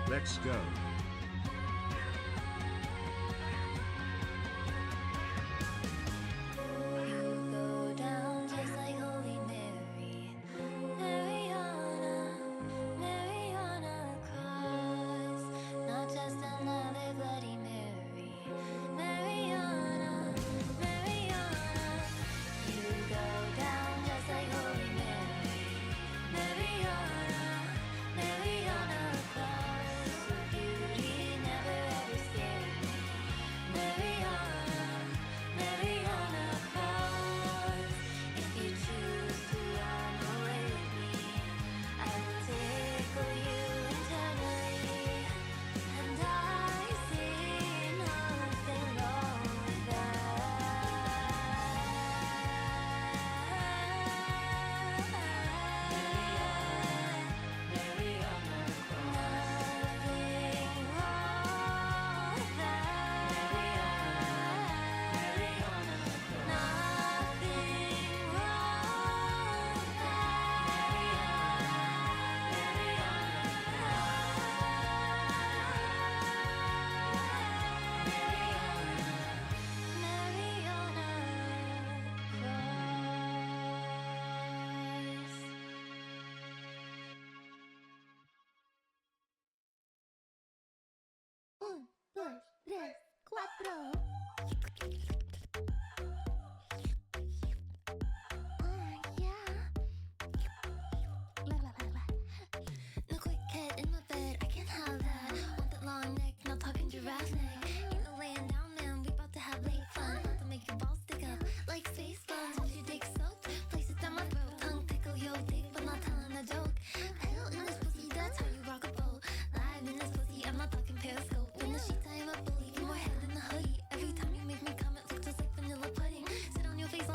Let's go.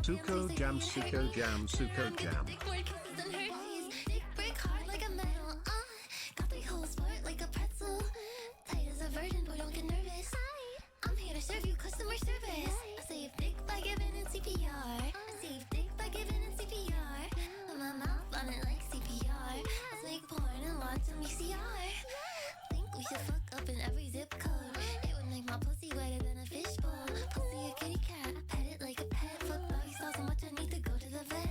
Suko jam, Suko jam, Suko jam. I'm here to serve you customer service. I save dick by giving it CPR. I save dick by giving it CPR. Put my mouth on it like CPR. I make porn and watch some VCR. Think we should fuck up in every zip code. It would make my pussy wetter than a fishbowl. Pussy a kitty cat, I pet it like a pet. Fuck doggy style so much I need to go to the vet.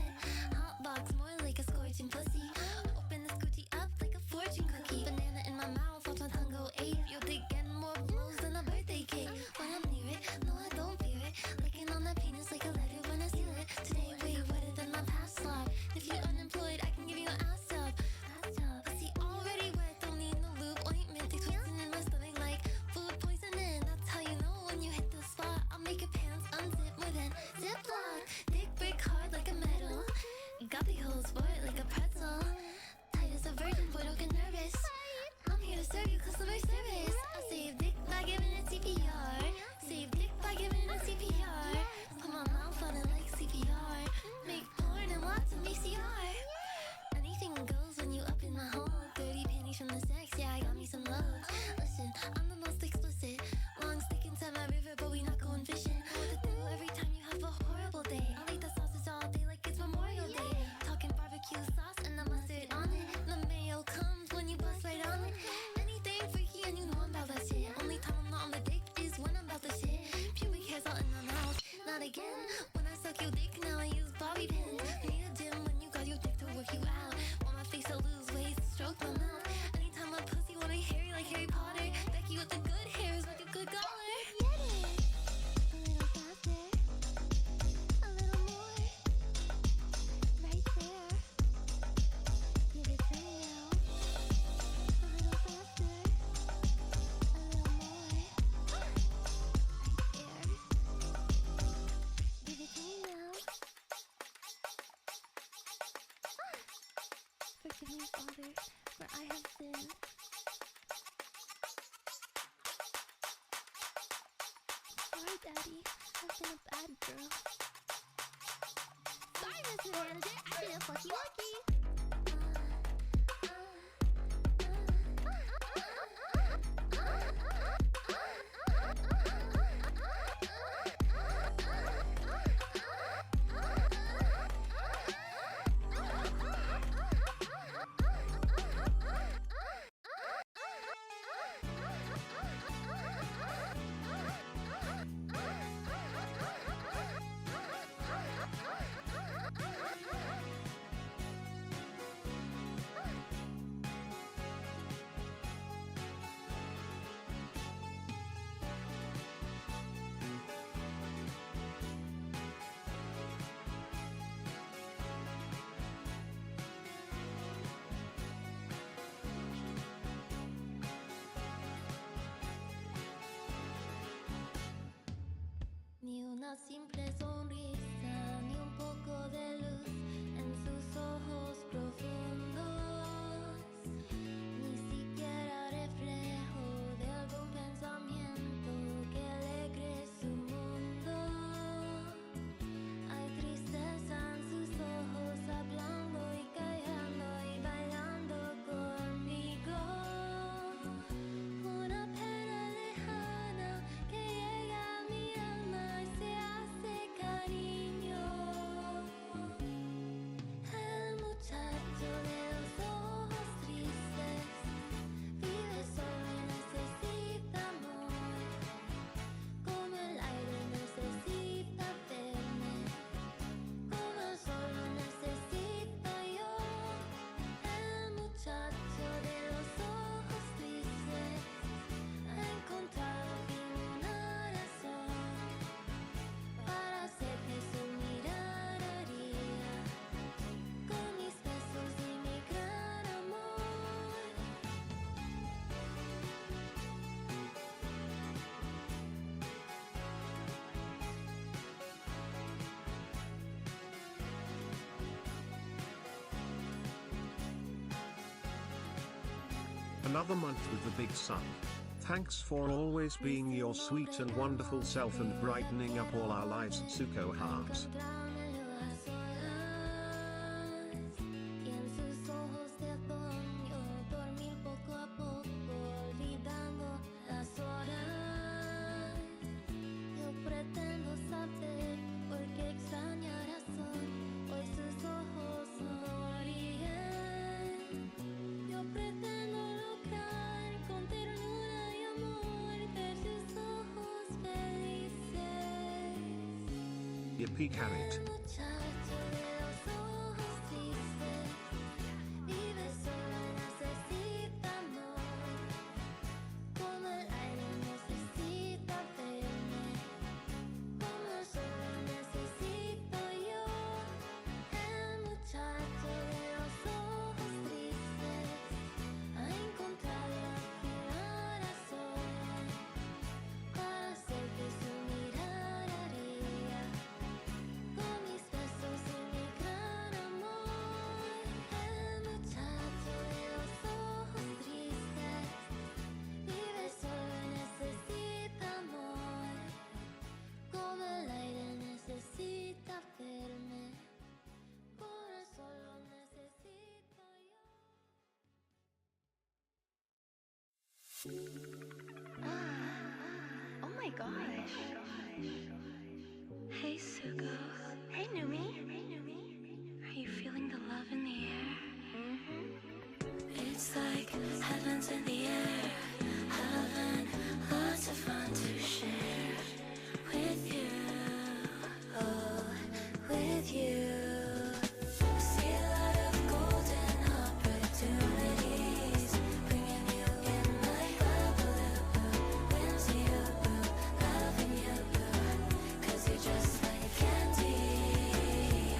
Hot box more like a scorching pussy. Open the scoochie up like a fortune cookie. Banana in my mouth, watch my tongue go ape. You'll dig getting more blows than a birthday cake. When I'm near it, no I don't fear it. Licking on that penis like a letter when I seal it. Today way wetter than my past life. If you're unemployed, I can give you an ass job. Pussy already wet, don't need no lube. Ointment, they twisting in my stomach like food poisoning. That's how you know when you hit the spot. I'll make your pants unzip more than Ziploc. Dick break hard like a metal. Got the holes for it like a pretzel. Tight as a virgin, boy don't get nervous. I'm here to serve you customer service. I save dick by giving it CPR. Save dick by giving it CPR. Put my mouth on it like CPR. Make porn and lots of VCR. Anything goes when you up in my hole. Dirty panties from the sex, yeah, I got me some loads. Listen, I'm the most explicit. Long stick inside my river, but we not going fishing. What to do every time you have a horrible day. I'll eat the sausage all day like it's Memorial Day. Talking barbecue sauce and the mustard on it. The mayo comes when you bust right on it. Anything freaky and you know I'm about that shit. Only time I'm not on the dick is when I'm about the shit. Pubic hair's all in my mouth, not again. When I suck your dick, now I use bobby pins. Need a gym when you got your dick to work you out. Want my face to lose weight, stroke my mouth. Anytime my pussy wanna hairy like Harry Potter. Becky with the good hair is like a good collar. Get it! A little faster, a little more. Right there. Give it to me now. A little faster, a little more. Right there. Give it to me now. Forgive me, Father, for I have sinned. Sorry, Daddy, I've been a bad girl. Sorry, Mr. Manager, I've been a fucky wucky. another month with the big sun. Thanks for always being your sweet and wonderful self and brightening up all our lives, Suko Heart. Yippee carrot. Oh my gosh. Hey Suko. Hey Numi. Are you feeling the love in the air? It's like heaven's in the air. Having lots of fun to share with you. Oh, with you. See a lot of golden opportunities. Bringing you in my bubble. Wins you, loving you. 'Cause you're just like candy.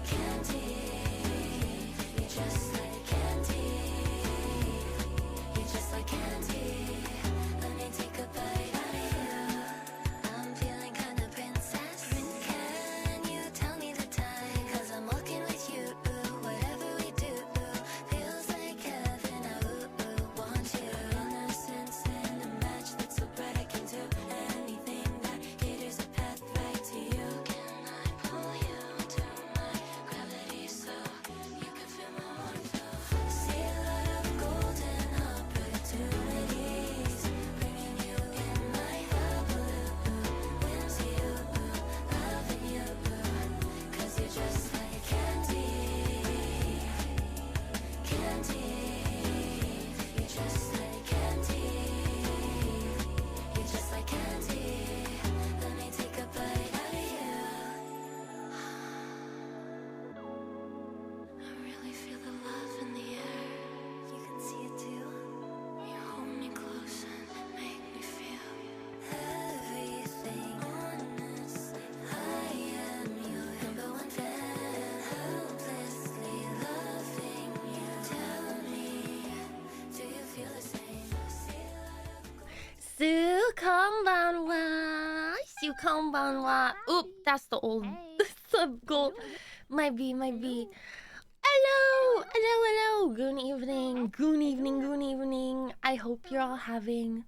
Candy. You're just like candy. You're just like candy. Let me take a bite out of you. I'm feeling kinda princess. Can you tell me the time? 'Cause I'm walking with you. Whatever we do feels like heaven. I want you. Innocence in a match that's so bright I can do anything that caters a path right to you. Can I pull you to my gravity so you can feel my warmth? See a lot of golden opportunities. Bringing you in my bubble. Wins you, loving you. 'Cause you're just like candy. Candy. You're just like candy. You're just like candy. Let me take a bite out of you. I really feel the love in the air. You can see it too. You hold me close and make me feel everything. Honestly, I am your number one fan. Hopelessly loving you. Tell me, do you feel the same? See a lot of Sukonbanwa. Sukonbanwa. Oop, that's the old sub goal. Might be. Hello. Good evening. I hope you're all having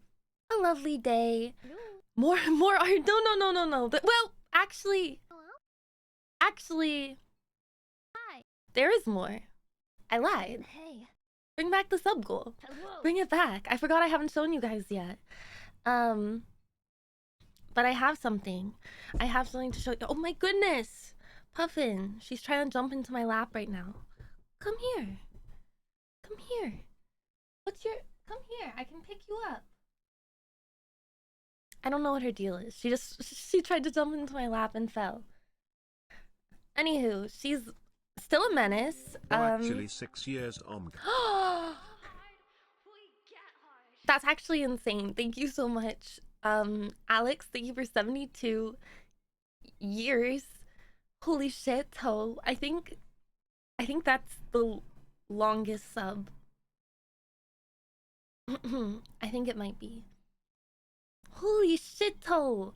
a lovely day. More art. No. Well, actually, there is more. I lied. Hey. Bring back the sub goal. Hello. Bring it back. I forgot I haven't shown you guys yet. But I have something. I have something to show you. Oh my goodness. Puffin. She's trying to jump into my lap right now. Come here. Come here. I can pick you up. I don't know what her deal is. She tried to jump into my lap and fell. Anywho, she's still a menace. Well, actually 6 years omg. That's actually insane. Thank you so much. Alex, thank you for 72 years. Holy shit, Toe. I think that's the longest sub. I think it might be. Holy shit, Toe.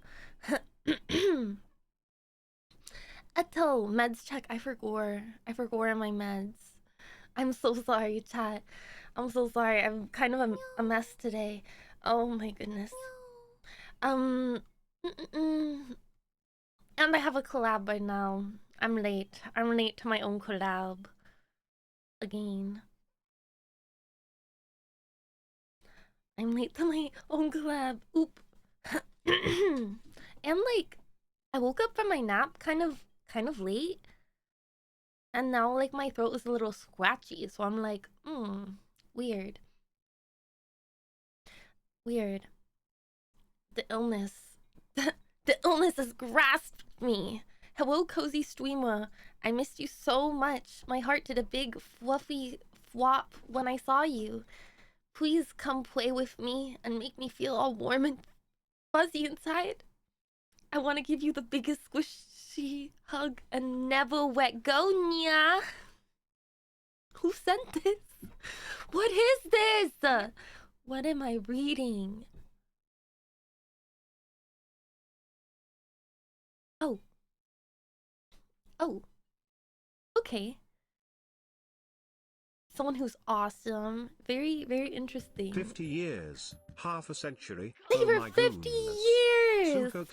A toe. Meds check. I forgot my meds. I'm so sorry, chat. I'm so sorry. I'm kind of a mess today. Oh my goodness. Um, and I have a collab by now. I'm late. I'm late to my own collab. Again. I'm late to my own collab. Oop. And like, I woke up from my nap kind of late. And now like my throat is a little scratchy. So I'm like, weird. Weird. The illness. The illness has grasped me. Hello, cozy streamer. I missed you so much. My heart did a big fluffy flop when I saw you. Please come play with me and make me feel all warm and fuzzy inside. I want to give you the biggest squishy hug and never let go, Nya. Who sent this? What is this? What am I reading? Oh. Okay. Someone who's awesome. Very, very interesting. 50 years, half a century. Thank you Oh for my 50 goodness. years! Suko, Holy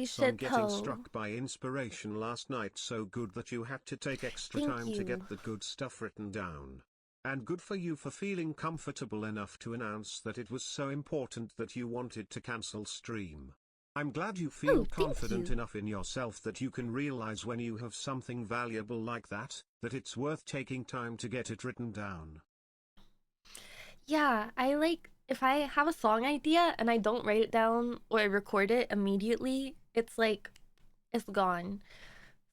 congrats on shit, getting Toe. struck by inspiration last night. So good that you had to take extra Thank time to you. get the good stuff written down. And good for you for feeling comfortable enough to announce that it was so important that you wanted to cancel stream. I'm glad you feel Oh, thank confident you. enough in yourself that you can realize when you have something valuable like that it's worth taking time to get it written down. Yeah, I like, if I have a song idea and I don't write it down or I record it immediately, it's like, it's gone.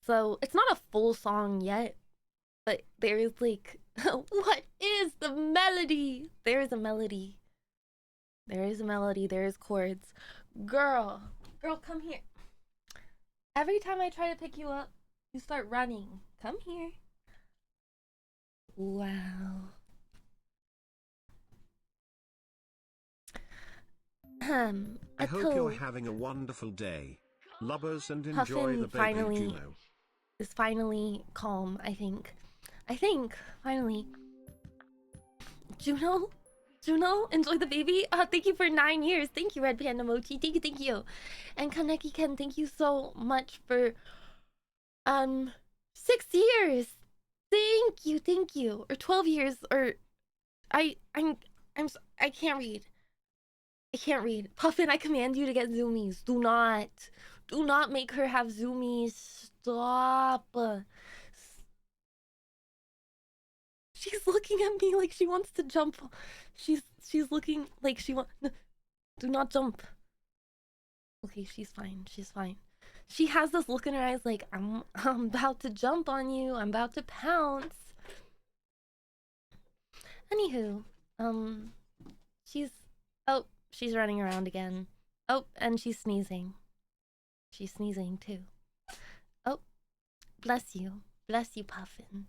So it's not a full song yet, but there is like, what is the melody? There is a melody. There is a melody, there is chords. Girl, come here. Every time I try to pick you up, you start running. Come here. Wow. I hope you're having a wonderful day. Lubbers and enjoy the baby Juno. Is finally calm, I think. Finally. Juno, enjoy the baby. Thank you for 9 years. Thank you, Red Panda Mochi. Thank you. And Kaneki Ken, thank you so much for 6 years. Thank you. Or 12 years, or I can't read. Puffin, I command you to get zoomies. Do not make her have zoomies. Stop. She's looking at me like she wants to jump. She's looking like she wants. Do not jump. Okay, she's fine. She has this look in her eyes like, I'm about to jump on you. I'm about to pounce. Anywho, she's running around again. Oh, and she's sneezing. She's sneezing too. Oh, bless you, Puffin.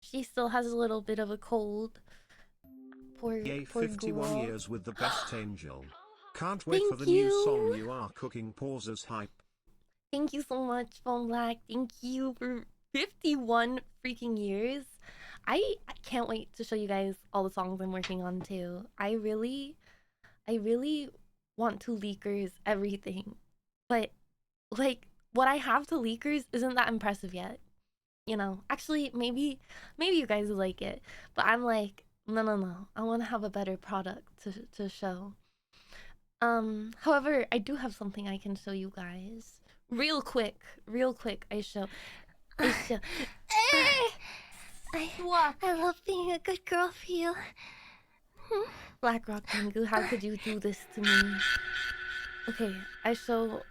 She still has a little bit of a cold. Yay, poor 51 girl. years with the best angel. Can't wait for the Thank new song you. you are cooking. Pauses hype. Thank you so much, Phone Black. Thank you for 51 freaking years. I can't wait to show you guys all the songs I'm working on too. I really want to leakers everything. But like what I have to leakers isn't that impressive yet. You know, actually maybe you guys would like it. But I'm like, no. I want to have a better product to show. However, I do have something I can show you guys. Real quick, I show. I love being a good girl for you. Black Rock Pingu, how could you do this to me? Okay, I show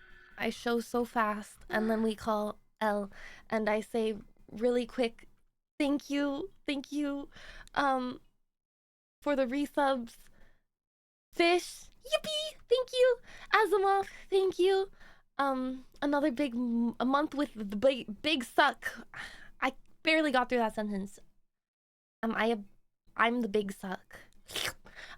so fast, and then we call L, and I say really quick, thank you, for the resubs. Fish, yippee, thank you. Asimov, thank you. Another a month with the big suck. I barely got through that sentence. I'm the big suck.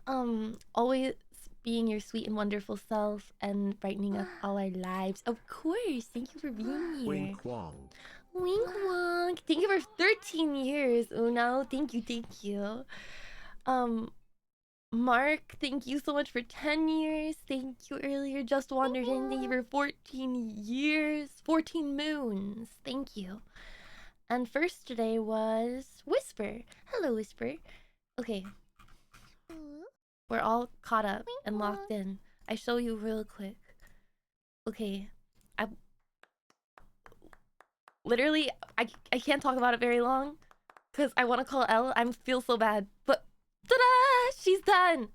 Always being your sweet and wonderful self and brightening up all our lives. Of course, thank you for being here. Wink wong. Wink wonk. Thank you for 13 years, Uno. Thank you. Mark, thank you so much for 10 years. Thank you earlier. Just wandered in. Thank you for 14 years. 14 moons. Thank you. And first today was Whisper. Hello, Whisper. Okay. We're all caught up and locked in. I show you real quick. Okay. Literally, I can't talk about it very long because I want to call Elle. I feel so bad. But ta-da! She's done.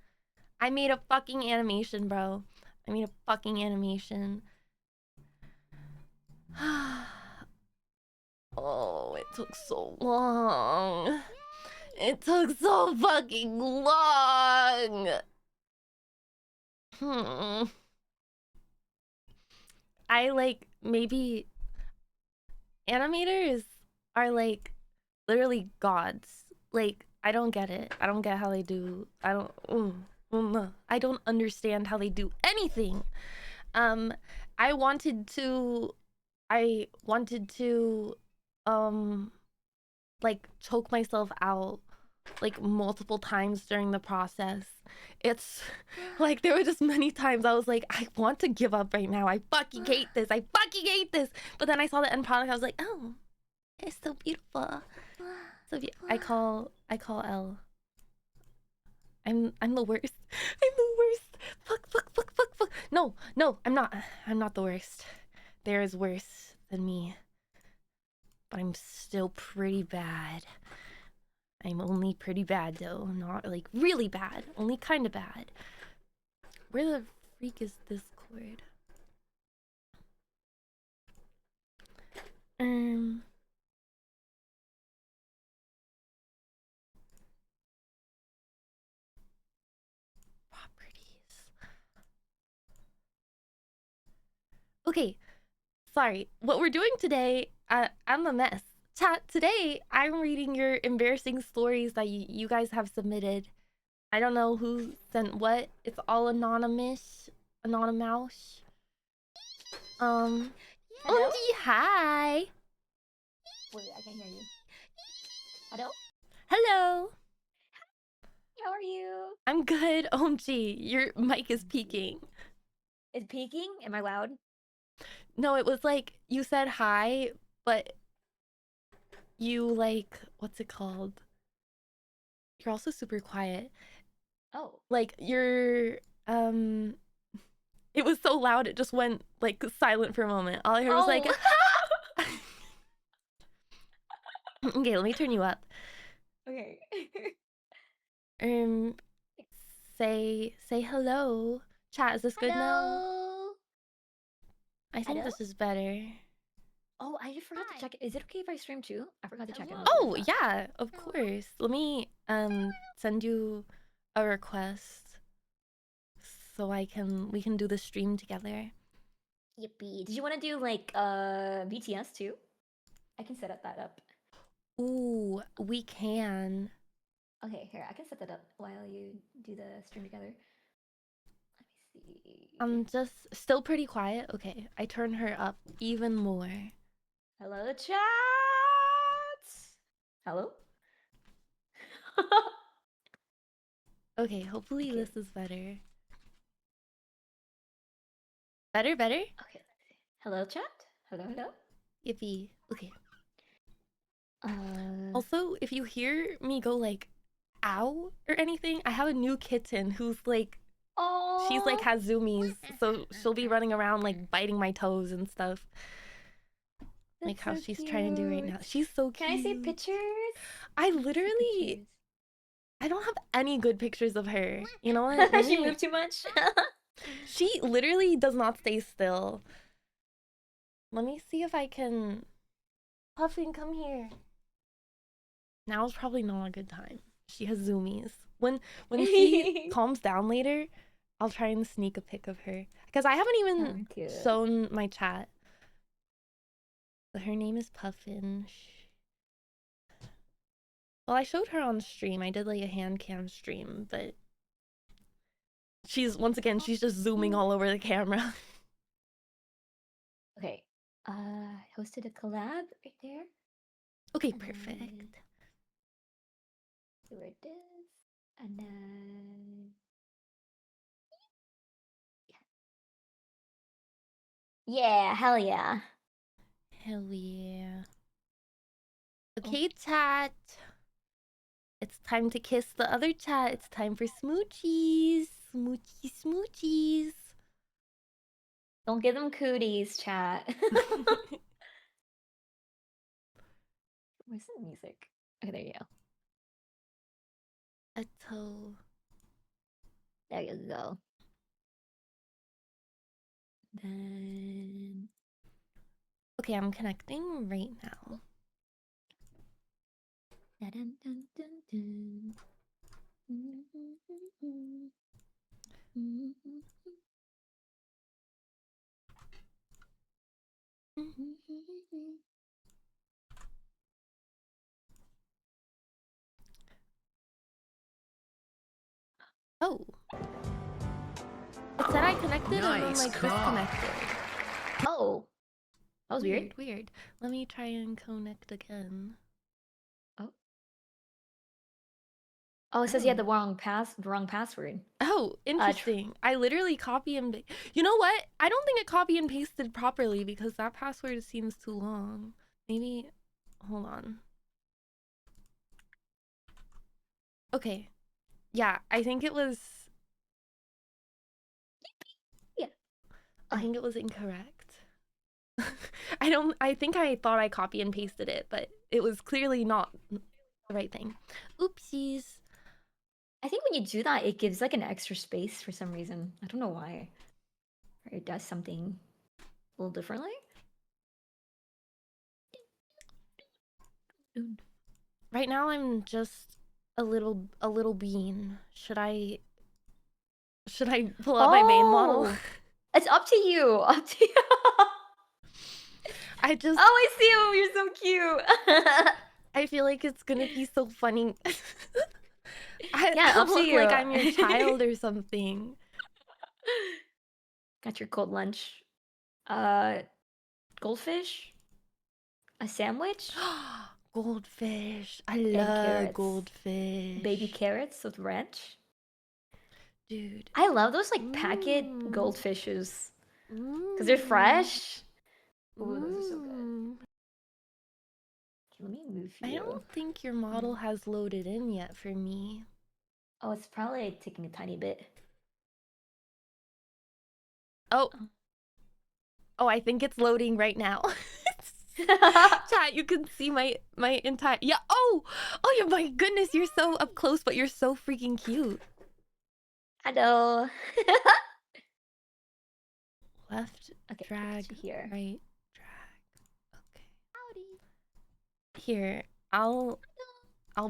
I made a fucking animation, bro. I made a fucking animation. Oh, it took so long. It took so fucking long. I like maybe animators are like literally gods. Like I don't get it. I don't get how they do. I don't understand how they do anything. I wanted to like choke myself out like multiple times during the process. It's like there were just many times I was like, I want to give up right now. I fucking hate this. I fucking hate this. But then I saw the end product. I was like, oh, it's so beautiful. So I call Elle. I'm the worst. I'm the worst. Fuck. No, I'm not. I'm not the worst. There is worse than me. But I'm still pretty bad. I'm only pretty bad though, not like really bad, only kind of bad. Where the freak is Discord? Properties. Okay, sorry. What we're doing today, I'm a mess. Chat, today I'm reading your embarrassing stories that you guys have submitted. I don't know who sent what. It's all anonymous. Anonymous. Hello? Ondi, hi. Wait, I can't hear you. Hello? Hello. How are you? I'm good. OMG, your mic is peaking. It's peaking? Am I loud? No, it was like you said hi, but you like, what's it called? You're also super quiet. Oh. Like you're it was so loud it just went like silent for a moment. All I heard was like okay, let me turn you up. Okay. Say hello. Chat, is this good now? Hello? I think Hello? this is better. Oh, I just forgot to check. Is it okay if I stream too? I forgot to check it. Oh, yeah, of course. Let me send you a request so we can do the stream together. Yippee. Did you want to do like BTS too? I can set that up. Ooh, we can. Okay, here, I can set that up while you do the stream together. Let me see. I'm just still pretty quiet. Okay, I turn her up even more. Hello, chat. Hello? Okay, hopefully Okay. this is better. Better? Okay, let's see. Hello, chat? Hello? Yippee. Okay. Uh, Also, if you hear me go like, ow, or anything, I have a new kitten who's like, she's like has zoomies, so she'll be running around like biting my toes and stuff. Like how so she's trying to do right now. She's so cute. Can I see pictures? I literally, I don't have any good pictures of her. You know what? She moved too much? She literally does not stay still. Let me see if I can... Puffin, come here. Now is probably not a good time. She has zoomies. When she calms down later, I'll try and sneak a pic of her. Because I haven't even shown my chat. But her name is Puffin. Well, I showed her on stream. I did like a hand cam stream, but she's she's just zooming all over the camera. Okay. Hosted a collab right there. Okay, perfect. See where it is. And then Yeah, hell yeah. Hell yeah. Okay, chat. It's time to kiss the other chat. It's time for smoochies. Smoochies. Don't give them cooties, chat. Where's the music? Okay, there you go. A toe. There you go. Then Okay, I'm connecting right now. dun, dun, dun, dun. Oh. It said I connected and then Nice like car. disconnected. Oh, that was weird. Weird. Let me try and connect again. Oh, it says you had the wrong password. Oh, interesting. I literally copy and you know what? I don't think it copy and pasted properly because that password seems too long. Maybe hold on. Okay. Yeah, I think it was Yeah. I think it was incorrect. I think I thought I copy and pasted it, but it was clearly not the right thing. Oopsies. I think when you do that, it gives like an extra space for some reason. I don't know why. Or it does something a little differently. Right now I'm just a little bean. Should I pull out my main model? Oh, it's up to you. Up to you. I just Oh, I see him. You're so cute. I feel like it's gonna be so funny. Yeah, I up to look like you. I'm your child or something. Got your cold lunch. Goldfish? A sandwich? Goldfish. I And love carrots. goldfish. Baby carrots with ranch. Dude. I love those like packet goldfishes. Because they're fresh. Ooh, those are so good. Okay, let me move you. I don't think your model has loaded in yet for me. Oh, it's probably taking a tiny bit. Oh, I think it's loading right now. Chat, you can see my entire oh yeah, my goodness, you're so up close, but you're so freaking cute. Hello. Left Okay, drag here. right drag. Okay. Howdy. Here, I'll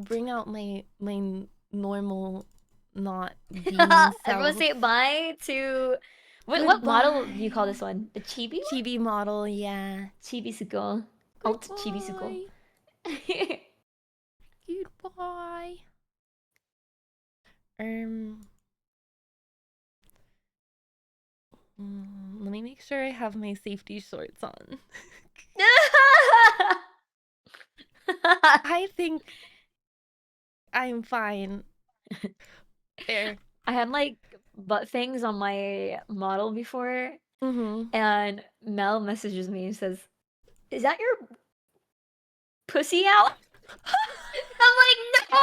bring out my normal not being self. Everyone say bye to what model do you call this one? The chibi one? Chibi model, yeah. Chibi Suko. Alt Chibi Suko. Goodbye. Let me make sure I have my safety shorts on. I think I'm fine. There. I had like butt things on my model before, Mm-hmm. and Mel messages me and says, "Is that your pussy out?" I'm like, "No,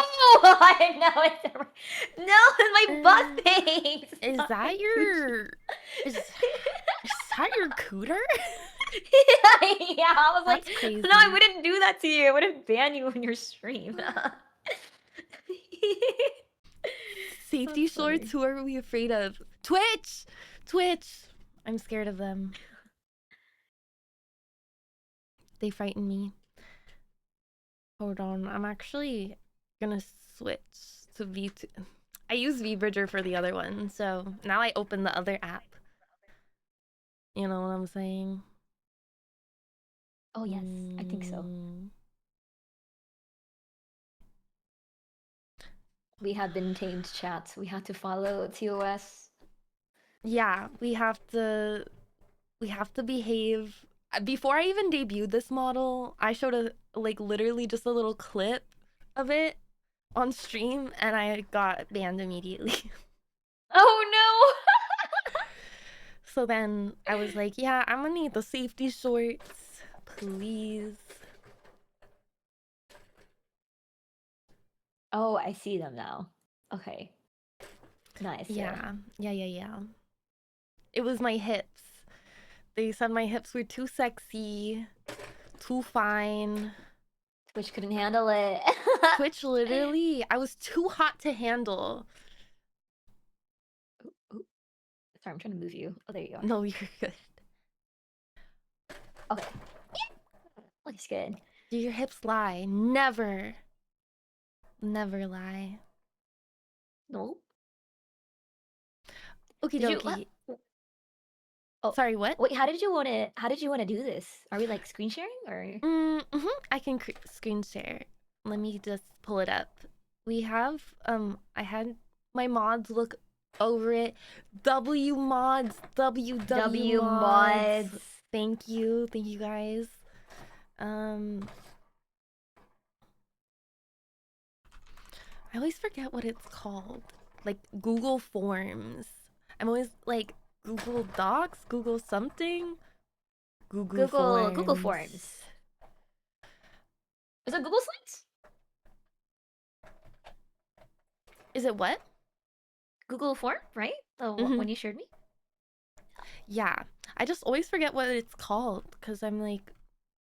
I know it's no, it's my butt things." Is that your is that your cooter? Yeah, I was That's like, crazy. "No, I wouldn't do that to you. I wouldn't ban you on your stream." Safety That's funny. shorts? Who are we afraid of? Twitch! I'm scared of them. They frighten me. Hold on, I'm actually gonna switch to V2. I use VBridger for the other one, so now I open the other app. You know what I'm saying? Oh yes, I think so. We have been tamed, chat. We had to follow TOS. Yeah, we have to behave. Before I even debuted this model, I showed literally just a little clip of it on stream, and I got banned immediately. Oh no! So then I was like, yeah, I'm gonna need the safety shorts, please. Oh, I see them now. Okay. Nice. Yeah. It was my hips. They said my hips were too sexy, too fine. Twitch couldn't handle it. Twitch, literally, I was too hot to handle. Ooh. Sorry, I'm trying to move you. Oh, there you go. No, you're good. Okay. Looks good. Do your hips lie? Never. Never lie. No. Okie Did you? dokie. Oh, Sorry, what? wait. How did you want to do this? Are we like screen sharing or? I can screen share. Let me just pull it up. We have I had my mods look over it. W mods. mods. Thank you guys. I always forget what it's called. Like Google Forms. I'm always like Google Docs, Google something. Google Forms. Is it Google Slides? Is it what? Google Form, right? The one you showed me? Yeah. I just always forget what it's called because I'm like,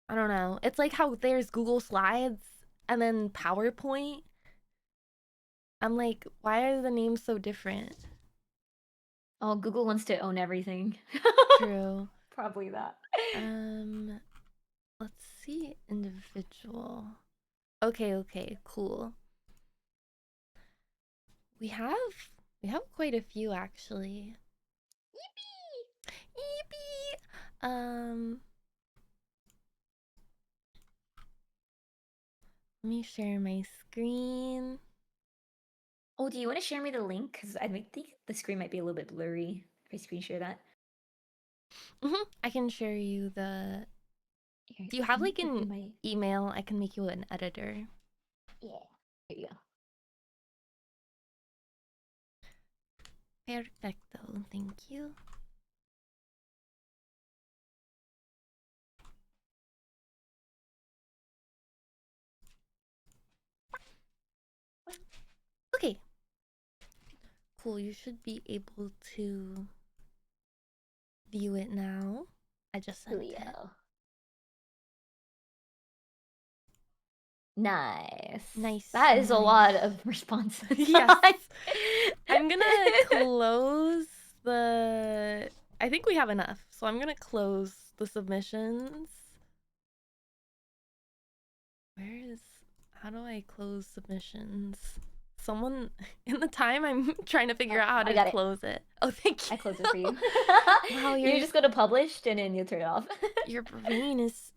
I don't know. It's like how there's Google Slides and then PowerPoint. I'm like, why are the names so different? Oh, Google wants to own everything. True. Probably that. Let's see, individual. Okay, cool. We have quite a few actually. Yippee! Let me share my screen. Oh, do you want to share me the link? Because I think the screen might be a little bit blurry if I screen share that. I can share you the. Here, Do you have let me like give you an my... email? I can make you an editor. Yeah, there you go. Perfecto, thank you. Okay. Cool, you should be able to view it now. I just sent it. Nice. That is a lot of responses. Yes. I'm gonna close the... I think we have enough. So I'm gonna close the submissions. How do I close submissions? Someone in the time I'm trying to figure out how to close it. Oh, thank you. I closed it for you. Wow, you just go to published and then you turn it off. Your brain is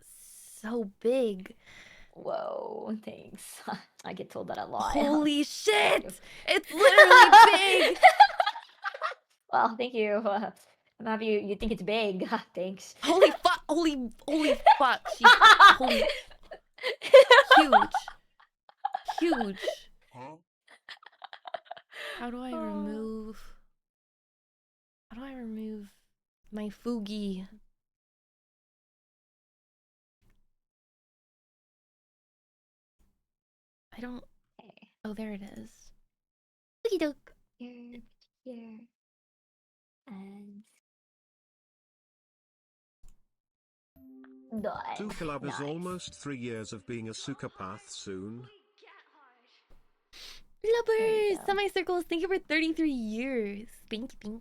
so big. Whoa, thanks. I get told that a lot. Holy shit! It's literally big! Well, thank you. I'm happy you think it's big. Thanks. Holy fuck! Holy fuck! Holy... Huge. How do I remove my Fugi? I don't... Oh, there it is. Okie doke. Here. And... Suka Love is almost 3 years of being a Sukapath soon. Lubbers! Semicircles, thank you for 33 years. Thank you.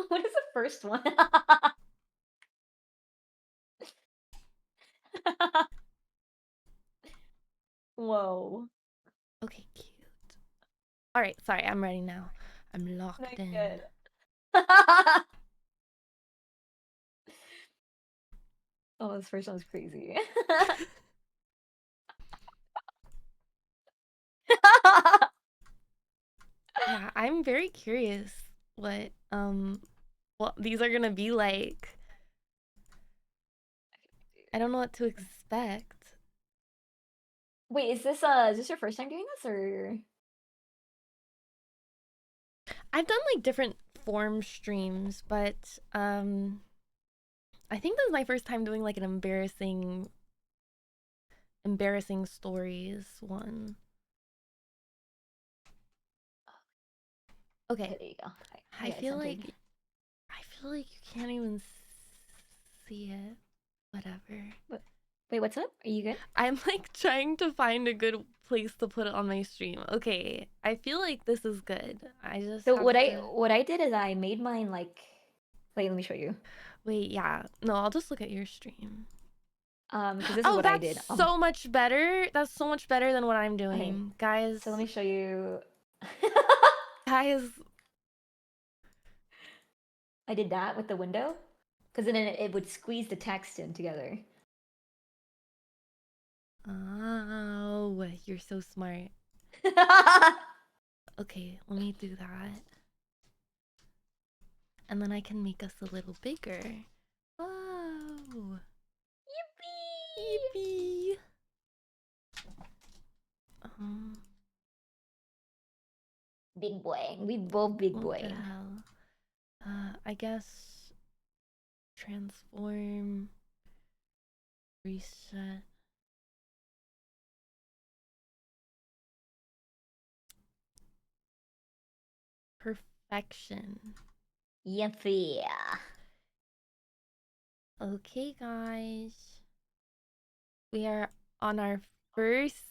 What is the first one? Whoa. Okay, cute. Alright, sorry, I'm ready now. I'm locked in. Good. Oh, this first one's crazy. Yeah, I'm very curious what these are gonna be like. I don't know what to expect. Wait, is this your first time doing this or? I've done like different form streams, but I think this is my first time doing like an embarrassing stories one. Okay. There you go. I feel like you can't even see it. Whatever. Wait, what's up? Are you good? I'm like trying to find a good place to put it on my stream. Okay, I feel like this is good. I just So have what to... I did is I made mine like. Wait, let me show you. Wait, yeah. No, I'll just look at your stream. Because this is Oh, what I did. that's so much better. That's so much better than what I'm doing, Okay. guys. So let me show you. Guys, I did that with the window, because then it would squeeze the text in together. oh, you're so smart. Okay, let me do that. And then I can make us a little bigger. Wow. Yippee! Yippee! Big boy. We both big What boy. the hell? I guess transform, reset. Perfection. Yippee. Okay, guys. We are on our first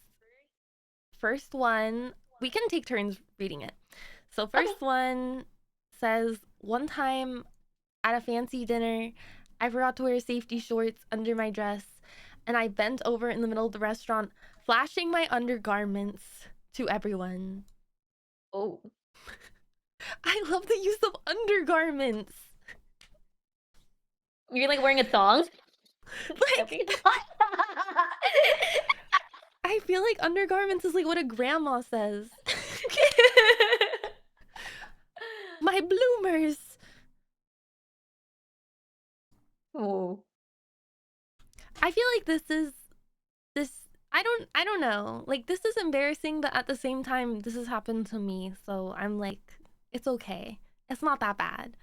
one. We can take turns reading it. So first one says, one time at a fancy dinner, I forgot to wear safety shorts under my dress, and I bent over in the middle of the restaurant, flashing my undergarments to everyone. Oh. I love the use of undergarments. You're like wearing a thong? Like, I feel like undergarments is like what a grandma says. My bloomers. Oh. I feel like this I don't know. Like, this is embarrassing, but at the same time, this has happened to me, so I'm like, it's okay. It's not that bad.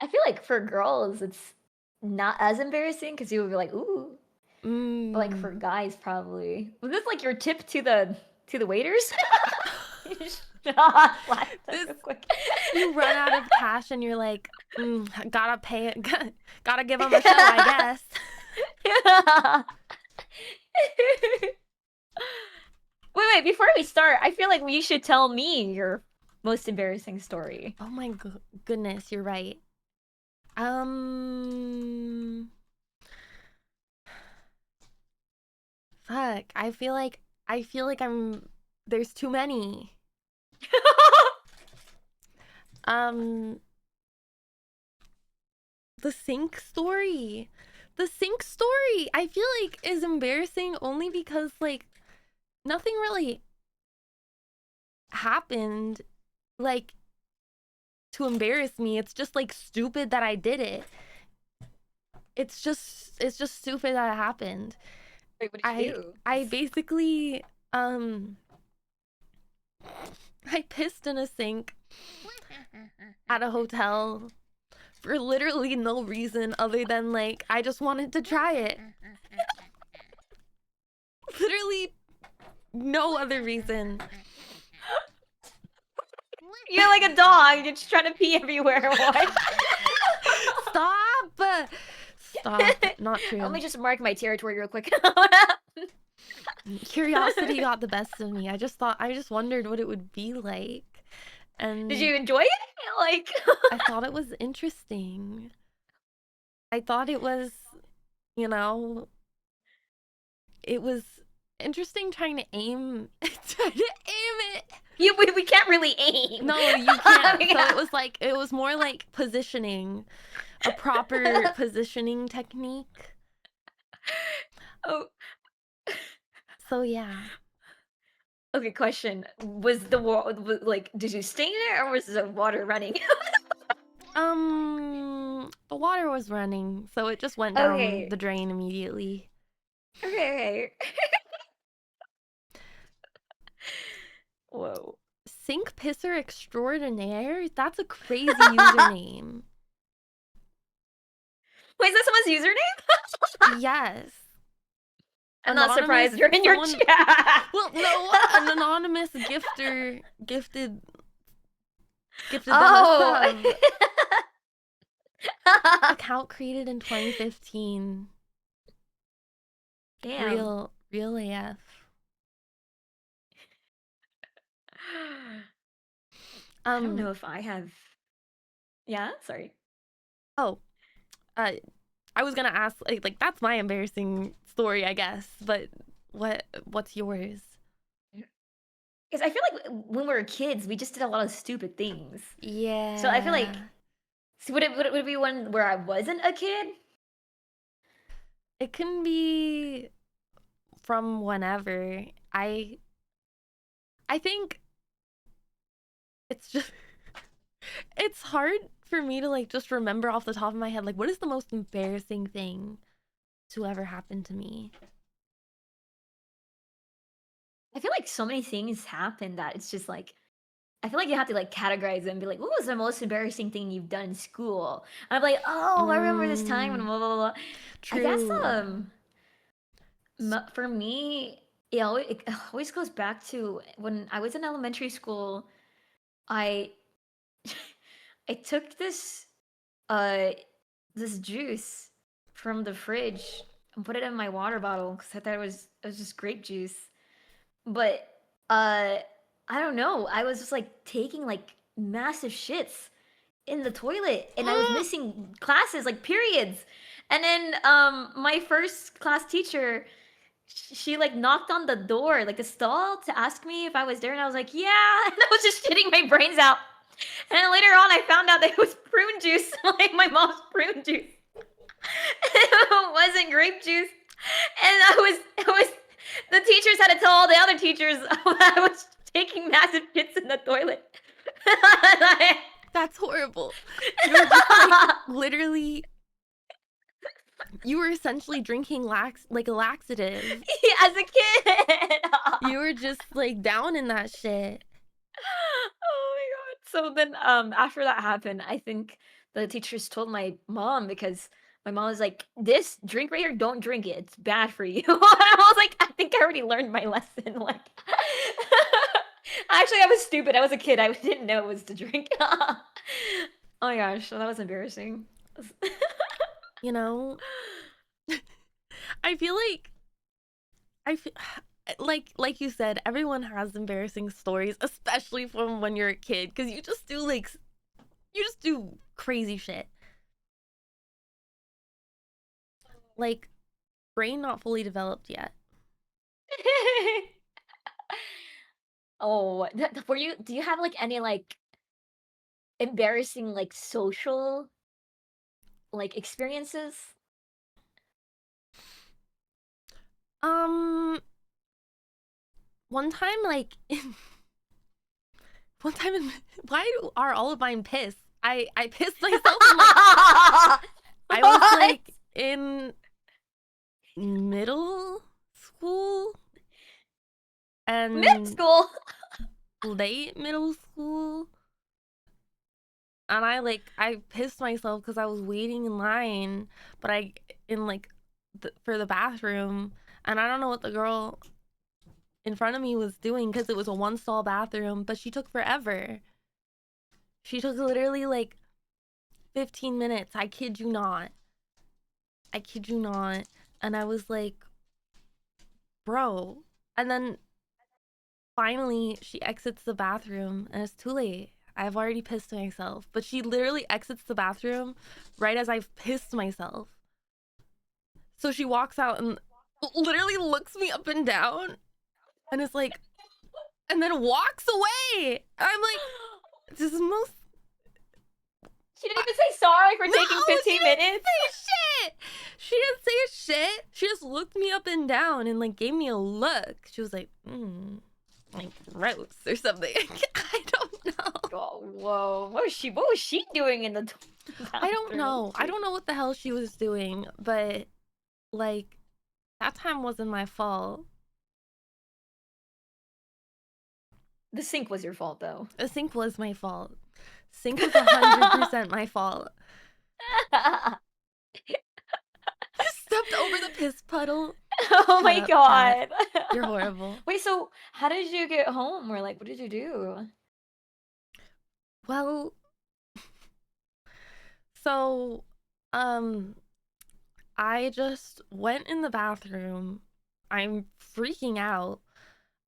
I feel like for girls, it's not as embarrassing because you would be like, ooh. But like for guys, probably. Was this like your tip to the waiters? You just flash them real quick. You run out of cash and you're like, gotta pay it, gotta give them a show, I guess. Yeah. Wait, before we start, I feel like you should tell me your most embarrassing story. Oh my goodness, you're right. Fuck, I feel like there's too many. The sink story. The sink story, I feel like, is embarrassing only because, like, nothing really happened, like, to embarrass me. It's just, like, stupid that I did it. It's just stupid that it happened. Wait, what did you do? I basically, I pissed in a sink at a hotel for literally no reason other than, like, I just wanted to try it. Literally no other reason. You're like a dog. You're just trying to pee everywhere. What? Stop! Stop. Not true. Let me just mark my territory real quick. Curiosity got the best of me. I just wondered what it would be like. And did you enjoy it? Like, I thought it was interesting. I thought it was, you know, it was interesting trying to aim it. We can't really aim. No, you can't. So it was more like positioning, a proper positioning technique. Oh. So yeah. Okay, question. Was the water, like, did you stay there or was the water running? The water was running, so it just went down the drain immediately. Okay. Whoa. Sink Pisser Extraordinaire? That's a crazy username. Wait, is that someone's username? Yes. I'm not surprised Anonymous- you're in your someone- chat. Well, no, an anonymous gifter gifted them Oh. a sub. Account created in 2015. Damn. Real AF. I don't know if I have. Yeah, sorry. Oh, I was gonna ask like that's my embarrassing story, I guess. But what's yours? Because I feel like when we were kids, we just did a lot of stupid things. Yeah. So I feel like, so would it be one where I wasn't a kid? It can be from whenever. I think it's just it's hard for me to like just remember off the top of my head like what is the most embarrassing thing to ever happen to me. I feel like so many things happen that it's just like, I feel like you have to like categorize them and be like, what was the most embarrassing thing you've done in school? And I'm like, oh, I remember this time and blah, blah, blah. True. I guess, for me, it always goes back to when I was in elementary school. I took this juice from the fridge and put it in my water bottle because I thought it was just grape juice. But I don't know. I was just like taking like massive shits in the toilet and I was missing classes, like periods. And then my first class teacher, she like knocked on the door, like the stall, to ask me if I was there, and I was like, yeah, and I was just shitting my brains out. And then later on I found out that it was prune juice, like my mom's prune juice. It wasn't grape juice. And it was the teachers had to tell all the other teachers I was taking massive shits in the toilet. That's horrible. You were just like literally. You were essentially drinking like a laxative. As a kid. You were just like down in that shit. Oh my god. So then after that happened, I think the teachers told my mom because my mom was like, this drink right here, don't drink it. It's bad for you. And I was like, I think I already learned my lesson. Like actually I was stupid. I was a kid. I didn't know it was to drink. Oh my gosh, so that was embarrassing. You know, I feel like you said, everyone has embarrassing stories, especially from when you're a kid, because you just do crazy shit. Like, brain not fully developed yet. Oh, do you have like any like embarrassing like social like experiences? One time like why are all of mine pissed? I pissed myself in, like, I was like in middle school and Mid school. late middle school, and I pissed myself because I was waiting in line, but for the bathroom, and I don't know what the girl in front of me was doing because it was a one-stall bathroom, but she took forever. She took literally like 15 minutes. I kid you not. And I was like, bro. And then finally she exits the bathroom and it's too late. I've already pissed myself. But she literally exits the bathroom right as I've pissed myself. So she walks out and literally looks me up and down and is like, and then walks away. I'm like, this is most. She didn't even say sorry for taking 15 minutes. Shit. She didn't say a shit. She just looked me up and down and like gave me a look. She was like, like gross or something. I don't know. Oh, whoa. What was she doing in the bathroom? I don't know. I don't know what the hell she was doing, but like that time wasn't my fault. The sink was your fault, though. The sink was my fault. Sink was 100% my fault. You stepped over the piss puddle. Oh my Shut up, Kat. god. You're horrible. Wait, so how did you get home? Or like, what did you do? Well, so, I just went in the bathroom. I'm freaking out.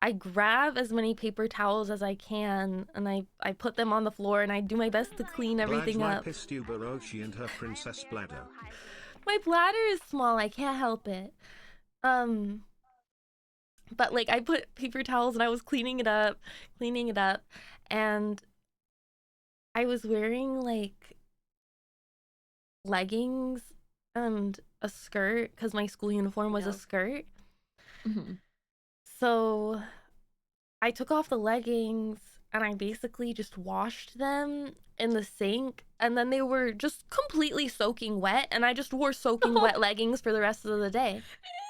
I grab as many paper towels as I can, and I put them on the floor, and I do my best to clean everything my up. Vtuber Roshi and her princess bladder. My bladder is small. I can't help it. But like I put paper towels and I was cleaning it up, and I was wearing like leggings and a skirt because my school uniform was a skirt. Mhm. So I took off the leggings and I basically just washed them in the sink, and then they were just completely soaking wet, and I just wore soaking wet leggings for the rest of the day.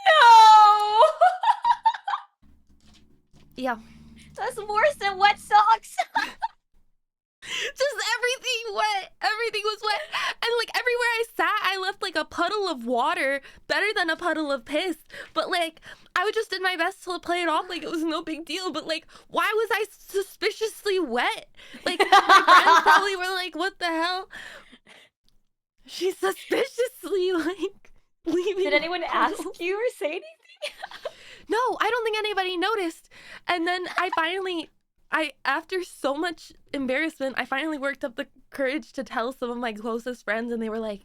No! Yeah. That's worse than wet socks. Just everything wet. Everything was wet. And like everywhere I sat, I left like a puddle of water, better than a puddle of piss. But like I just did my best to play it off like it was no big deal. But like, why was I suspiciously wet? Like my friends probably were like, what the hell? She's suspiciously like leaving. Did anyone ask puddles. you or say anything? No, I don't think anybody noticed. And then after so much embarrassment, I finally worked up the courage to tell some of my closest friends, and they were like,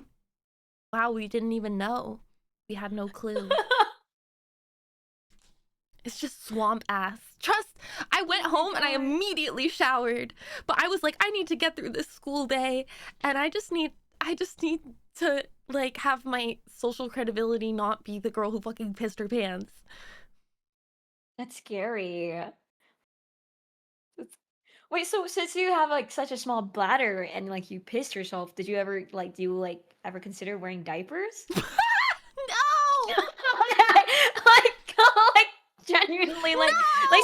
wow, we didn't even know. We had no clue. It's just swamp ass. Trust, I went home and I immediately showered. But I was like, I need to get through this school day, and I just need to like have my social credibility not be the girl who fucking pissed her pants. That's scary. Wait, so since you have like such a small bladder and like you pissed yourself, did you ever like ever consider wearing diapers? No! like genuinely like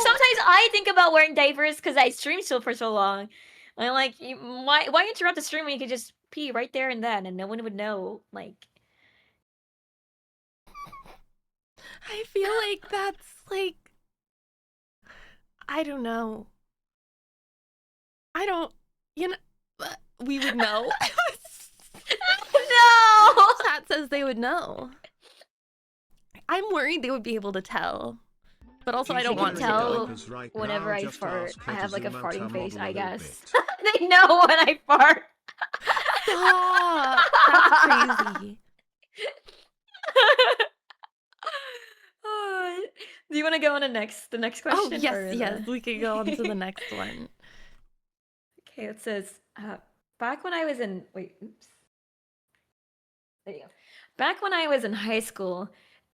sometimes I think about wearing diapers because I streamed still for so long. I'm like, why interrupt the stream when you could just pee right there and then and no one would know? Like, I feel like that's like, I don't know. We would know. no. Chat says they would know. I'm worried they would be able to tell. But also I don't want can tell to. Right whenever now, I just fart, ask I her to have like a zoom out her farting face, model a I little guess. bit. They know when I fart. Stop! That's crazy. Do you want to go on the next question? Oh, yes, or yes. We could go on to the next one. Okay, it says, back when I was in, oops. There you go. Back when I was in high school,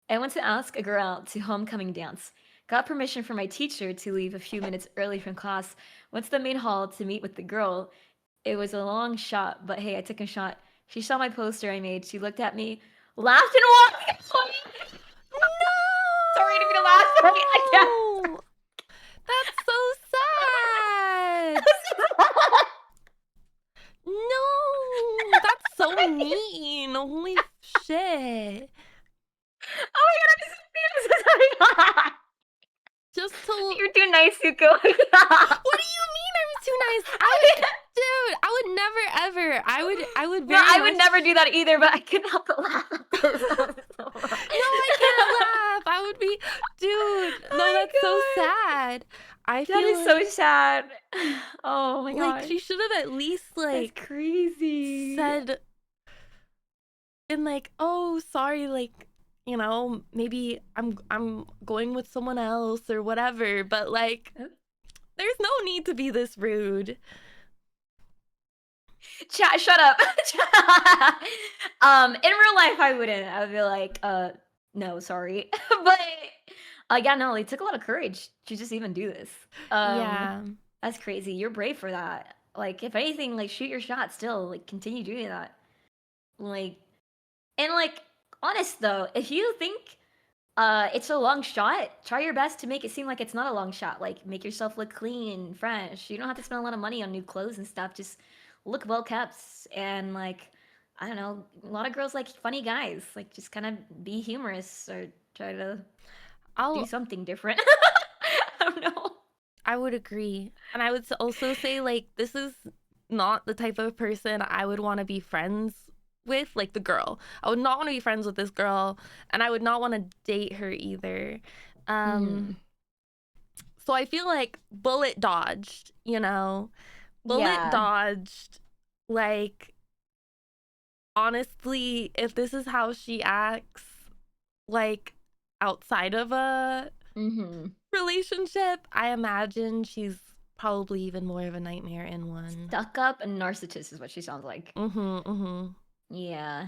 I went to ask a girl out to homecoming dance. Got permission from my teacher to leave a few minutes early from class. Went to the main hall to meet with the girl. It was a long shot, but hey, I took a shot. She saw my poster I made. She looked at me, laughed, and walked away. No! Sorry to be the last one. I can't. That's so sad. No, that's so mean. Holy shit. Oh my god, I'm so sorry. Just to... You're too nice, Suko. What do you mean I'm too nice? Dude, I would never ever. I would very I would much... never do that either, but I couldn't help but laugh. No, I can't laugh. I would be... Dude, no, that's so sad. I feel That is so sad. Oh my god. like she should have at least like That's crazy. said and like, oh, sorry, like, you know, maybe I'm going with someone else or whatever, but like there's no need to be this rude. Chat, shut up. In real life I wouldn't. I would be like, no, sorry. But yeah, no, it took a lot of courage to just even do this. Yeah. That's crazy. You're brave for that. Like, if anything, like, shoot your shot still. Like, continue doing that. Like, and like, honest though, if you think It's a long shot. Try your best to make it seem like it's not a long shot. Like, make yourself look clean and fresh. You don't have to spend a lot of money on new clothes and stuff. Just look well kept and like, I don't know. A lot of girls like funny guys. Like, just kind of be humorous or try to do I'll something different. I don't know. I would agree. And I would also say, like, this is not the type of person I would want to be friends with, like the girl. I would not want to be friends with this girl, and I would not want to date her either. So I feel like bullet dodged, you know? Bullet Yeah. dodged. Like, honestly, if this is how she acts, like, outside of a relationship, I imagine she's probably even more of a nightmare in one. Stuck up and narcissist is what she sounds like. Yeah.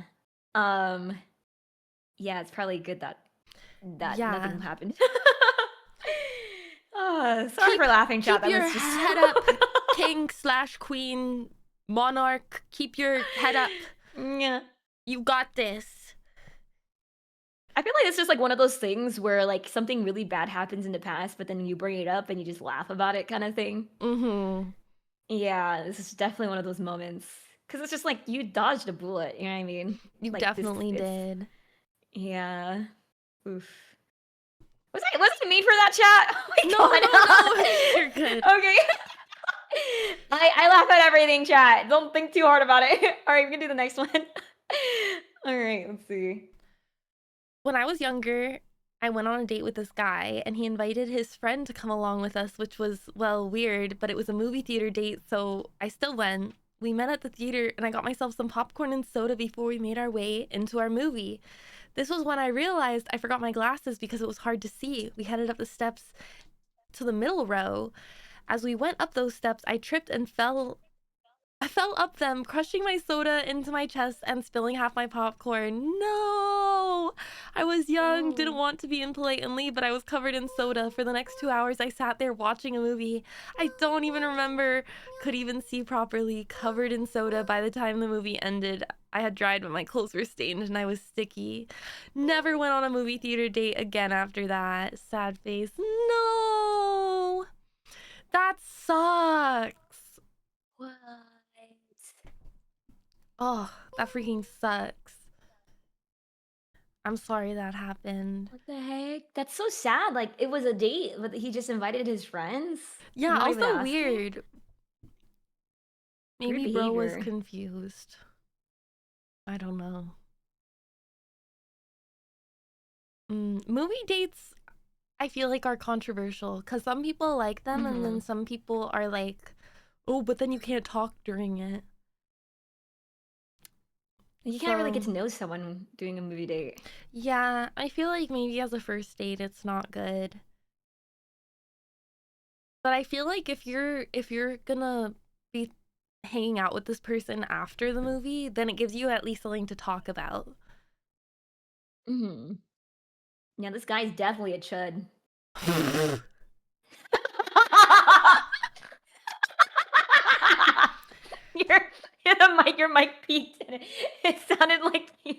Yeah, it's probably good that Yeah. nothing happened. Sorry for laughing, chat. Keep That your was just head up, king/queen, monarch. Keep your head up. Yeah. You got this. I feel like it's just like one of those things where like something really bad happens in the past, but then you bring it up and you just laugh about it, kind of thing. Yeah, this is definitely one of those moments because it's just like you dodged a bullet. You know what I mean? You Like, definitely it's- did. Yeah. Oof. Was I mean for that, chat? Oh my No, you're good. Okay. I laugh at everything, chat. Don't think too hard about it. All right, we can do the next one. All right, let's see. When I was younger, I went on a date with this guy, and he invited his friend to come along with us, which was, well, weird, but it was a movie theater date, so I still went. We met at the theater, and I got myself some popcorn and soda before we made our way into our movie. This was when I realized I forgot my glasses because it was hard to see. We headed up the steps to the middle row. As we went up those steps, I tripped and fell. I fell up them, crushing my soda into my chest and spilling half my popcorn. No! I was young, didn't want to be impolite and leave, but I was covered in soda. For the next 2 hours, I sat there watching a movie. I don't even remember, could even see properly, covered in soda. By the time the movie ended, I had dried, but my clothes were stained and I was sticky. Never went on a movie theater date again after that. Sad face. No! That sucks. What? Oh, that freaking sucks. I'm sorry that happened. What the heck? That's so sad. Like, it was a date, but he just invited his friends. Yeah, Not even also asking? weird. Maybe Weird bro was behavior. confused. I don't know. Movie dates, I feel like, are controversial because some people like them and then some people are like, oh, but then you can't talk during it. You can't really get So- to know someone doing a movie date. Yeah, I feel like maybe as a first date it's not good. But I feel like if you're gonna be hanging out with this person after the movie, then it gives you at least something to talk about. Yeah, this guy's definitely a chud. Your mic peaked and it sounded like you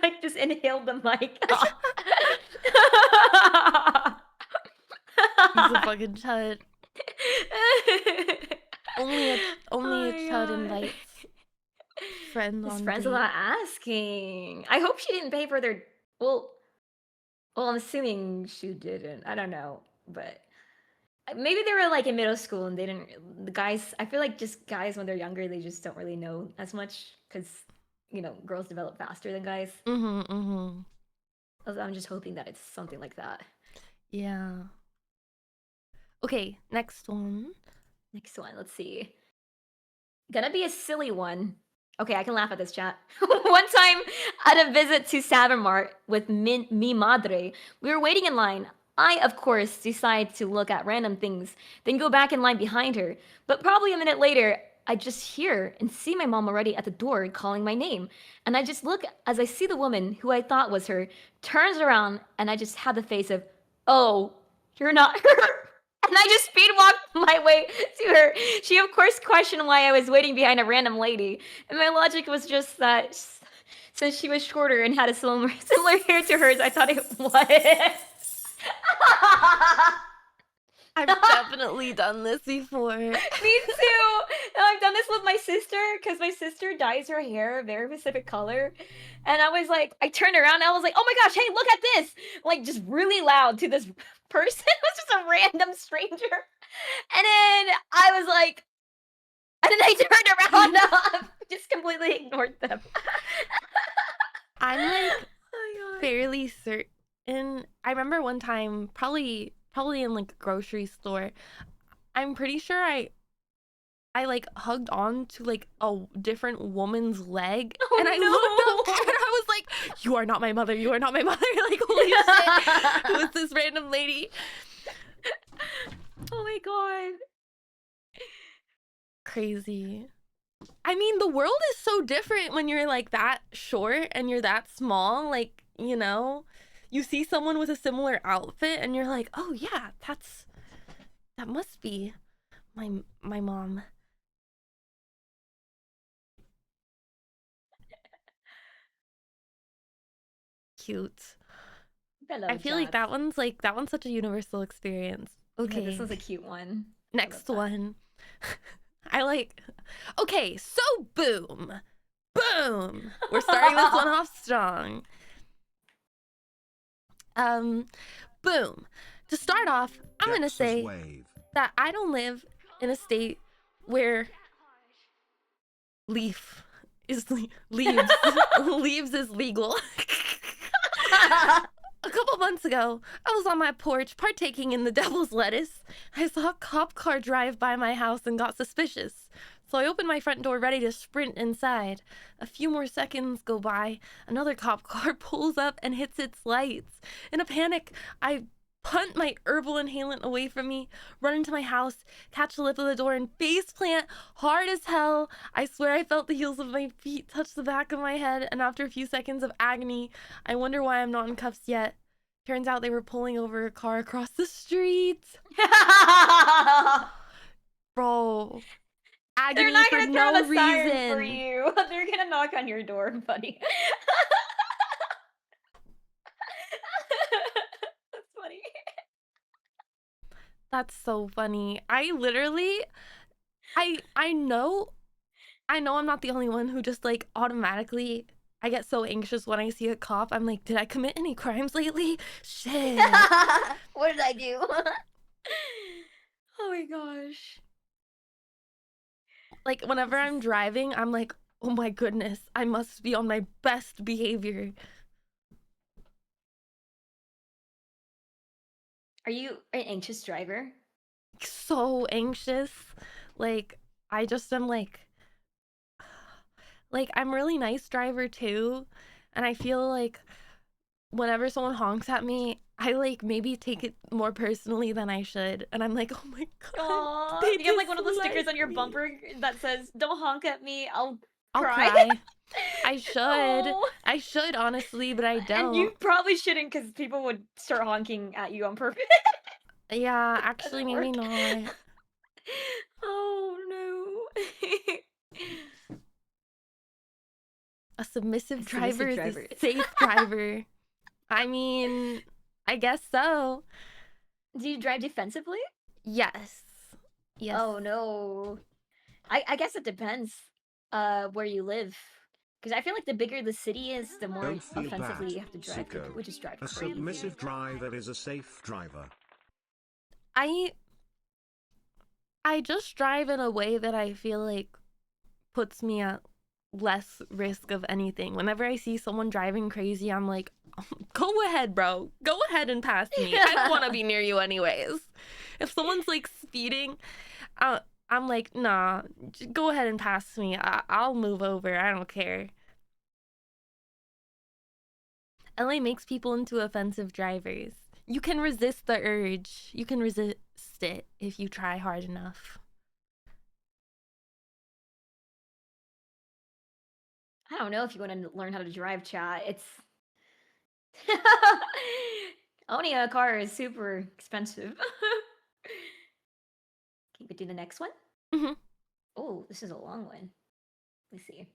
like just inhaled the mic. He's a fucking chud. Only a Oh my chud God. invites friends His on friends date. are not asking. I hope she didn't pay for their. Well, I'm assuming she didn't. I don't know, but maybe they were like in middle school and they didn't. The guys, I feel like just guys when they're younger, they just don't really know as much because girls develop faster than guys. I'm just hoping that it's something like that. Yeah. Okay, next one. Next one, let's see. Gonna be a silly one. Okay, I can laugh at this, chat. One time at a visit to Savamart with mi madre, we were waiting in line. I, of course, decide to look at random things, then go back in line behind her. But probably a minute later, I just hear and see my mom already at the door calling my name. And I just look as I see the woman who I thought was her turns around and I just had the face of, oh, you're not her. And I just speed walked my way to her. She, of course, questioned why I was waiting behind a random lady. And my logic was just that since she was shorter and had a similar hair to hers, I thought it was. I've definitely done this before. Me too. And I've done this with my sister because my sister dyes her hair a very specific color. And I was like, I turned around and I was like, oh my gosh, hey, look at this. Like, just really loud to this person. It was just a random stranger. And then I was like, and then I turned around and just completely ignored them. I'm like Oh my god. fairly certain. I remember one time, probably in like a grocery store, I'm pretty sure I like hugged on to like a different woman's leg, Oh, and I looked up and I was like, "You are not my mother. You are not my mother." Like, holy shit, who is this random lady? Oh my god. Crazy. I mean, the world is so different when you're like that short and you're that small. Like, you know, you see someone with a similar outfit and you're like, oh yeah, that must be my mom. Cute. Hello, I feel like Jats. that one's such a universal experience. Okay, Okay, this was a cute one. next I love that. one. Okay, so boom. We're starting this one off strong. Boom. To start off, I'm gonna Dex's say wave. that I don't live in a state where leaves is legal. A couple months ago, I was on my porch partaking in the devil's lettuce. I saw a cop car drive by my house and got suspicious. So I opened my front door ready to sprint inside. A few more seconds go by. Another cop car pulls up and hits its lights. In a panic, I punt my herbal inhalant away from me, run into my house, catch the lip of the door, and faceplant hard as hell. I swear I felt the heels of my feet touch the back of my head, and after a few seconds of agony, I wonder why I'm not in cuffs yet. Turns out they were pulling over a car across the street. Bro. Agony They're not for gonna no throw the siren for reason. you. They're gonna knock on your door, buddy. That's funny. That's so funny. I literally, I know I'm not the only one who just like automatically, I get so anxious when I see a cop. I'm like, did I commit any crimes lately? Shit. What did I do? Oh my gosh. Like whenever I'm driving, I'm like, oh my goodness, I must be on my best behavior. Are you an anxious driver? So anxious. Like I just am like I'm a really nice driver too, and I feel like whenever someone honks at me, I like maybe take it more personally than I should, and I'm like, oh my god, Aww. they You have like one of those dislike stickers on your me. bumper that says, "Don't honk at me, I'll I'll cry." cry. I should. Aw. I should honestly, but I And don't. you probably shouldn't, because people would start honking at you on purpose. Yeah, actually, Doesn't maybe work. not. Oh no. A submissive driver is driver. a safe driver. I mean, I guess so. Do you drive defensively? Yes. Yes. Oh no. I guess it depends where you live. Because I feel like the bigger the city is, the more Don't feel offensively bad, you have to drive. Suko. People would just drive A crazy. submissive driver is a safe driver. I just drive in a way that I feel like puts me at less risk of anything. Whenever I see someone driving crazy, I'm like, go ahead, bro. Go ahead and pass me. I don't want to be near you anyways. If someone's like speeding, I'm like, nah, go ahead and pass me. I'll move over. I don't care. LA makes people into offensive drivers. You can resist the urge. You can resist it if you try hard enough. I don't know if you want to learn how to drive, chat. It's owning a car is super expensive. Can we do the next one? Mhm. Oh, this is a long one. Let's see.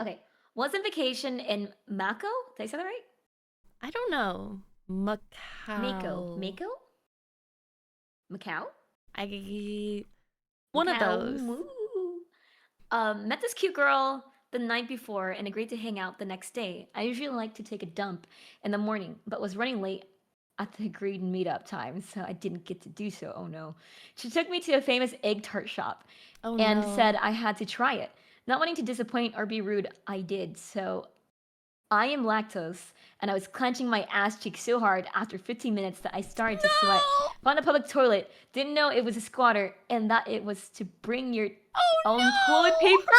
Okay. Was on vacation in Mako? Did I say that right? I don't know. Mako. Macau. Mako? Macau? One of Macau. those. Met this cute girl the night before and agreed to hang out the next day. I usually like to take a dump in the morning, but was running late at the agreed meetup time, so I didn't get to do so. Oh no. She took me to a famous egg tart shop Oh and no. said I had to try it. Not wanting to disappoint or be rude, I did. So I am lactose, and I was clenching my ass cheek so hard after 15 minutes that I started to sweat. No! Found a public toilet, didn't know it was a squatter, and that it was to bring your Oh own no! toilet paper.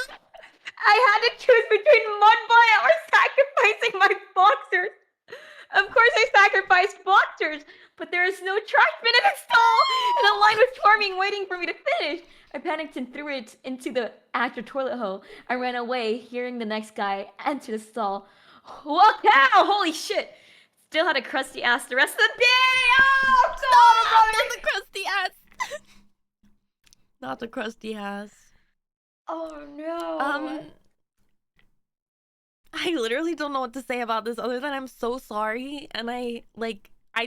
I had to choose between mud butt or sacrificing my boxers. Of course, I sacrificed boxers, but there is no trash bin in the stall, and a line was forming, waiting for me to finish. I panicked and threw it into the actual toilet hole. I ran away, hearing the next guy enter the stall. Walk out! Holy shit! Still had a crusty ass the rest of the day. Oh God! Not the crusty ass. Not the crusty ass. Oh no! I literally don't know what to say about this other than I'm so sorry, and I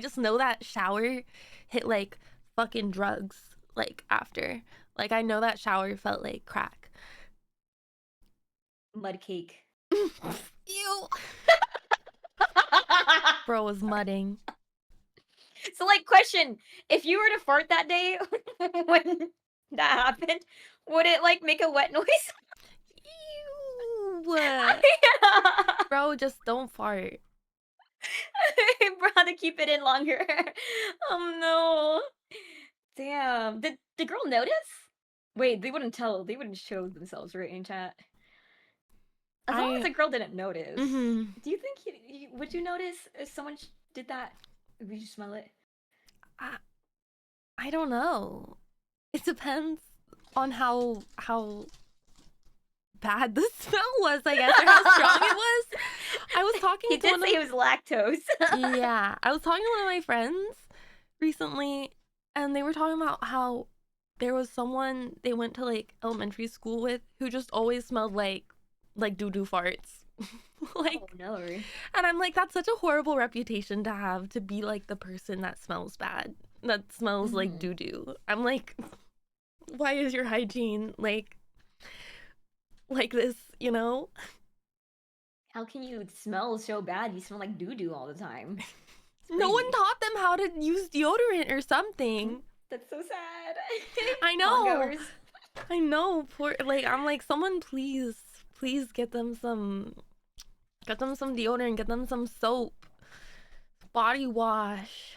just know that shower hit like fucking drugs like after. Like I know that shower felt like crack. Mud cake. Ew. Bro was mudding. So, like, question: if you were to fart that day when that happened, would it like make a wet noise? Ew. Bro, just don't fart. Bro, had to keep it in longer. Oh no! Damn. Did the girl notice? Wait, they wouldn't tell. They wouldn't show themselves, right, in chat. As long as the girl didn't notice. Mm-hmm. Do you think would you notice if someone did that? Would you smell it? I don't know. It depends on how bad the smell was, I guess, or how strong it was. I was talking He to did one say it was lactose. yeah, I was talking to one of my friends recently, and they were talking about how there was someone they went to like elementary school with who just always smelled like doo-doo farts. Like, oh no. and I'm like, that's such a horrible reputation to have, to be like the person that smells bad, that smells like doo-doo. I'm like, why is your hygiene like this, you know? How can you smell so bad? You smell like doo-doo all the time. No one crazy. taught them how to use deodorant or something. That's so sad. I know. Mongers. I know. Poor, like, I'm like, someone please get them some deodorant, get them some soap, body wash,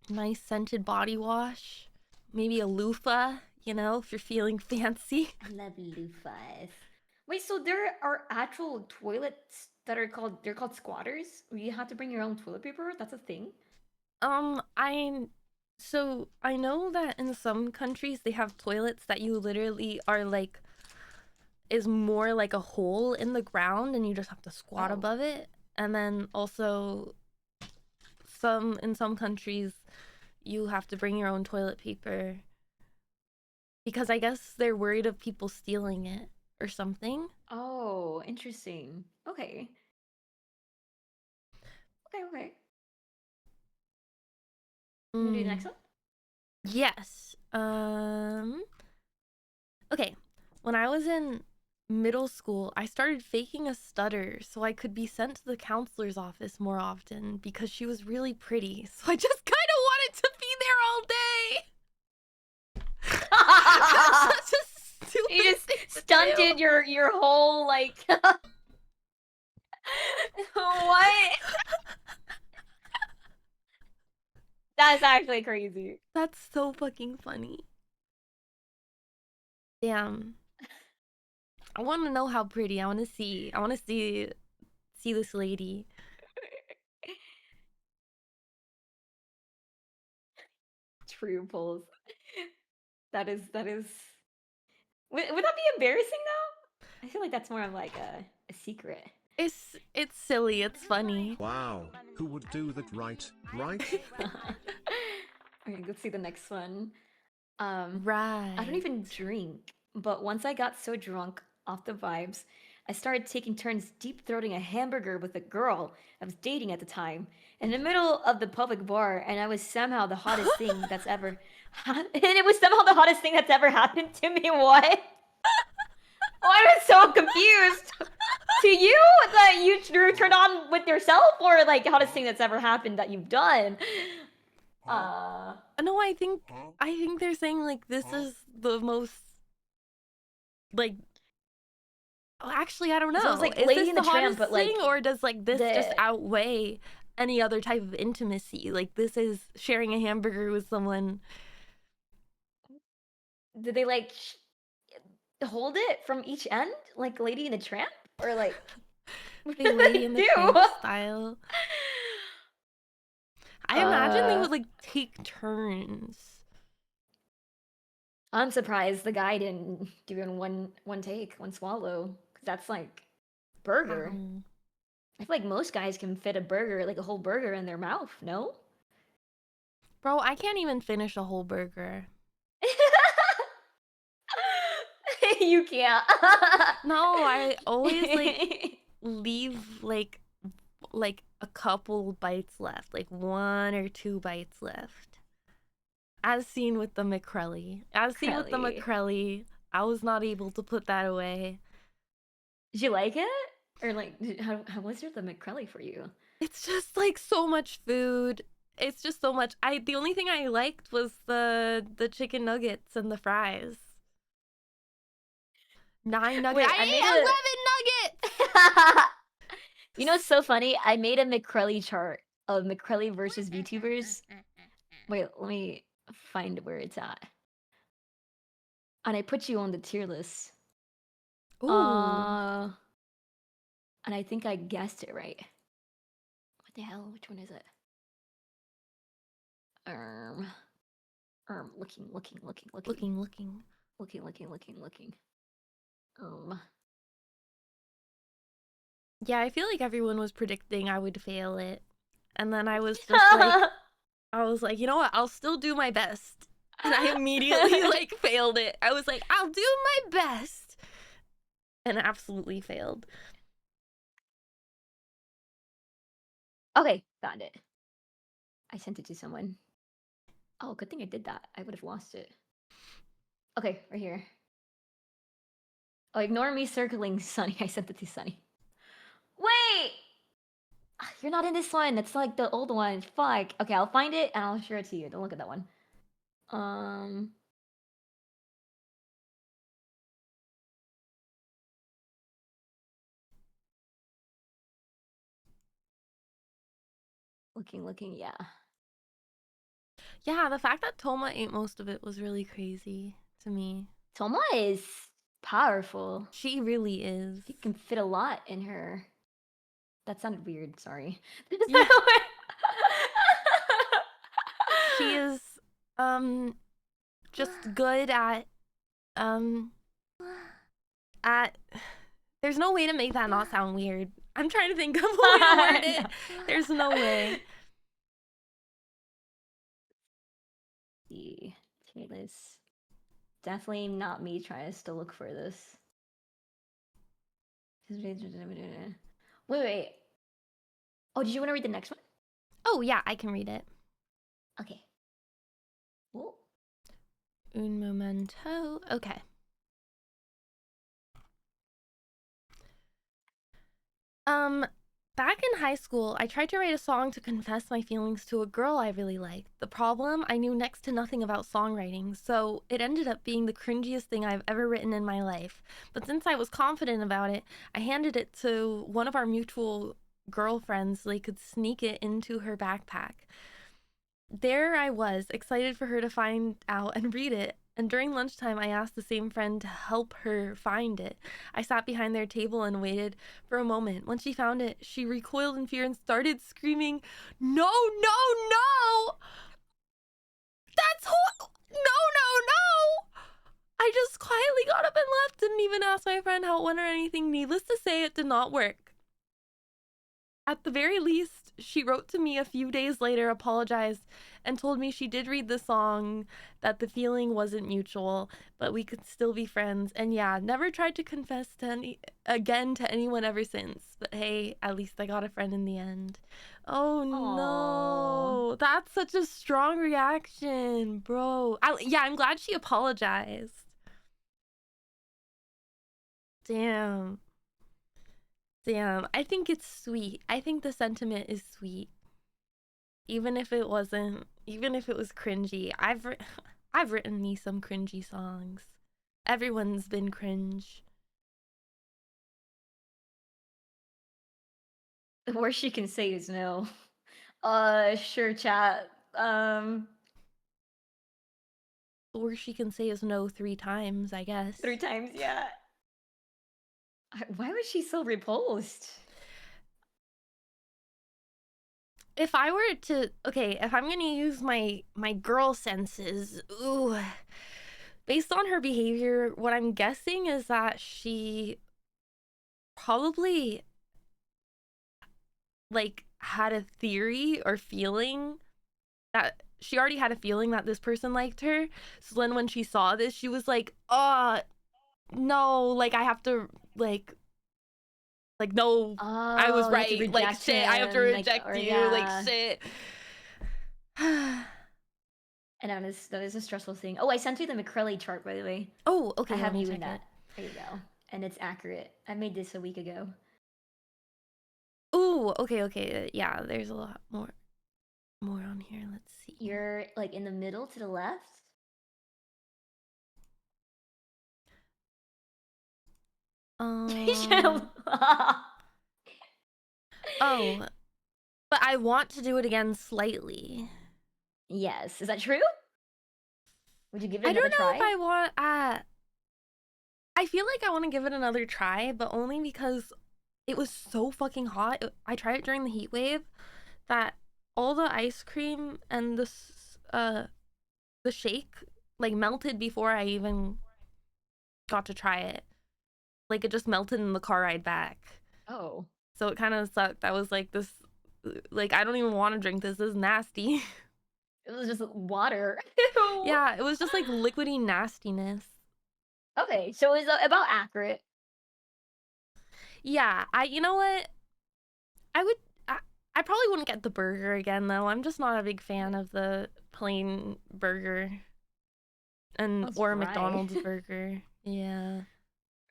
nice scented body wash, maybe a loofah, you know, if you're feeling fancy. I love loofahs. Wait, so there are actual toilets that are called squatters? Where you have to bring your own toilet paper? That's a thing? I know that in some countries they have toilets that you literally are like, is more like a hole in the ground and you just have to squat above it. And then also in some countries you have to bring your own toilet paper because I guess they're worried of people stealing it or something. Oh, interesting. Okay. Okay. Can we do the next one? Yes. Okay. When I was in middle school, I started faking a stutter so I could be sent to the counselor's office more often because she was really pretty. So I just kind of wanted to be there all day. Such a stupid You just thing to stunted do. your whole like what? That's actually crazy. That's so fucking funny. Damn. I want to know how pretty. I want to see this lady. True pulls. That is. Would that be embarrassing though? I feel like that's more of like a secret. It's silly. It's funny. Wow, who would do that, right? Okay, let's see the next one. Right. I don't even drink, but once I got so drunk off the vibes I started taking turns deep throating a hamburger with a girl I was dating at the time in the middle of the public bar, and I was somehow the hottest thing that's ever. And it was somehow the hottest thing that's ever happened to me. What? Oh, I was so confused. To you, that you turned on with yourself, or like hottest thing that's ever happened that you've done? No, I think they're saying like this is the most like. Oh, actually, I don't know. So it's like is Lady this and the Tramp, hottest but like thing, or does like this just the- outweigh any other type of intimacy? Like this is sharing a hamburger with someone. did they like hold it from each end, like Lady and the Tramp, or like what They did Lady they in the do? Tramp style. I imagine they would like take turns. I'm surprised the guy didn't do it in one take, one swallow, because that's like burger. Ow. I feel like most guys can fit a burger, like a whole burger, in their mouth. No. Bro, I can't even finish a whole burger. You can't. No, I always like leave like a couple bites left, like 1 or 2 bites left. As seen with the McCrelly. McCrelly. I was not able to put that away. Did you like it? Or like, how was the McCrelly for you? It's just like so much food. It's just so much. The only thing I liked was the chicken nuggets and the fries. 9 nuggets. Wait, I I ate made 11 nuggets. You know what's so funny? I made a McCrelly chart of McCrelly versus VTubers. Wait, let me find where it's at. And I put you on the tier list. Ooh. And I think I guessed it right. What the hell? Which one is it? Looking. Yeah, I feel like everyone was predicting I would fail it. And then I was just like, you know what? I'll still do my best. And I immediately like failed it. I was like, I'll do my best. And absolutely failed. Okay, found it. I sent it to someone. Oh, good thing I did that. I would have lost it. Okay, right here. Oh, ignore me circling Sunny. I sent it to Sunny. Wait! You're not in this one. That's like the old one. Fuck. Okay, I'll find it and I'll share it to you. Don't look at that one. Looking, yeah. Yeah, the fact that Toma ate most of it was really crazy to me. Toma is powerful. She really is. You can fit a lot in her. That sounded weird, sorry. Yeah. She is just good at there's no way to make that not sound weird. I'm trying to think of a way to word it. There's no way. The tier list. Definitely not me trying to look for this. Wait. Oh, did you want to read the next one? Oh yeah, I can read it. Okay. Whoa. Un momento. Okay. Back in high school, I tried to write a song to confess my feelings to a girl I really liked. The problem, I knew next to nothing about songwriting, so it ended up being the cringiest thing I've ever written in my life. But since I was confident about it, I handed it to one of our mutual girlfriends so they could sneak it into her backpack. There I was, excited for her to find out and read it. And during lunchtime, I asked the same friend to help her find it. I sat behind their table and waited for a moment. When she found it, she recoiled in fear and started screaming, "No, no, no! That's no, no, no!" I just quietly got up and left, didn't even ask my friend how it went or anything. Needless to say, it did not work. At the very least, she wrote to me a few days later, apologized, and told me she did read the song, that the feeling wasn't mutual, but we could still be friends. And yeah, never tried to confess to anyone ever since. But hey, at least I got a friend in the end. Oh no, that's such a strong reaction, bro. I'm glad she apologized. Damn. I think it's sweet. I think the sentiment is sweet. Even if it was cringy. I've written me some cringy songs. Everyone's been cringe. The worst she can say is no. Sure, chat. The worst she can say is no 3 times, I guess. 3 times, yeah. Why was she so repulsed? If I were to, if I'm gonna use my girl senses, based on her behavior, what I'm guessing is that she probably had a theory or feeling that she already had a feeling that this person liked her. So then when she saw this, she was like, oh no, I have to no, I was right, shit, I have to reject you, yeah. shit. And that is a stressful thing. Oh, I sent you the McCrelly chart, by the way. Oh, okay, I have you in that. There you go. And it's accurate. I made this a week ago. Ooh, okay, yeah, there's a lot more on here. Let's see. You're in the middle to the left. Oh, but I want to do it again slightly. Yes, is that true? Would you give it another try? I don't know if I want. I feel like I want to give it another try, but only because it was so fucking hot. I tried it during the heat wave that all the ice cream and the shake melted before I even got to try it. It just melted in the car ride back. Oh. So it kind of sucked. I was this, I don't even want to drink this. This is nasty. It was just water. Yeah, it was just liquidy nastiness. Okay, so it's about accurate. Yeah, you know what? I probably wouldn't get the burger again though. I'm just not a big fan of the plain burger or a McDonald's burger. Yeah.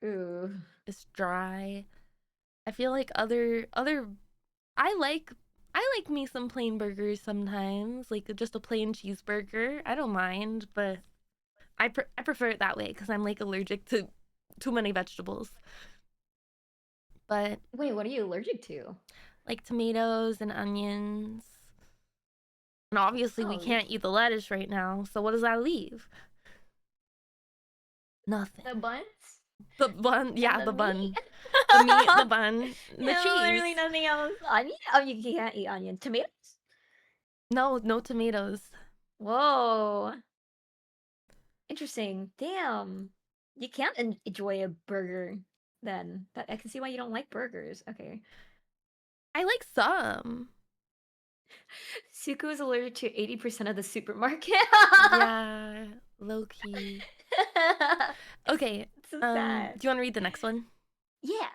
Ooh. It's dry. I feel like I like me some plain burgers sometimes, just a plain cheeseburger. I don't mind, but I prefer it that way because I'm allergic to too many vegetables. But wait, what are you allergic to? Tomatoes and onions. And obviously we can't eat the lettuce right now, so what does that leave? Nothing. The buns? The bun, yeah, the bun. Meat? The meat, the bun, the cheese. Literally nothing else. Onion? Oh, you can't eat onion. Tomatoes? No tomatoes. Whoa. Interesting. Damn. You can't enjoy a burger then. I can see why you don't like burgers. Okay. I like some. Suko is allergic to 80% of the supermarket. Yeah, low key. Okay. So sad. Do you want to read the next one? Yeah.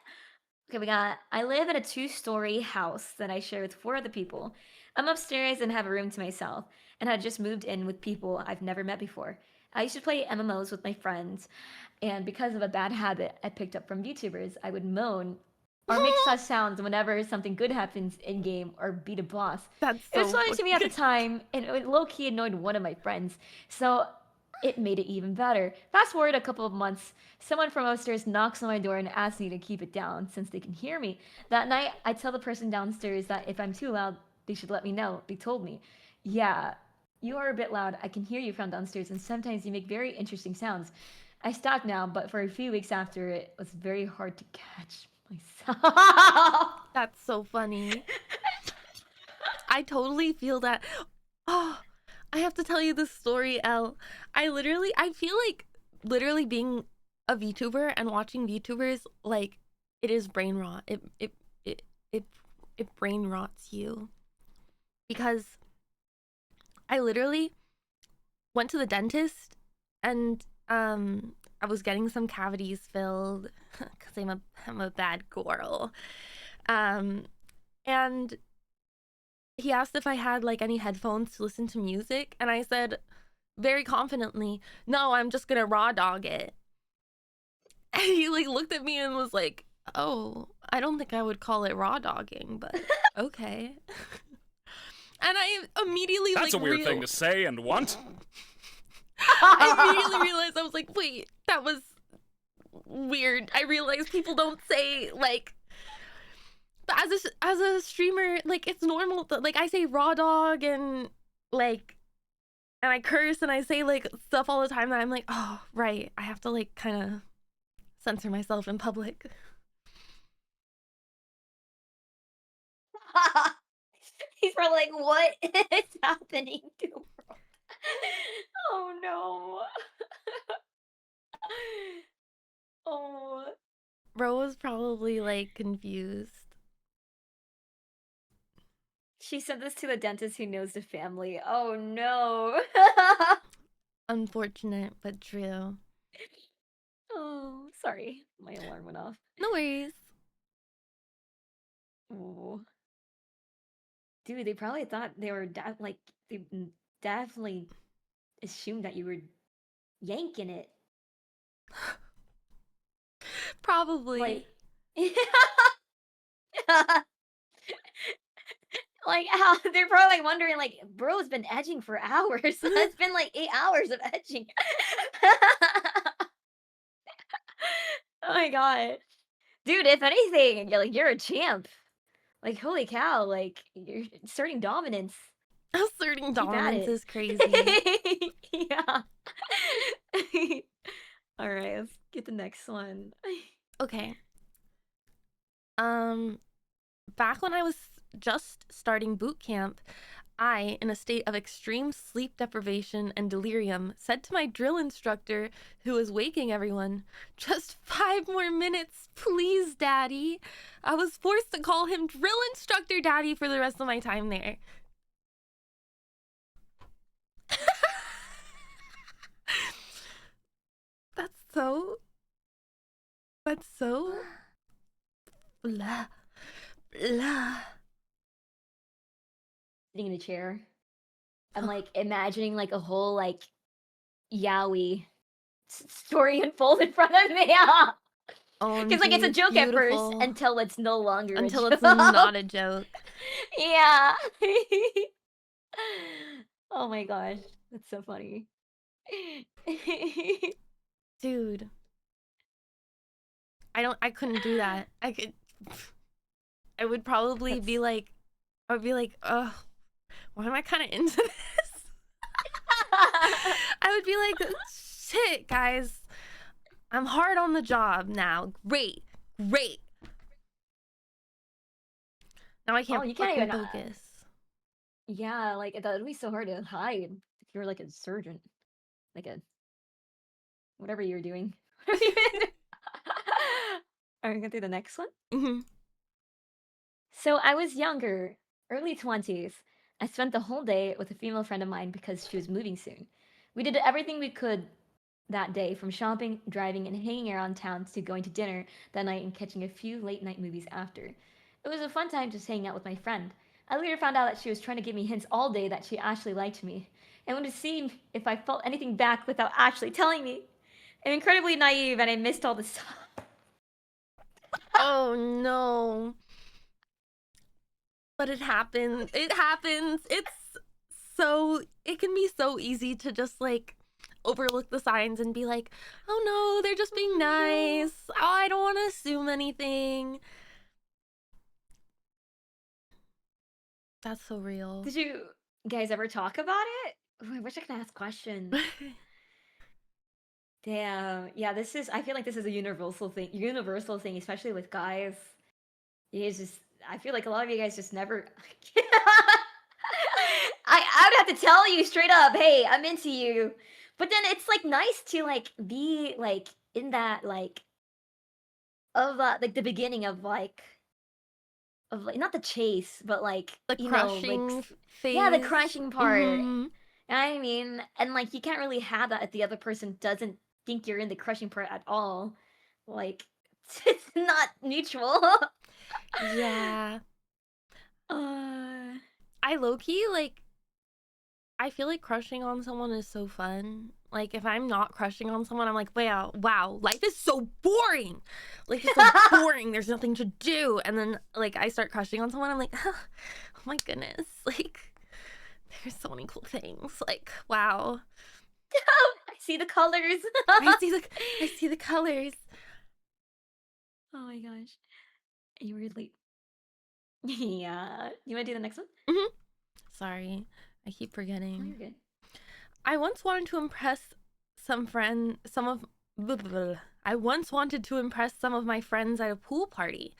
Okay, I live in a 2-story house that I share with 4 other people. I'm upstairs and have a room to myself, and I just moved in with people I've never met before. I used to play MMOs with my friends, and because of a bad habit I picked up from VTubers, I would moan or make such sounds whenever something good happens in game or beat a boss. It was funny to me at the time, and it low-key annoyed one of my friends, so it made it even better. Fast forward a couple of months, someone from upstairs knocks on my door and asks me to keep it down since they can hear me. That night, I tell the person downstairs that if I'm too loud, they should let me know. They told me, yeah, you are a bit loud. I can hear you from downstairs, and sometimes you make very interesting sounds. I stopped now, but for a few weeks after, it was very hard to catch myself. That's so funny. I totally feel that. Oh, I have to tell you this story, Elle. I feel like literally being a VTuber and watching VTubers, it is brain rot. It brain rots you. because I literally went to the dentist and I was getting some cavities filled because I'm a bad girl. And he asked if I had like any headphones to listen to music, and I said very confidently, "No, I'm just gonna raw dog it." And he like looked at me and was like, "Oh, I don't think I would call it raw dogging, but okay." And I immediately That's like a weird thing to say and want. I immediately realized, I was like, wait, that was weird. I realized people don't say like, but as a streamer, like it's normal that like I say raw dog and like, and I curse and I say like stuff all the time that I'm like, oh right, I have to like kind of censor myself in public. He's probably like, what is happening to the world? Oh no. Oh. Bro was probably like confused. She sent this to the dentist who knows the family. Oh no. Unfortunate, but true. Oh, sorry. My alarm went off. No worries. Oh. Dude, they probably thought they were like they definitely assumed that you were yanking it. Probably. Like like how they're probably like wondering like bro's been edging for hours. It's been like 8 hours of edging. Oh my god. Dude, if anything, you're a champ. Like holy cow, like you're asserting dominance. Asserting Keep at dominance it. is crazy. Yeah. All right, let's get the next one. Okay. Back when I was just starting boot camp, I, in a state of extreme sleep deprivation and delirium, said to my drill instructor, who was waking everyone, "Just 5 more minutes, please, Daddy." I was forced to call him drill instructor Daddy for the rest of my time there. That's so blah blah. Sitting in a chair. I'm like imagining like a whole like yaoi story unfold in front of me. Because like it's a joke at first Beautiful. until it's no longer Until a it's joke. not a joke. Yeah. Oh my gosh, that's so funny. Dude. I couldn't do that. I would probably be like, I would be like, ugh, why am I kind of into this? I would be like, shit, guys, I'm hard on the job now. Great. Now I can't you can't fucking even, focus. yeah, like that would be so hard to hide if you're like a surgeon, like a whatever you're doing. Are we gonna do the next one? Mm-hmm. So I was younger, early 20s. I spent the whole day with a female friend of mine because she was moving soon. We did everything we could that day, from shopping, driving, and hanging around town to going to dinner that night and catching a few late night movies after. It was a fun time just hanging out with my friend. I later found out that she was trying to give me hints all day that she actually liked me, and wanted to see if I felt anything back without actually telling me. I'm incredibly naive and I missed all this stuff. Oh no. But it happens. It happens. It can be so easy to just like overlook the signs and be like, oh no, they're just being nice. Oh, I don't want to assume anything. That's so real. Did you guys ever talk about it? Ooh, I wish I could ask questions. Damn. Yeah, I feel like this is a universal thing, especially with guys. You guys just, I feel like a lot of you guys just never. I would have to tell you straight up, hey, I'm into you. But then it's like nice to like be like in that like of like the beginning of like of like not the chase, but like The you know, like crushing phase. yeah, the crushing part. Mhm. I mean, and like you can't really have that if the other person doesn't think you're in the crushing part at all. Like it's not neutral. Yeah. uh, I low-key, like, I feel like crushing on someone is so fun. Like, if I'm not crushing on someone, I'm like, wow, life is so boring. Life is so boring. There's nothing to do. And then, like, I start crushing on someone, I'm like, oh my goodness. Like, there's so many cool things. Like, wow. I see the colors. I see the colors. Oh my gosh. You were late. Yeah. You want to do the next one? Sorry, I keep No, forgetting. you're good. I once wanted to impress I once wanted to impress some of my friends at a pool party.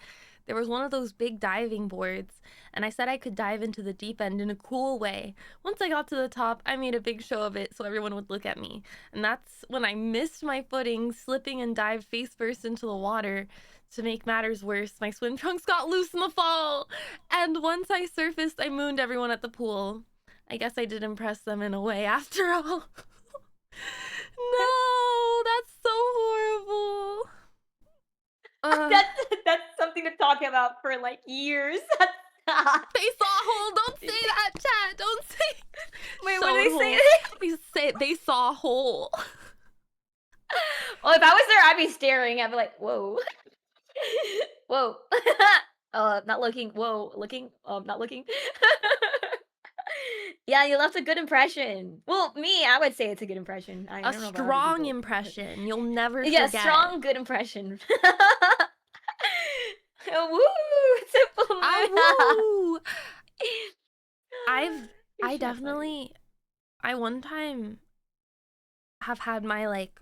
There was one of those big diving boards, and I said I could dive into the deep end in a cool way. Once I got to the top, I made a big show of it so everyone would look at me. And that's when I missed my footing, slipping and dived face first into the water. To make matters worse, my swim trunks got loose in the fall. And once I surfaced, I mooned everyone at the pool. I guess I did impress them in a way after all. No, that's so horrible. That's something to talk about for like years. They saw a hole. Don't say that, chat. Don't say. Wait, what did they say? They saw a hole. Well, if I was there, I'd be staring. I'd be like, whoa. Whoa. Not looking. Whoa, looking. Not looking. Yeah, you left a good impression. Well, me, I would say it's a good impression. I A don't know about other strong people. impression. You'll never Yeah, forget. strong, good impression. Woo! Simple Woo! I You're so definitely, I one time have had my like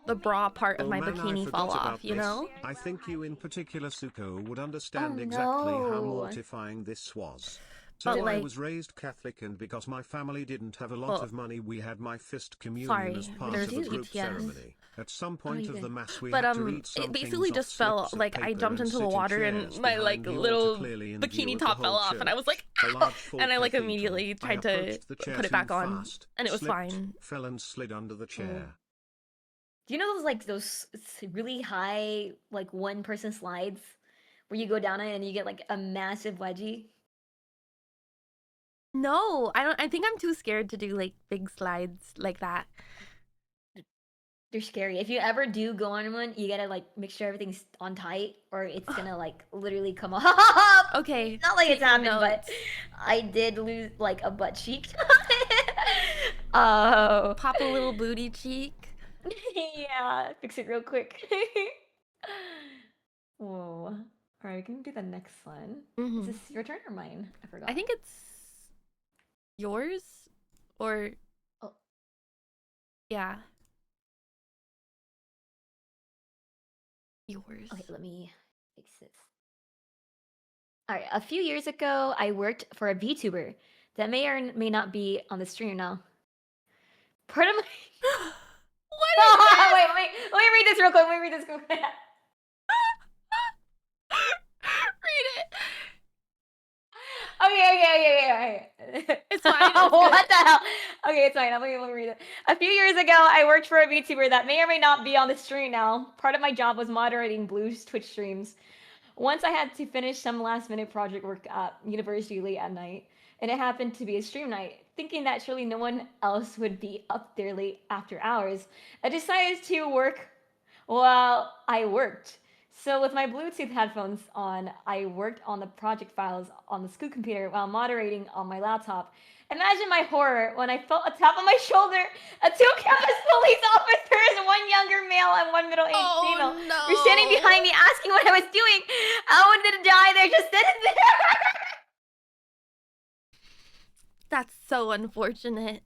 the bra part of Oh my man, I bikini forgot fall off, about you this. know? I think you in particular, Suko, would understand Oh, exactly how no. mortifying this was. So But, I like- was raised Catholic, and because my family didn't have a lot Well, of money, we had my fist communion sorry, as part there's of a group PTS. ceremony. At some point you of the did. mass, we But had to read some it basically things off just fell. slips of Like I paper jumped and into the sit in water and chairs my like behind the altar, little clearly in view bikini of the top whole fell off, and I church. was like, A large full and I like cathedral. immediately I tried to approached the chair put it too back on, fast, and it was slipped, fine. fell and slid under the chair. Do you know those really high like one person slides where you go down it and you get like a massive wedgie? No, I don't. I think I'm too scared to do like big slides like that. They're scary. If you ever do go on one, you gotta like make sure everything's on tight, or it's gonna like literally come off. Okay, Not like it's taking happened, but notes. I did lose like a butt cheek. Oh, Pop a little booty cheek. yeah, fix it real quick. Whoa. All right, we can do the next one. Is Mhm. this your turn or mine? I forgot. I think it's yours, or Oh. yeah, yours. Okay, let me fix this. All right, a few years ago, I worked for a VTuber that may or may not be on the stream now. Part of my What is this? wait, let me read this real quick. Let me read this real quick. Read it. Okay. It's fine, it's What good. the hell? Okay, it's fine. Let me read it. A few years ago, I worked for a VTuber that may or may not be on the stream now. Part of my job was moderating Blue's Twitch streams. Once I had to finish some last-minute project work at university late at night, and it happened to be a stream night. Thinking that surely no one else would be up there late after hours, I decided to work while I worked. So with my Bluetooth headphones on, I worked on the project files on the school computer while moderating on my laptop. Imagine my horror when I felt a tap on my shoulder. Two campus police officers, one younger male and one middle-aged female, were standing behind me asking what I was doing. I wanted to die there, just sitting there. That's so unfortunate.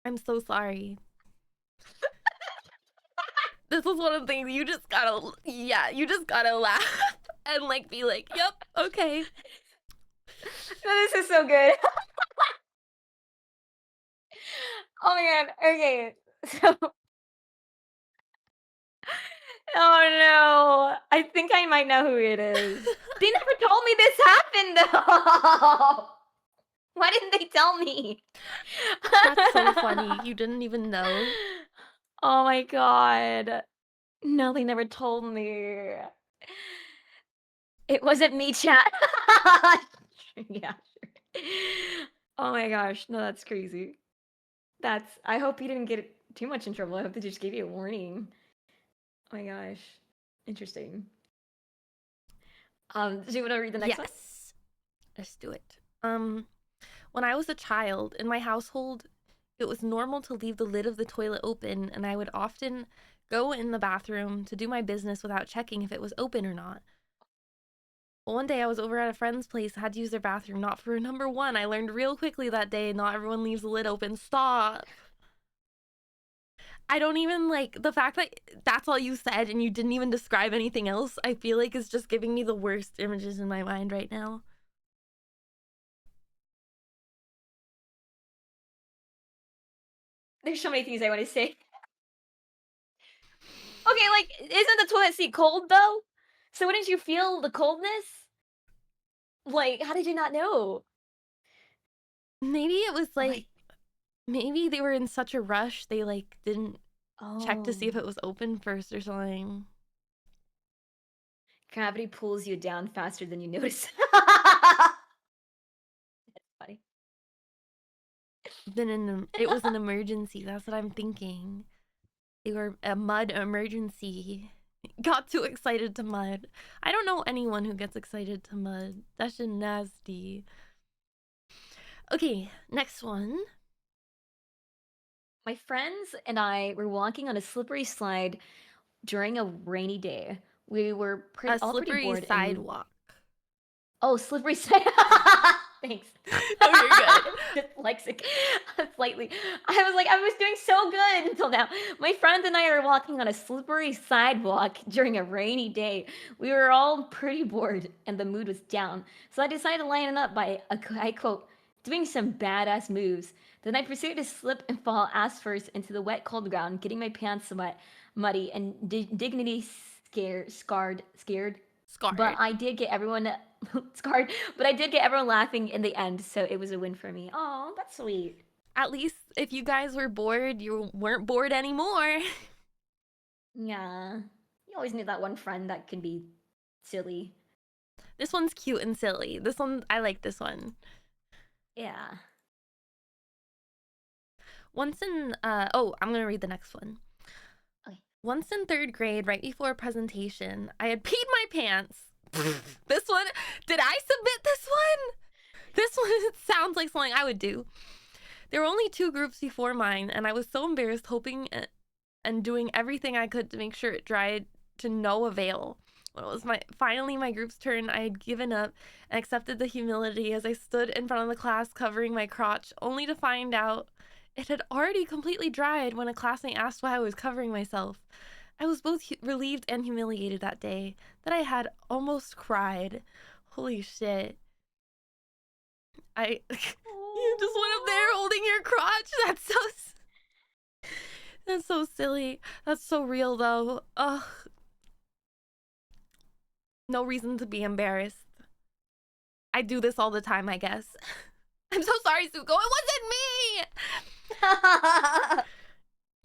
I'm so sorry. This is one of the things you just gotta laugh and like be like, yep, okay. This is so good. Oh my god. Okay. So Oh no. I think I might know who it is. They never told me this happened though. Why didn't they tell me? That's so funny. You didn't even know. Oh my god. No, they never told me. It wasn't me, chat. Yeah, sure. Oh my gosh. No, that's crazy. I hope you didn't get too much in trouble. I hope they just gave you a warning. Oh my gosh. Interesting. Do you want to read the next one? Yes. Let's do it. When I was a child, in my household, it was normal to leave the lid of the toilet open, and I would often go in the bathroom to do my business without checking if it was open or not. But one day I was over at a friend's place, had to use their bathroom, not for number one. I learned real quickly that day, not everyone leaves the lid open. Stop. I don't even like the fact that that's all you said and you didn't even describe anything else. I feel like is just giving me the worst images in my mind right now. There's so many things I want to say. Okay, like, isn't the toilet seat cold though? So wouldn't you feel the coldness? Like, how did you not know? Maybe it was like, Like, maybe they were in such a rush they like didn't check to see if oh, it was open first or something. gravity pulls you down faster than you notice. That's funny. It was an emergency. That's what I'm thinking. They were a mud emergency. Got too excited to mud. I don't know anyone who gets excited to mud. That's just nasty. Okay, next one. My friends and I were walking on a slippery slide during a rainy day. We were A all pretty slippery bored and sidewalk. oh, slippery slide. Thanks. No, you're good. Dyslexic. Slightly. I was doing so good until now. My friend and I are walking on a slippery sidewalk during a rainy day. We were all pretty bored and the mood was down. So I decided to line it up by, I quote, doing some badass moves. Then I proceeded to slip and fall ass first into the wet, cold ground, getting my pants wet, muddy, and dignity scared. But Scarred. I did get everyone scarred. But I did get everyone laughing in the end, so it was a win for me. Oh, that's sweet. At least if you guys were bored, you weren't bored anymore. Yeah, you always need that one friend that can be silly. This one's cute and silly. This one, I like this one. Yeah. Once in, I'm gonna read the next one. Okay. Once in third grade, right before a presentation, I had peed my pants. This one, did I submit this one? This one sounds like something I would do. There were only 2 groups before mine, and I was so embarrassed, hoping and doing everything I could to make sure it dried to no avail. When it was finally my group's turn, I had given up and accepted the humility as I stood in front of the class covering my crotch, only to find out it had already completely dried when a classmate asked why I was covering myself. I was both relieved and humiliated that day that I had almost cried. Holy shit. You just went up there holding your crotch? That's so silly. That's so real though. Ugh. No reason to be embarrassed. I do this all the time, I guess. I'm so sorry, Suko. It wasn't me!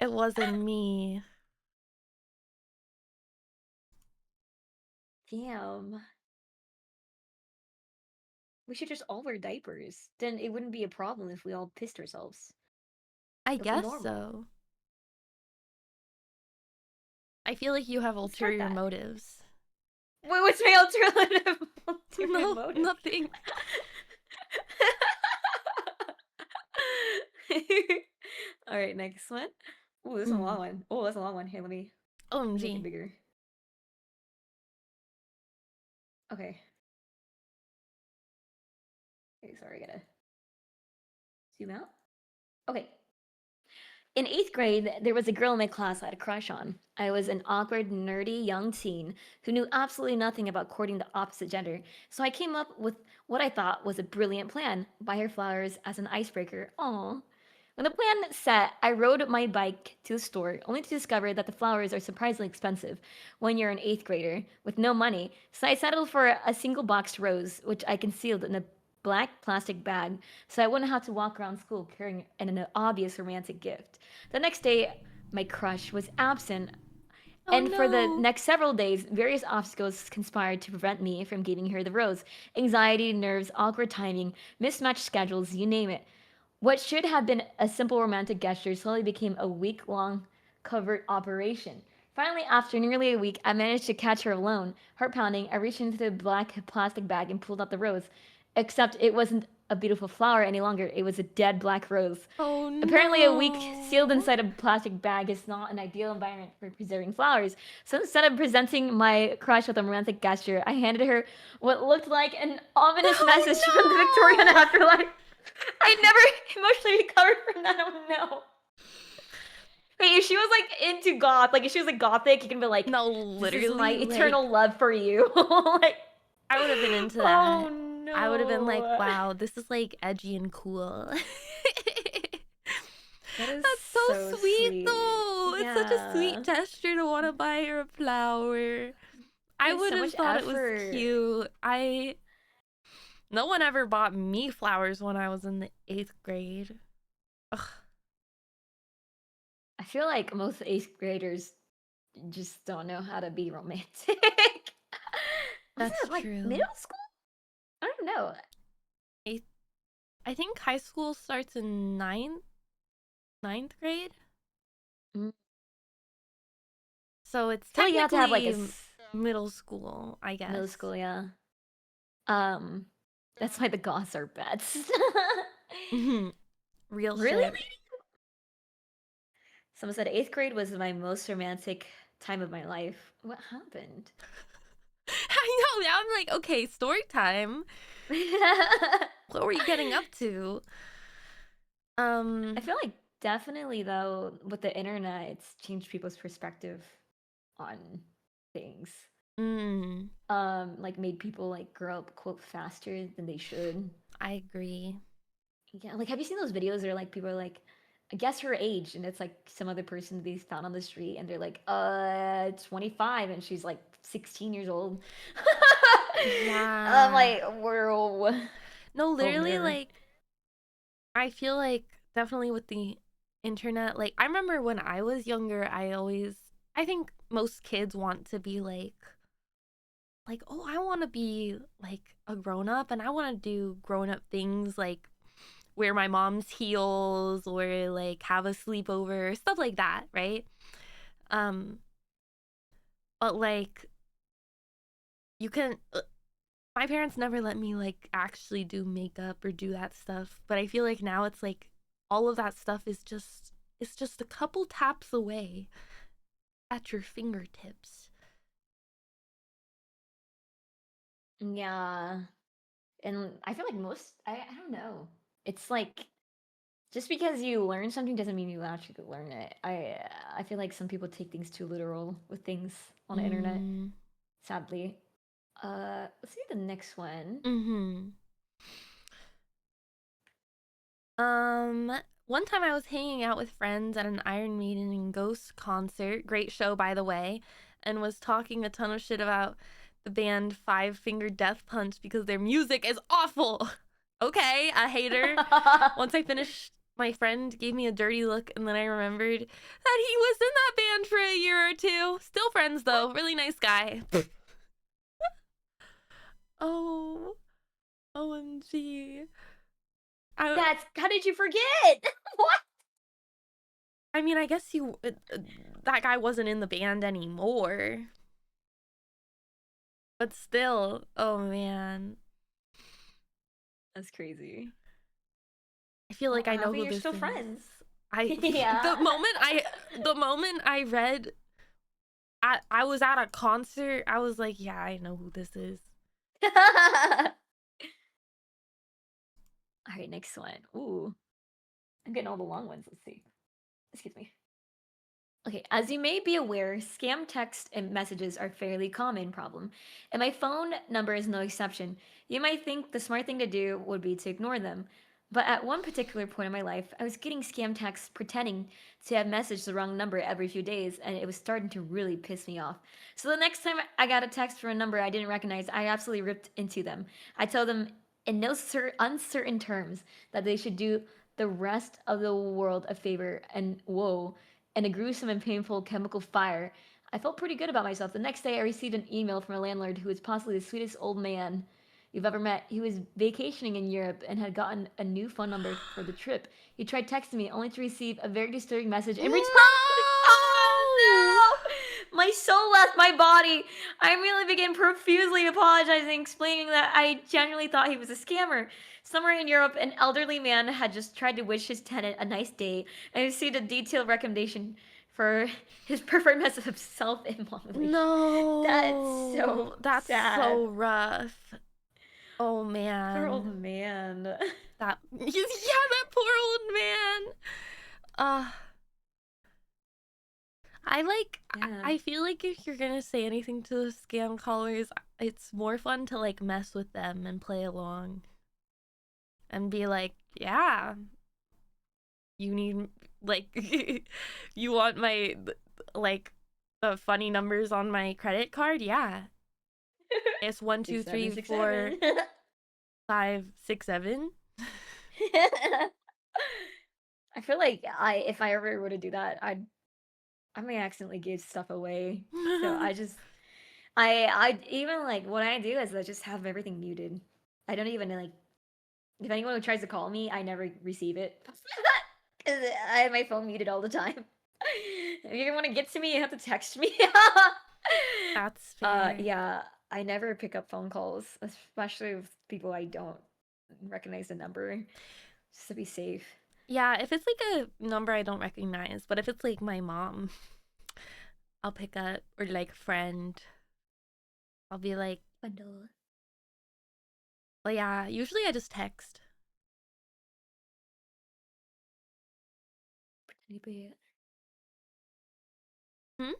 It wasn't me. Damn. We should just all wear diapers. Then it wouldn't be a problem if we all pissed ourselves. I It'd be guess normal. so. I feel like you have Let's start ulterior that. motives. Wait, what's my alternative? No, motive? nothing. All right, next one. Oh, this is a long one. Oh, that's a long one. Here, let me make it OMG. bigger. Okay. Okay, sorry, I gotta zoom out. Okay. In 8th grade, there was a girl in my class I had a crush on. I was an awkward, nerdy young teen who knew absolutely nothing about courting the opposite gender, so I came up with what I thought was a brilliant plan: buy her flowers as an icebreaker. Aww. When the plan set, I rode my bike to the store, only to discover that the flowers are surprisingly expensive when you're an 8th grader with no money. So I settled for a single boxed rose, which I concealed in a black plastic bag so I wouldn't have to walk around school carrying an obvious romantic gift. The next day, my crush was absent, Oh and for the no. next several days, various obstacles conspired to prevent me from giving her the rose. Anxiety, nerves, awkward timing, mismatched schedules, you name it. What should have been a simple romantic gesture slowly became a week long covert operation. Finally, after nearly a week, I managed to catch her alone. Heart pounding, I reached into the black plastic bag and pulled out the rose. Except it wasn't a beautiful flower any longer, it was a dead black rose. Oh Apparently, a week sealed no. inside a plastic bag is not an ideal environment for preserving flowers. So instead of presenting my crush with a romantic gesture, I handed her what looked like an ominous Oh message from the Victorian no. afterlife. I never emotionally recovered from that. Oh no. Wait, if she was like into goth, like if she was like gothic, you can be like, No, "This literally, is my like, eternal love for you." Like, I would have been into oh that. no. I would have been like, wow, this is like edgy and cool. That is That's so sweet, though. It's such a Yeah. sweet gesture to want to buy her a flower. I There's would so have much thought it was effort. cute. No one ever bought me flowers when I was in the 8th grade. Ugh. I feel like most 8th graders just don't know how to be romantic. Was That's it like true. middle school? I don't know. I think high school starts in ninth grade. Mm. So it's I feel like you have to have like a technically middle school, I guess. middle school, yeah. That's why the goths are bets. Real Really? shit. Someone said 8th grade was my most romantic time of my life. What happened? I know. Now I'm like, okay, story time. What were you getting up to? I feel like definitely though with the internet, it's changed people's perspective on things. Like made people like grow up quote faster than they should. I agree. Yeah, like have you seen those videos where like people are like, guess her age, and it's like some other person they found on the street, and they're like, 25, and she's like 16 years old. Yeah. I'm like, whoa. No, literally, mirror. like, I feel like definitely with the internet, like, I remember when I was younger, I think most kids want to be like, oh, I want to be like a grown up and I want to do grown up things like wear my mom's heels or like have a sleepover, stuff like that, right? But like, you can. My parents never let me like actually do makeup or do that stuff, but I feel like now it's like all of that stuff is just it's just a couple taps away at your fingertips. Yeah. And I feel like I don't know. It's like just because you learn something doesn't mean you actually learn it. I feel like some people take things too literal with things on the internet, sadly. Let's see the next one. One time I was hanging out with friends at an Iron Maiden and Ghost concert, great show by the way, and was talking a ton of shit about the band Five Finger Death Punch because their music is awful. Okay, a hater. Once I finished, my friend gave me a dirty look, and then I remembered that he was in that band for a year or two. Still friends though, really nice guy. Oh, OMG. How did you forget? What? I mean, I guess that guy wasn't in the band anymore. But still, oh man. That's crazy. I feel like I know who you're this still is. friends. Yeah. The moment I read I was at a concert, I was like, yeah, I know who this is. All right, next one. Ooh. I'm getting all the long ones. Let's see. Excuse me. Okay, as you may be aware, scam text and messages are a fairly common problem, and my phone number is no exception. You might think the smart thing to do would be to ignore them, But at one particular point in my life, I was getting scam texts pretending to have messaged the wrong number every few days, and it was starting to really piss me off. So the next time I got a text from a number I didn't recognize, I absolutely ripped into them. I told them in no uncertain terms that they should do the rest of the world a favor and and a gruesome and painful chemical fire. I felt pretty good about myself. The next day, I received an email from a landlord who was possibly the sweetest old man you've ever met. He was vacationing in Europe and had gotten a new phone number for the trip. He tried texting me only to receive a very disturbing message in return. Oh no! My soul left my body. I immediately began profusely apologizing, explaining that I genuinely thought he was a scammer. Somewhere in Europe, an elderly man had just tried to wish his tenant a nice day and received a detailed recommendation for his preferred method of self-immolation. No. That's sad. so rough. Oh Poor man. old man. That that poor old man. Yeah. I feel like if you're gonna say anything to the scam callers, it's more fun to like mess with them and play along. And be like, yeah, you need like you want my like the funny numbers on my credit card? Yeah. It's 1, 2, 3, 4, 5, 6, 7. I feel like if I ever were to do that, I may accidentally give stuff away. So I even like what I do is I just have everything muted. I don't even like if anyone who tries to call me, I never receive it. Because I have my phone muted all the time. If you want to get to me, you have to text me. That's fair. Yeah, I never pick up phone calls, especially with people I don't recognize the number, just to be safe. Yeah, if it's like a number I don't recognize, but if it's like my mom, I'll pick up, or like friend, I'll be like, Bundle. well, yeah, usually I just text. Pretend to be it. Hmm?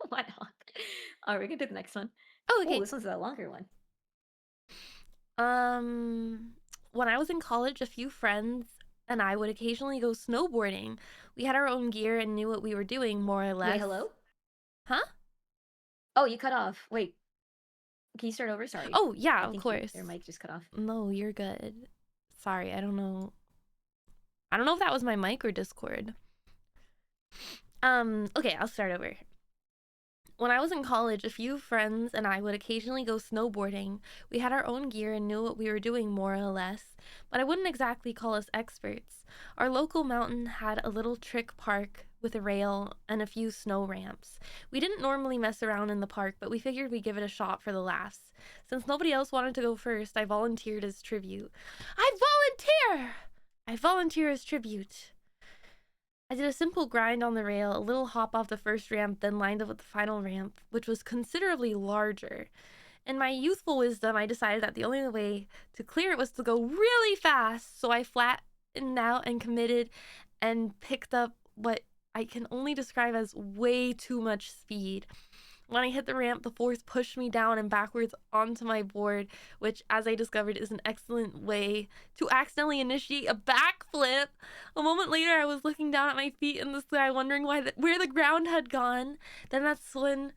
Why not? All right, we can do the next one. Oh, Oh, okay. this one's a longer one. When I was in college, a few friends and I would occasionally go snowboarding. We had our own gear and knew what we were doing, more or less. Wait, hello? Huh? Oh, you cut off. Wait. Can you start over? Sorry. Oh, yeah, I of think course. Your mic just cut off. No, you're good. Sorry, I don't know. I don't know if that was my mic or Discord. Okay, I'll start over. When I was in college, a few friends and I would occasionally go snowboarding. We had our own gear and knew what we were doing, more or less, but I wouldn't exactly call us experts. Our local mountain had a little trick park with a rail and a few snow ramps. We didn't normally mess around in the park, but we figured we'd give it a shot for the laughs. Since nobody else wanted to go first, I volunteered as tribute. I volunteer as tribute. I did a simple grind on the rail, a little hop off the first ramp, then lined up with the final ramp, which was considerably larger. In my youthful wisdom, I decided that the only way to clear it was to go really fast, so I flattened out and committed and picked up what I can only describe as way too much speed. When I hit the ramp, the force pushed me down and backwards onto my board, which, as I discovered, is an excellent way to accidentally initiate a backflip. A moment later, I was looking down at my feet in the sky, wondering where the ground had gone. Then that's when,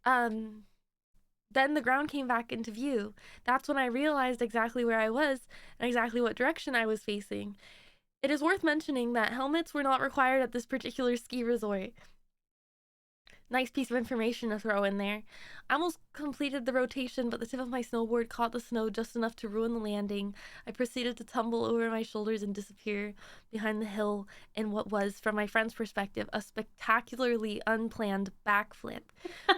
then the ground came back into view. That's when I realized exactly where I was and exactly what direction I was facing. It is worth mentioning that helmets were not required at this particular ski resort. Nice piece of information to throw in there. I almost completed the rotation, but the tip of my snowboard caught the snow just enough to ruin the landing. I proceeded to tumble over my shoulders and disappear behind the hill in what was, from my friend's perspective, a spectacularly unplanned backflip.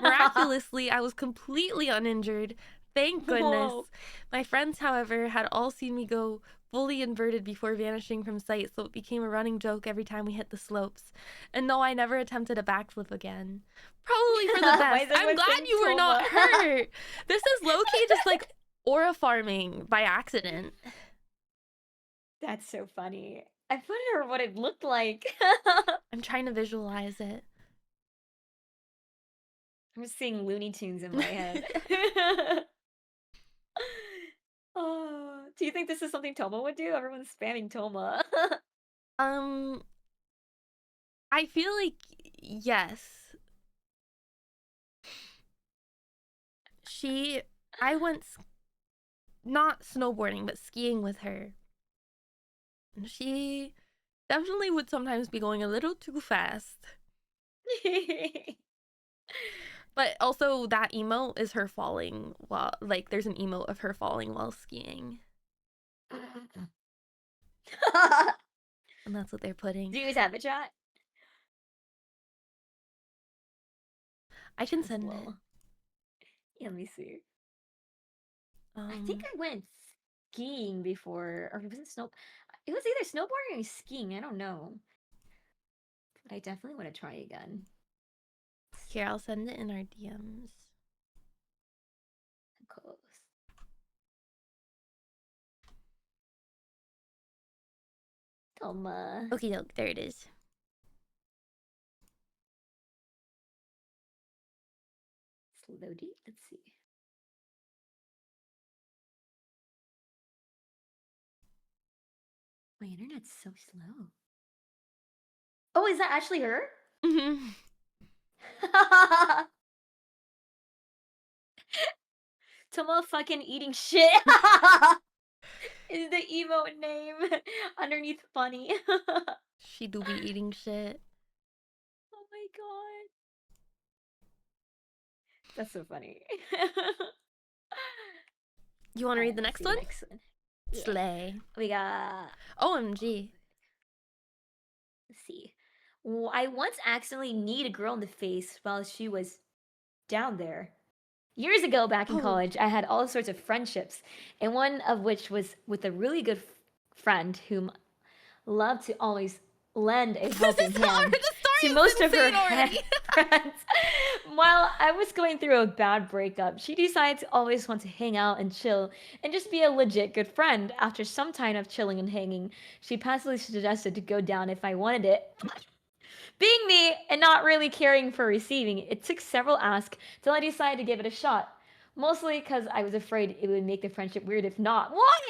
Miraculously, I was completely uninjured. Thank goodness. Whoa. My friends, however, had all seen me go fully inverted before vanishing from sight, so it became a running joke every time we hit the slopes. And no, I never attempted a backflip again. Probably for the Why is best. I'm everyone glad saying you were not Toma? hurt. This is low-key just like aura farming by accident. That's so funny. I wonder what it looked like. I'm trying to visualize it. I'm just seeing Looney Tunes in my head. Oh, Do you think this is something Toma would do? Everyone's spamming Toma. I feel like yes. I went not snowboarding, but skiing with her. And she definitely would sometimes be going a little too fast. But also that emote is her falling while, like, there's an emote of her falling while skiing. And that's what they're putting. Do you guys have a chat? I can As send well. Yeah, let me see. it. I think I went skiing before, or was it snow? It was either snowboarding or skiing. I don't know. But I definitely want to try again. Here, I'll send it in our DMs. Close. Toma. Okie doke, there it is. Slowdy. Let's see. My internet's so slow. Oh, is that actually her? Toma fucking eating shit is the emote name underneath funny. She do be eating shit. Oh my god. That's so funny. You want to read the Let's next see one? Next one. Yeah. Slay. We got. OMG. Let's see. I once accidentally kneed a girl in the face while she was down there. Years ago, back in college, I had all sorts of friendships, and one of which was with a really good friend whom loved to always lend a helping hand to most of her friends. While I was going through a bad breakup, she decided to always want to hang out and chill and just be a legit good friend. After some time of chilling and hanging, she passively suggested to go down if I wanted it. Being me and not really caring for receiving, it took several asks till I decided to give it a shot. Mostly because I was afraid it would make the friendship weird if not. What?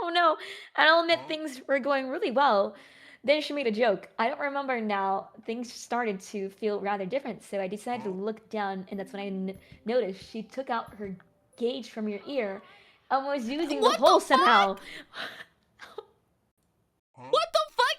Oh no. And I'll admit things were going really well. Then she made a joke. I don't remember now. Things started to feel rather different, so I decided to look down, and that's when I noticed she took out her gauge from your ear and was using the hole somehow. What the fuck?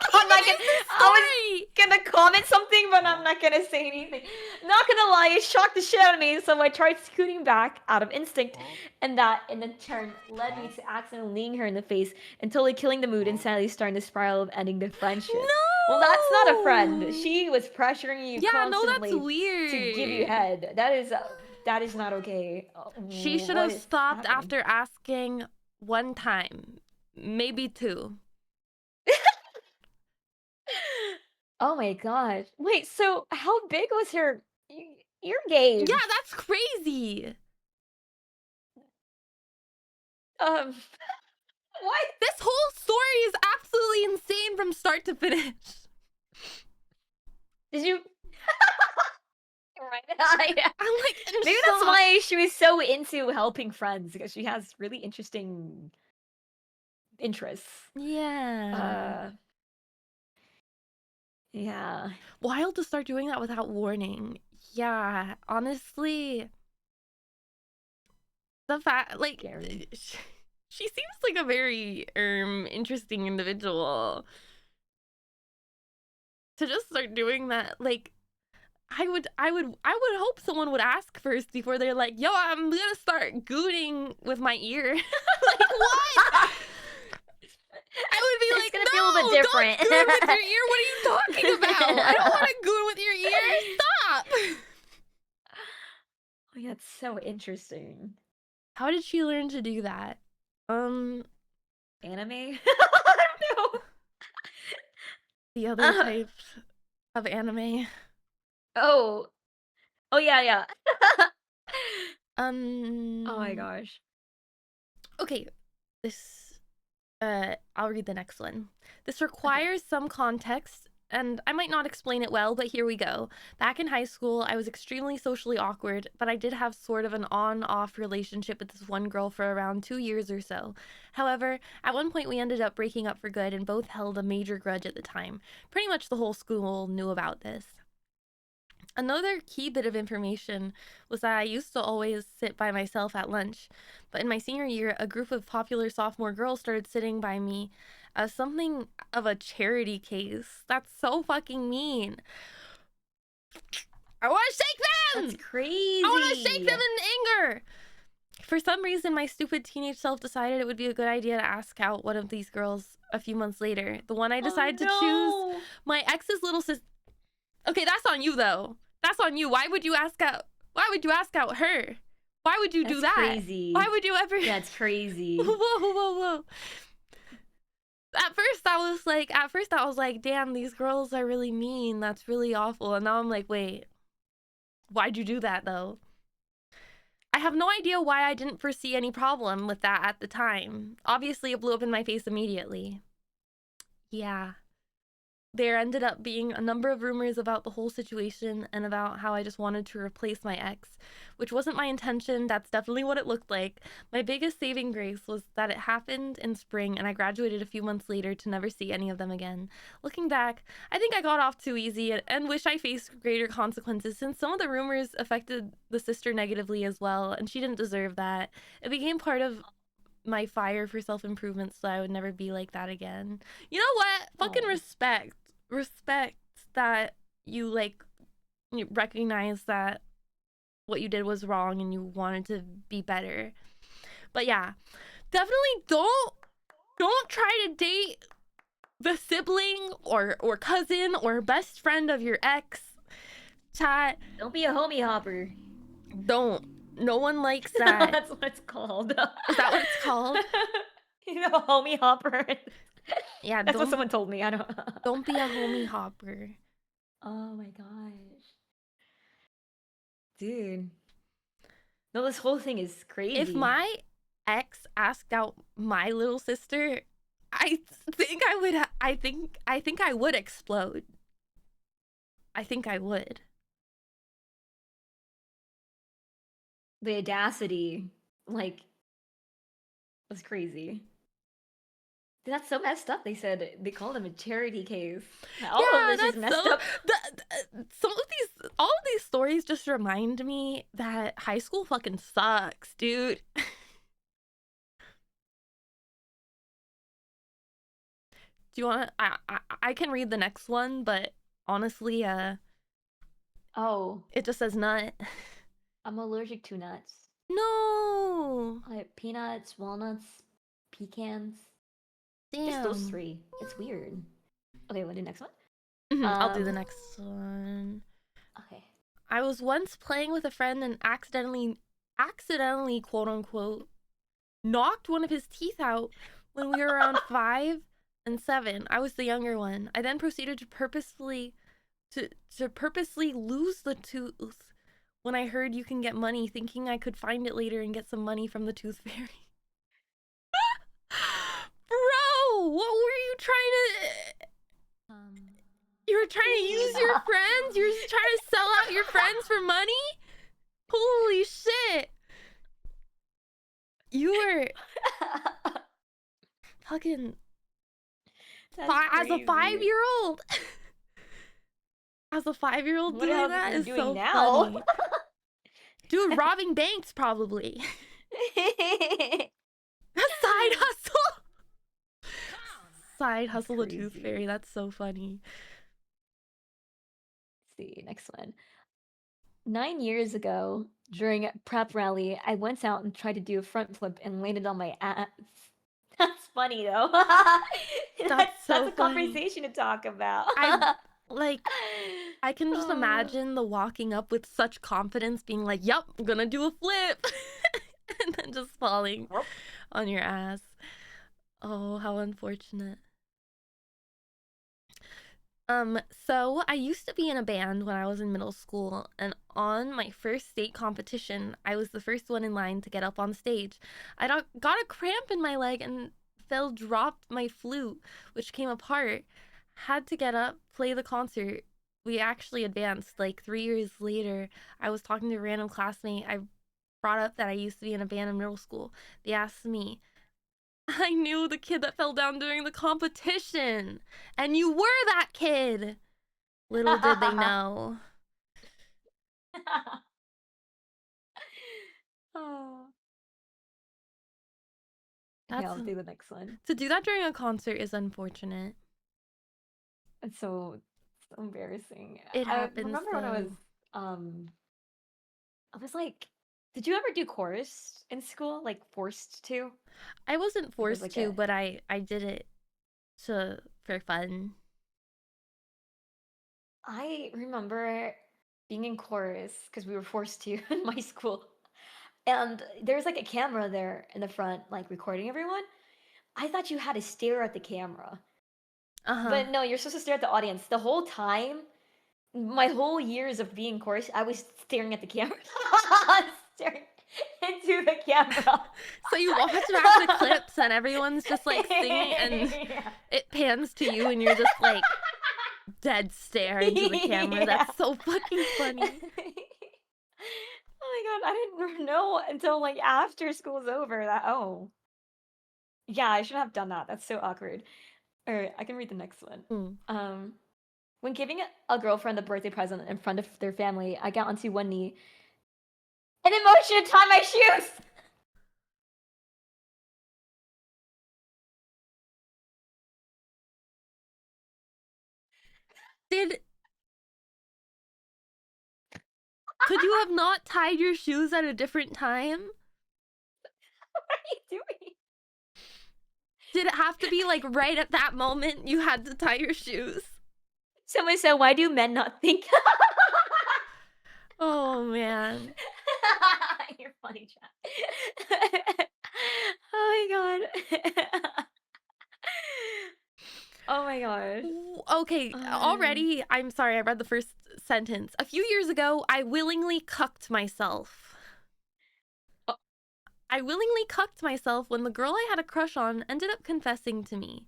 I was gonna comment something, but I'm not gonna say anything. Not gonna lie, it shocked the shit out of me, so I tried scooting back out of instinct, and that in turn led me to accidentally kneeing her in the face and totally killing the mood and sadly starting the spiral of ending the friendship. No! Well, that's not a friend. She was pressuring you constantly no, that's weird. to give you head. That is not okay. She should have stopped after asking one time, maybe two. Oh my gosh. Wait, so how big was her ear gauge? Yeah, that's crazy. What? This whole story is absolutely insane from start to finish. Did you? Right. I'm like, maybe that's why she was so into helping friends, because she has really interesting interests. Yeah. Yeah. Wild to start doing that without warning. Yeah, honestly, the fact, like, she seems like a very interesting individual. To just start doing that, like, I would hope someone would ask first before they're like, yo, I'm gonna start gooning with my ear. Like, what? I would be like, gonna no, feel a bit different. Don't goon with your ear. What are you talking about? I don't want to goon with your ear. Stop. Oh, yeah, that's so interesting. How did she learn to do that? Anime? I don't know. The other type of anime. Oh yeah. Oh Oh my gosh. Okay, this. I'll read the next one. This requires some context and I might not explain it well, but here we go. Back in high school, I was extremely socially awkward, but I did have sort of an on-off relationship with this one girl for around 2 years or so. However, at one point we ended up breaking up for good and both held a major grudge at the time. Pretty much the whole school knew about this. Another key bit of information was that I used to always sit by myself at lunch, but in my senior year, a group of popular sophomore girls started sitting by me as something of a charity case. That's so fucking mean. I want to shake them! That's crazy. I want to shake them in anger! For some reason, my stupid teenage self decided it would be a good idea to ask out one of these girls a few months later. The one I decided to choose, my ex's little sister. Okay, that's on you though. That's on you. Why would you ask out? Why would you ask out her? Why would you do that? Crazy. Why would you ever? That's crazy. Whoa. At first I was like, damn, these girls are really mean. That's really awful. And now I'm like, wait, why'd you do that though? I have no idea why I didn't foresee any problem with that at the time. Obviously, it blew up in my face immediately. Yeah. There ended up being a number of rumors about the whole situation and about how I just wanted to replace my ex, which wasn't my intention. That's definitely what it looked like. My biggest saving grace was that it happened in spring and I graduated a few months later to never see any of them again. Looking back, I think I got off too easy and wish I faced greater consequences since some of the rumors affected the sister negatively as well, and she didn't deserve that. It became part of my fire for self-improvement so I would never be like that again. You know what? Fucking respect that you you recognize that what you did was wrong and you wanted to be better. But yeah, definitely don't try to date the sibling or cousin or best friend of your ex. Chat. Don't be a homie hopper. Don't. No one likes that. That's what it's called. Is that what it's called? You know, homie hopper. Yeah, that's what someone told me. I don't. Don't be a homie hopper. Oh my gosh, dude. No, this whole thing is crazy. If my ex asked out my little sister, I think I would. I think I would explode. I think I would. The audacity, like, was crazy. That's so messed up. They said they called him a charity case. All of this is messed up. All of these stories just remind me that high school fucking sucks, dude. Do you want to? I can read the next one, but honestly, it just says nut. I'm allergic to nuts. No. Like peanuts, walnuts, pecans. Damn. Just those three. It's weird. Okay, want to do the next one? I'll do the next one. Okay. I was once playing with a friend and accidentally, quote unquote, knocked one of his teeth out when we were around 5 and 7. I was the younger one. I then proceeded to purposely lose the tooth when I heard you can get money, thinking I could find it later and get some money from the tooth fairy. Bro, what were you trying to... You were trying to use your friends? You were just trying to sell out your friends for money? Holy shit. You were... fucking... as a 5-year-old. As a 5-year-old doing that is so now? funny. Dude, robbing banks probably. Side hustle. Side hustle a tooth fairy. That's so funny. Let's see, next one. 9 years ago, during prep rally, I went out and tried to do a front flip and landed on my ass. That's funny though. That's so a funny. conversation to talk about. I can just imagine the walking up with such confidence, being like, "Yup, I'm gonna do a flip," and then just falling on your ass. Oh, how unfortunate. So I used to be in a band when I was in middle school, and on my first state competition, I was the first one in line to get up on stage. I got a cramp in my leg and dropped my flute, which came apart. had to get up, play the concert. We actually advanced like 3 years later. I was talking to a random classmate. I brought up that I used to be in a band in middle school. They asked me, I knew the kid that fell down during the competition, and you were that kid. Little did they know. Oh. Okay, That's I'll do the next one. to do that during a concert is unfortunate. It's so embarrassing. It I happens remember when I was like, did you ever do chorus in school? Like forced to? I wasn't Like, forced like to, a but I did it for fun. I remember being in chorus because we were forced to in my school. And there's like a camera there in the front, like recording everyone. I thought you had to stare at the camera. Uh-huh. But no, you're supposed to stare at the audience. The whole time, my whole years of being chorus, I was staring at the camera. Staring into the camera. So you watch back the clips and everyone's just like singing and Yeah. it pans to you and you're just like dead stare into the camera. Yeah. That's so fucking funny. Oh my god, I didn't know until like after school's over that yeah, I shouldn't have done that. That's so awkward. Alright, I can read the next one. When giving a girlfriend a birthday present in front of their family, I got onto one knee and in motion to tie my shoes. Could you have not tied your shoes at a different time? What are you doing? Did it have to be like right at that moment you had to tie your shoes? Someone said, why do men not think? Oh man. You're funny, chat. Oh my god. Oh my gosh. Okay, already, I'm sorry, I read the first sentence. A few years ago, I willingly cucked myself. Oh. I willingly cucked myself when the girl I had a crush on ended up confessing to me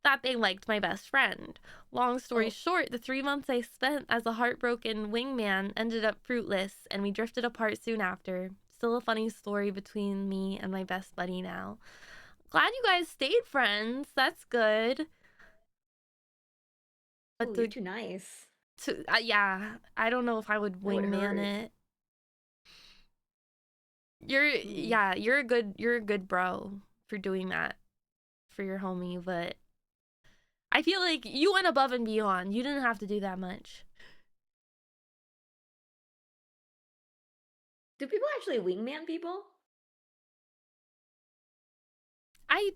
that they liked my best friend. Long story short, the 3 months I spent as a heartbroken wingman ended up fruitless, and we drifted apart soon after. Still a funny story between me and my best buddy now. Glad you guys stayed friends. That's good. But Ooh, you're too nice. yeah, I don't know if I would would wingman hurt. it. You're a good bro for doing that for your homie, but I feel like you went above and beyond. You didn't have to do that much. Do people actually wingman people? I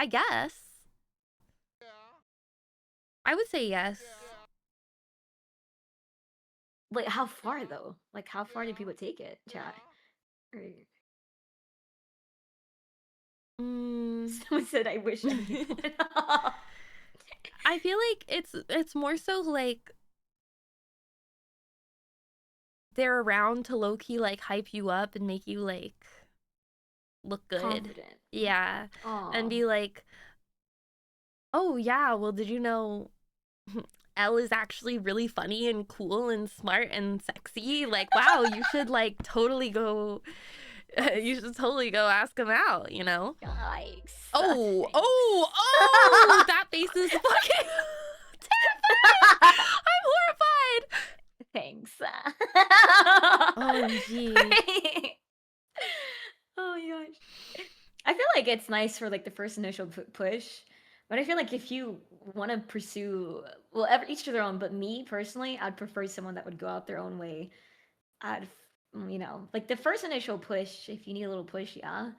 guess. I would say yes. Like, how far though? Like, how far do people take it, chat? Someone said, "I wish I did." I feel like it's more so like they're around to low-key like hype you up and make you like look good. Confident. Yeah. Aw. And be like, oh yeah, well, did you know Elle is actually really funny and cool and smart and sexy? Like, wow, you should like totally go you should totally go ask him out, you know? Yikes. Oh, that face is fucking terrifying. I'm horrified. Thanks. Oh, gee. Oh my gosh. I feel like it's nice for like the first initial push, but I feel like if you want to pursue, well, each to their own, but me personally, I'd prefer someone that would go out their own way. Like the first initial push, if you need a little push, yeah.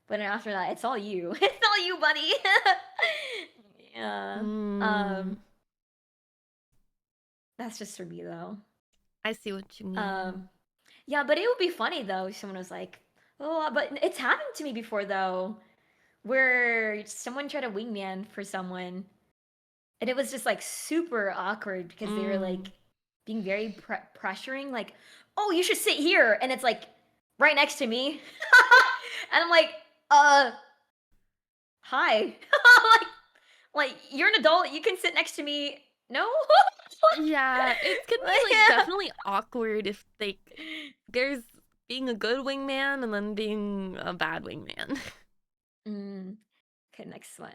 But then after that, it's all you. It's all you, buddy. Yeah. That's just for me though. I see what you mean. Yeah, but it would be funny though if someone was like, oh, but it's happened to me before though, where someone tried a wingman for someone, and it was just like super awkward because they were like being very pressuring, like, oh, you should sit here, and it's like right next to me, and I'm like, hi, like, Like, you're an adult, you can sit next to me. No? Yeah, it's gonna be like definitely awkward if there's being a good wingman and then being a bad wingman. Okay, next one.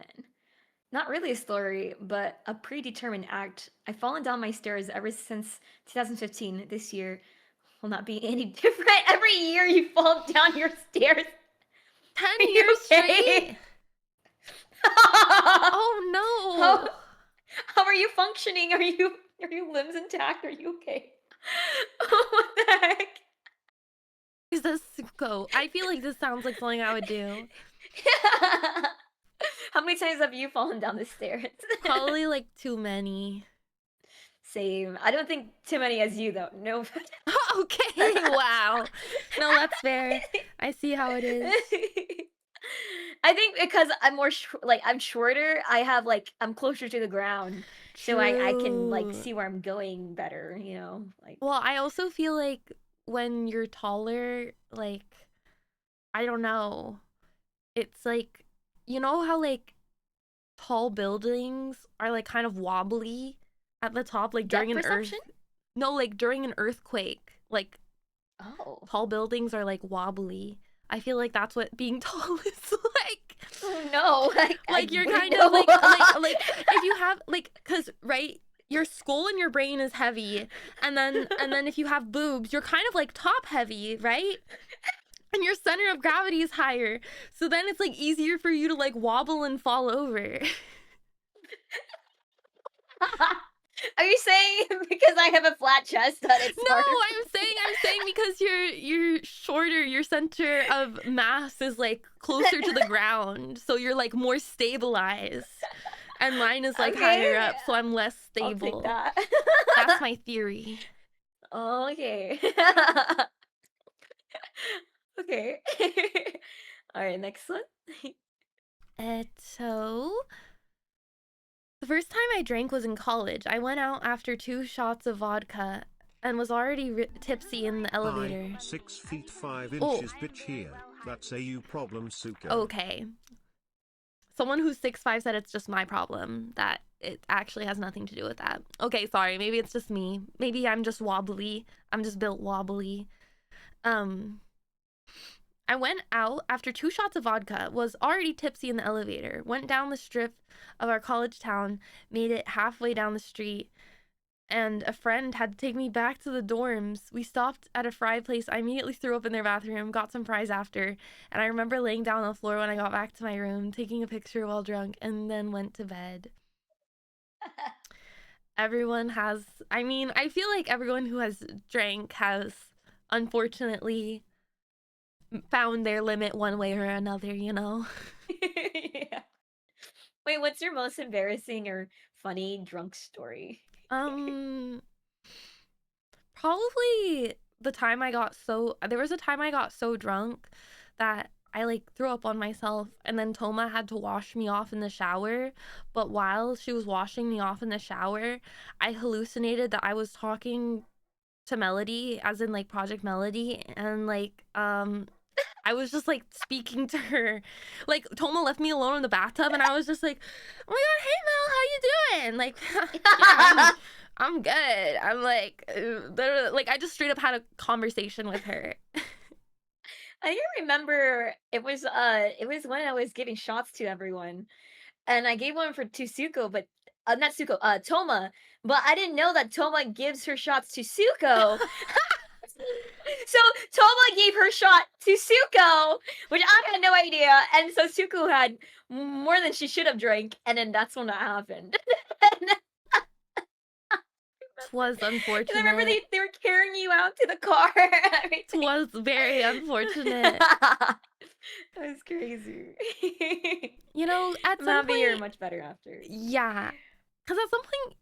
Not really a story, but a predetermined act. I've fallen down my stairs ever since 2015. This year will not be any different. Every year you fall down your stairs. 10 Are you years okay? straight? Oh no! How are you functioning? Are your limbs intact? Are you okay? What the heck? Is this Suko? I feel like this sounds like something I would do. How many times have you fallen down the stairs? Probably like too many. Same. I don't think too many as you though. No. Okay, wow. No, that's fair. I see how it is. I think because I'm more I'm shorter. I have I'm closer to the ground, so I can True. see where I'm going better. You know, like Well, I also feel like when you're taller, like, I don't know. It's like, you know how like tall buildings are like kind of wobbly at the top, like during depth an perception. no, like during an earthquake, like Oh. tall buildings are like wobbly. I feel like that's what being tall is like. Oh no! Like I you're wouldn't kind of know. like if you have cause right, your skull and your brain is heavy, and then if you have boobs, you're kind of like top heavy, right? And your center of gravity is higher, so then it's like easier for you to like wobble and fall over. Are you saying because I have a flat chest that it's No, harder? I'm saying because you're shorter, your center of mass is like closer to the ground, so you're like more stabilized. And mine is like higher up, so I'm less I'll take stable. that. That's my theory. Okay. Okay. All right, next one. So the first time I drank was in college. I went out after 2 shots of vodka and was already tipsy in the elevator. Hi, 6 feet 5 Oh. inches bitch here. That's a you problem, Suko. Okay. Someone who's 6'5" said it's just my problem, that it actually has nothing to do with that. Okay, sorry, maybe it's just me. Maybe I'm just wobbly. I'm just built wobbly. I went out after 2 shots of vodka, was already tipsy in the elevator, went down the strip of our college town, made it halfway down the street, and a friend had to take me back to the dorms. We stopped at a fry place. I immediately threw up in their bathroom, got some fries after, and I remember laying down on the floor when I got back to my room, taking a picture while drunk, and then went to bed. Everyone has, I mean, I feel like everyone who has drank has, unfortunately, found their limit one way or another, you know? Yeah. Wait, what's your most embarrassing or funny drunk story? Probably the time there was a time I got so drunk that I like threw up on myself, and then Toma had to wash me off in the shower. But while she was washing me off in the shower, I hallucinated that I was talking to Melody, as in like Project Melody, and like I was just like speaking to her. Like Toma left me alone in the bathtub, and I was just like, "Oh my god, hey Mel, how you doing?" Like, yeah, I'm good. I'm like I just straight up had a conversation with her. I think I remember it was when I was giving shots to everyone, and I gave one to Suko, but not Suko, Toma, but I didn't know that Toma gives her shots to Suko. So Toma gave her shot to Suko, which I had no idea, and so Suko had more than she should have drank, and then that's when that happened. It was unfortunate. I remember they were carrying you out to the car. It was very unfortunate. That was crazy. You know, at some Maybe you're point, much better after. yeah, because at some point,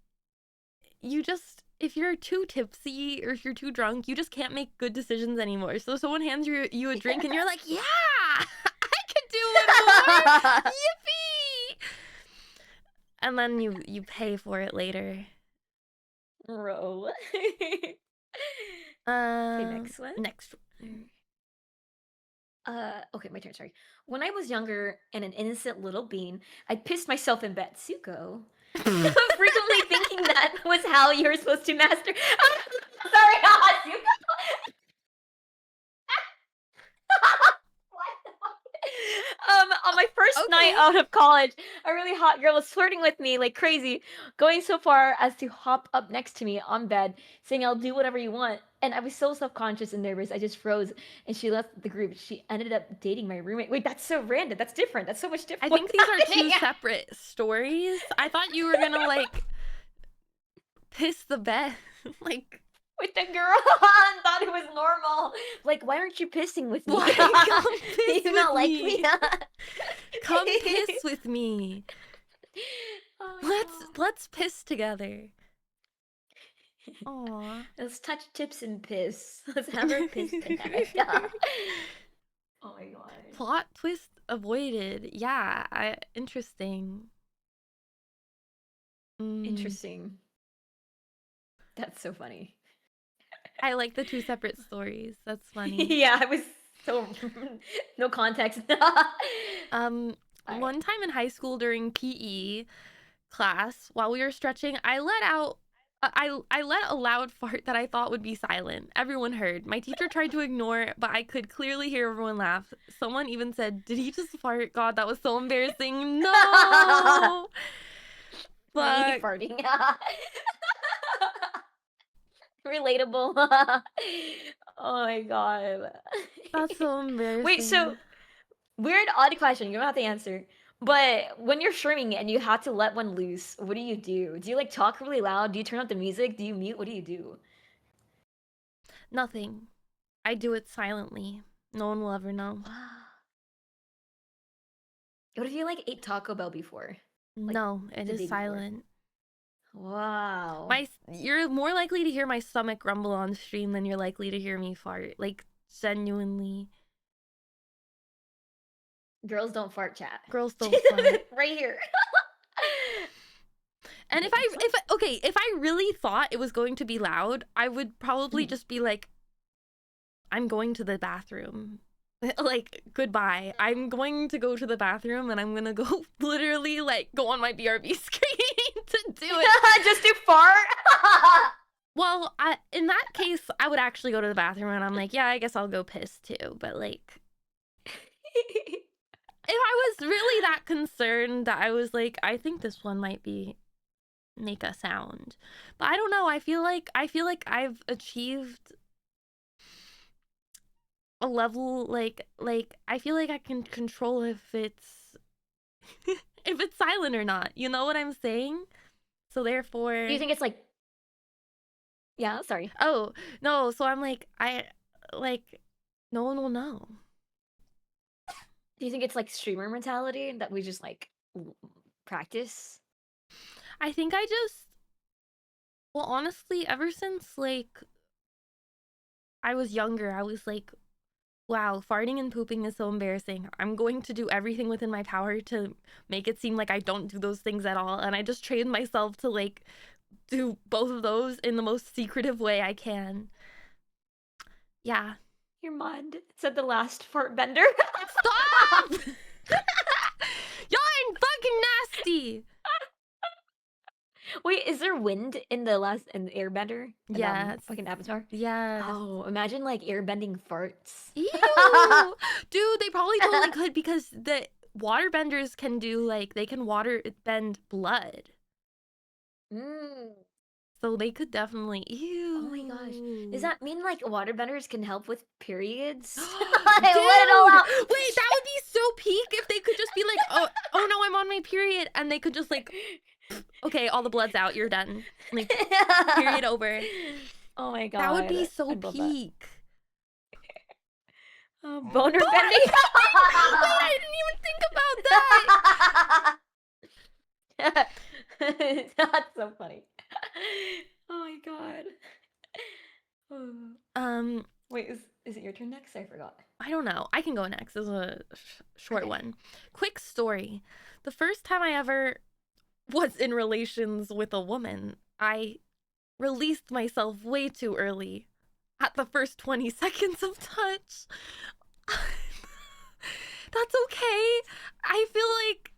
you just, if you're too tipsy or if you're too drunk, you just can't make good decisions anymore. So someone hands you a drink, and you're like, yeah, I could do one more. Yippee! And then you pay for it later. Bro. Okay, next one. Next one. Okay, my turn, sorry. When I was younger and an innocent little bean, I pissed myself in bed. Suko. Frequently thinking that was how you were supposed to master. Sorry, Suko. What the fuck? On my first night Okay. out of college, a really hot girl was flirting with me like crazy, going so far as to hop up next to me on bed, saying, "I'll do whatever you want." And I was so self-conscious and nervous, I just froze, and she left the group. She ended up dating my roommate. Wait, that's so random. That's different. That's so much different. I think these are two separate stories. I thought you were gonna like piss the bed. Like, with the girl and thought it was normal. Like, why aren't you pissing with me? Why? Come Do piss you not with like me. me? come piss with me. Oh my God. Let's piss together. Aw. Let's touch tips and piss. Let's have her piss tonight. Oh my God. Plot twist avoided. Yeah, interesting. Interesting. That's so funny. I like the two separate stories. That's funny. Yeah, I was so no context. One time in high school during PE class, while we were stretching, I let out I let a loud fart that I thought would be silent. Everyone heard. My teacher tried to ignore it, but I could clearly hear everyone laugh. Someone even said, "Did he just fart? God, that was so embarrassing." No. Me Fuck. farting. Relatable. Oh my God. That's so embarrassing. Wait, so weird, odd question. You don't have to answer. But when you're streaming and you have to let one loose, what do you do? Do you like talk really loud? Do you turn up the music? Do you mute? What do you do? Nothing. I do it silently. No one will ever know. What if you like ate Taco Bell before? No, it the day is before. silent. Wow. You're more likely to hear my stomach rumble on stream than you're likely to hear me fart. Like, genuinely. Girls don't fart, chat. Girls don't fart. Right here. And if I really thought it was going to be loud, I would probably just be like, I'm going to the bathroom. Like, goodbye. I'm going to go to the bathroom and I'm gonna go literally like go on my BRB screen to do it. Just to fart? Well, in that case, I would actually go to the bathroom and I'm like, yeah, I guess I'll go piss too. But like, if I was really that concerned that I was like, I think this one might make a sound. But I don't know. I feel like I've achieved a level like I feel like I can control if it's if it's silent or not. You know what I'm saying? So therefore, Do you think it's like... Yeah, sorry. oh, no, so I'm like no one will know. Do you think it's like streamer mentality that we just like practice? I think well, honestly, ever since like I was younger, I was like, wow, farting and pooping is so embarrassing. I'm going to do everything within my power to make it seem like I don't do those things at all. And I just trained myself to like do both of those in the most secretive way I can. Yeah. Your mod said the last fart bender. Stop! Y'all are fucking nasty. Wait, is there wind in the airbender? In, Yes. fucking Avatar? Yes. Oh, imagine like airbending farts. Ew. Dude, they probably totally could because the waterbenders can do like, they can water bend blood. Mm. So they could definitely, ew. Oh my gosh. Does that mean like waterbenders can help with periods? Dude, I let it all out. wait, that would be so peak if they could just be like, oh no, I'm on my period, and they could just like, okay, all the blood's out, you're done. Like, period over. Oh my god. That would be so I'd love that. peak. Boner bending. Wait, I didn't even think about that. That's so funny. Oh my god. Wait, is it your turn next? I forgot. I don't know. I can go next. This is a short one. Quick story. The first time I ever was in relations with a woman, I released myself way too early. At the first 20 seconds of touch. That's okay. I feel like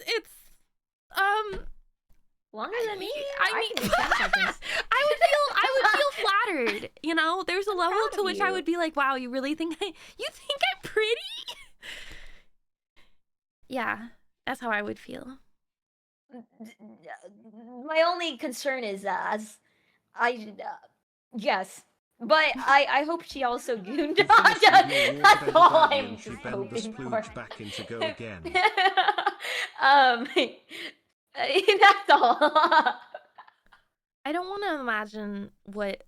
it's Longer than me? I mean, can do 10 seconds. I would feel flattered. You know, there's a level proud to of which I you. would be like, wow, you really think you think I'm pretty? Yeah, that's how I would feel. My only concern is as I yes. But I hope she also gooned You on. finished with your water That's bender all daddy I'm and she just bent the hoping for. splooge back into go again. That's all. I don't want to imagine what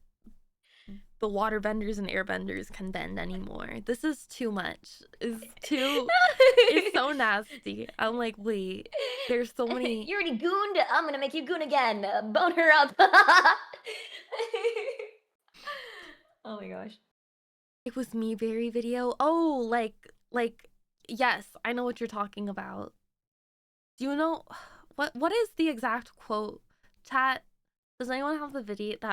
the water benders and air benders can bend anymore. This is too much. It's so nasty. I'm like, wait, there's so many. You already gooned. I'm gonna make you goon again. Bone her up. Oh my gosh. It was me berry video. Oh, like yes, I know what you're talking about. Do you know what is the exact quote? Chat, does anyone have that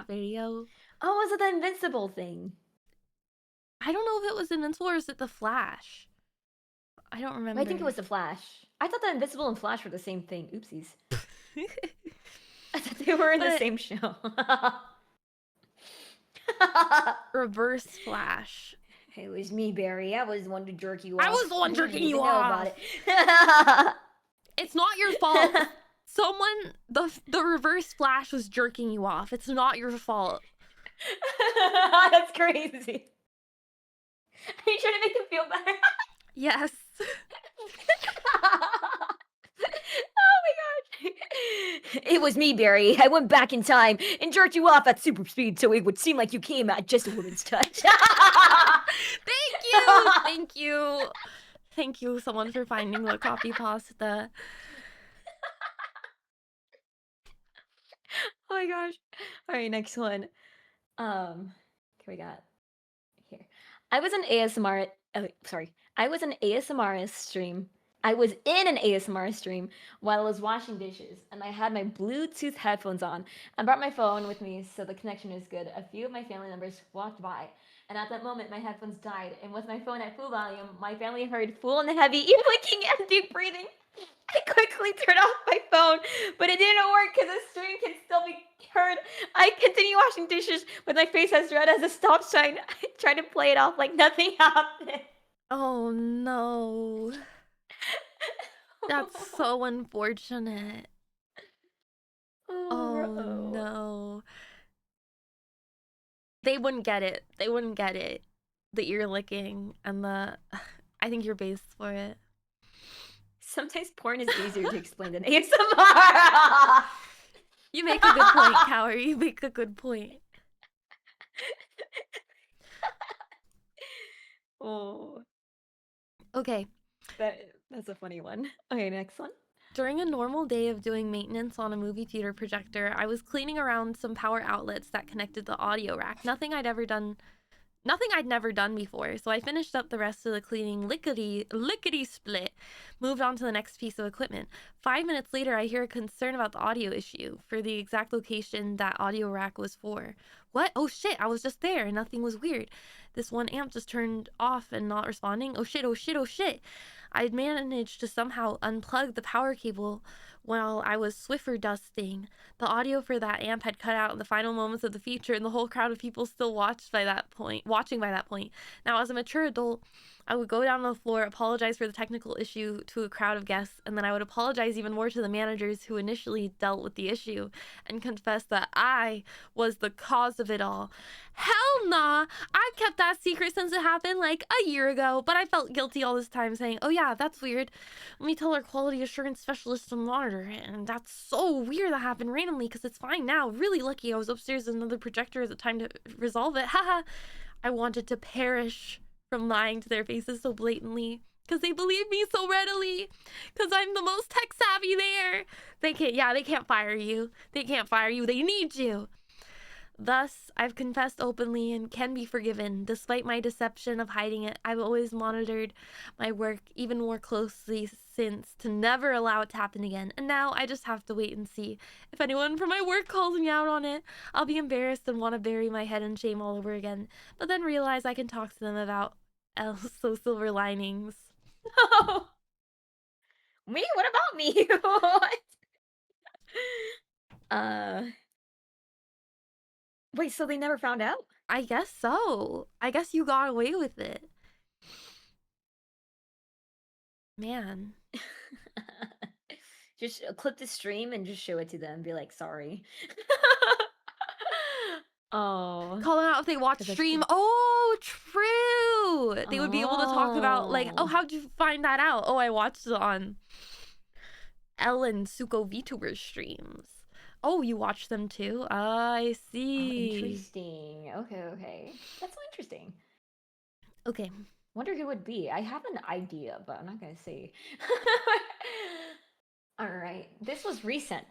video? Oh, was it the invincible thing? I don't know if it was Invincible or is it the Flash. I don't remember. I think it was the Flash. I thought the Invincible and Flash were the same thing. Oopsies. I thought they were in the But- same show. Reverse Flash. It was me, Barry. I was the one to jerk you off. I was the one You jerking didn't you even know about off. it. It's not your fault. Someone, the Reverse Flash was jerking you off. It's not your fault. That's crazy. Are you trying to make them feel better? Yes. Oh my gosh. It was me, Barry. I went back in time and jerked you off at super speed so it would seem like you came at just a woman's touch. Thank you. Thank you. Thank you, someone, for finding the copy pasta. Oh my gosh. All right, next one. Okay, we got here. I was an ASMR. Oh, sorry. I was in an ASMR stream while I was washing dishes, and I had my Bluetooth headphones on. I brought my phone with me so the connection is good. A few of my family members walked by, and at that moment, my headphones died. And with my phone at full volume, my family heard full and heavy ear licking and deep breathing. I quickly turned off my phone, but it didn't work because the stream can still be heard. I continue washing dishes with my face as red as a stop sign. I tried to play it off like nothing happened. Oh no. That's so unfortunate. Oh no. They wouldn't get it. They wouldn't get it. The ear licking and the I think you're based for it. Sometimes porn is easier to explain than ASMR. You make a good point, Cower. You make a good point. Oh, Okay. that's a funny one. Okay, next one. During a normal day of doing maintenance on a movie theater projector, I was cleaning around some power outlets that connected the audio rack. Nothing I'd never done before. So I finished up the rest of the cleaning lickety split, moved on to the next piece of equipment. 5 minutes later, I hear a concern about the audio issue for the exact location that audio rack was for. What? Oh shit, I was just there and nothing was weird. This one amp just turned off and not responding. Oh shit, oh shit, oh shit. I'd managed to somehow unplug the power cable while I was Swiffer dusting. The audio for that amp had cut out in the final moments of the feature, and the whole crowd of people still watching by that point. Now, as a mature adult, I would go down on the floor, apologize for the technical issue to a crowd of guests, and then I would apologize even more to the managers who initially dealt with the issue and confess that I was the cause of it all. Hell nah! I've kept that secret since it happened like a year ago, but I felt guilty all this time saying, oh yeah, that's weird. Let me tell our quality assurance specialist to monitor it. And that's so weird that happened randomly because it's fine now. Really lucky I was upstairs with another projector at the time to resolve it. Haha. I wanted to perish from lying to their faces so blatantly because they believe me so readily because I'm the most tech savvy there. They can't fire you. They can't fire you. They need you. Thus, I've confessed openly and can be forgiven. Despite my deception of hiding it, I've always monitored my work even more closely since to never allow it to happen again. And now I just have to wait and see. If anyone from my work calls me out on it, I'll be embarrassed and want to bury my head in shame all over again. But then realize I can talk to them about else, so silver linings. Oh, me? What about me? What? Uh, wait, so they never found out? I guess so. I guess you got away with it. Man. Just clip the stream and just show it to them. Be like, sorry. Oh. Call them out if they watch 'Cause that's stream. good. Oh, true. They would be able to talk about like, oh, Oh. how'd you find that out? Oh, I watched it on Ellen Suko Vtubers streams. Oh, you watch them too? I Oh, see. interesting. Okay, okay. That's so interesting. Okay. Wonder who it would be. I have an idea, but I'm not gonna say. All right. This was recent.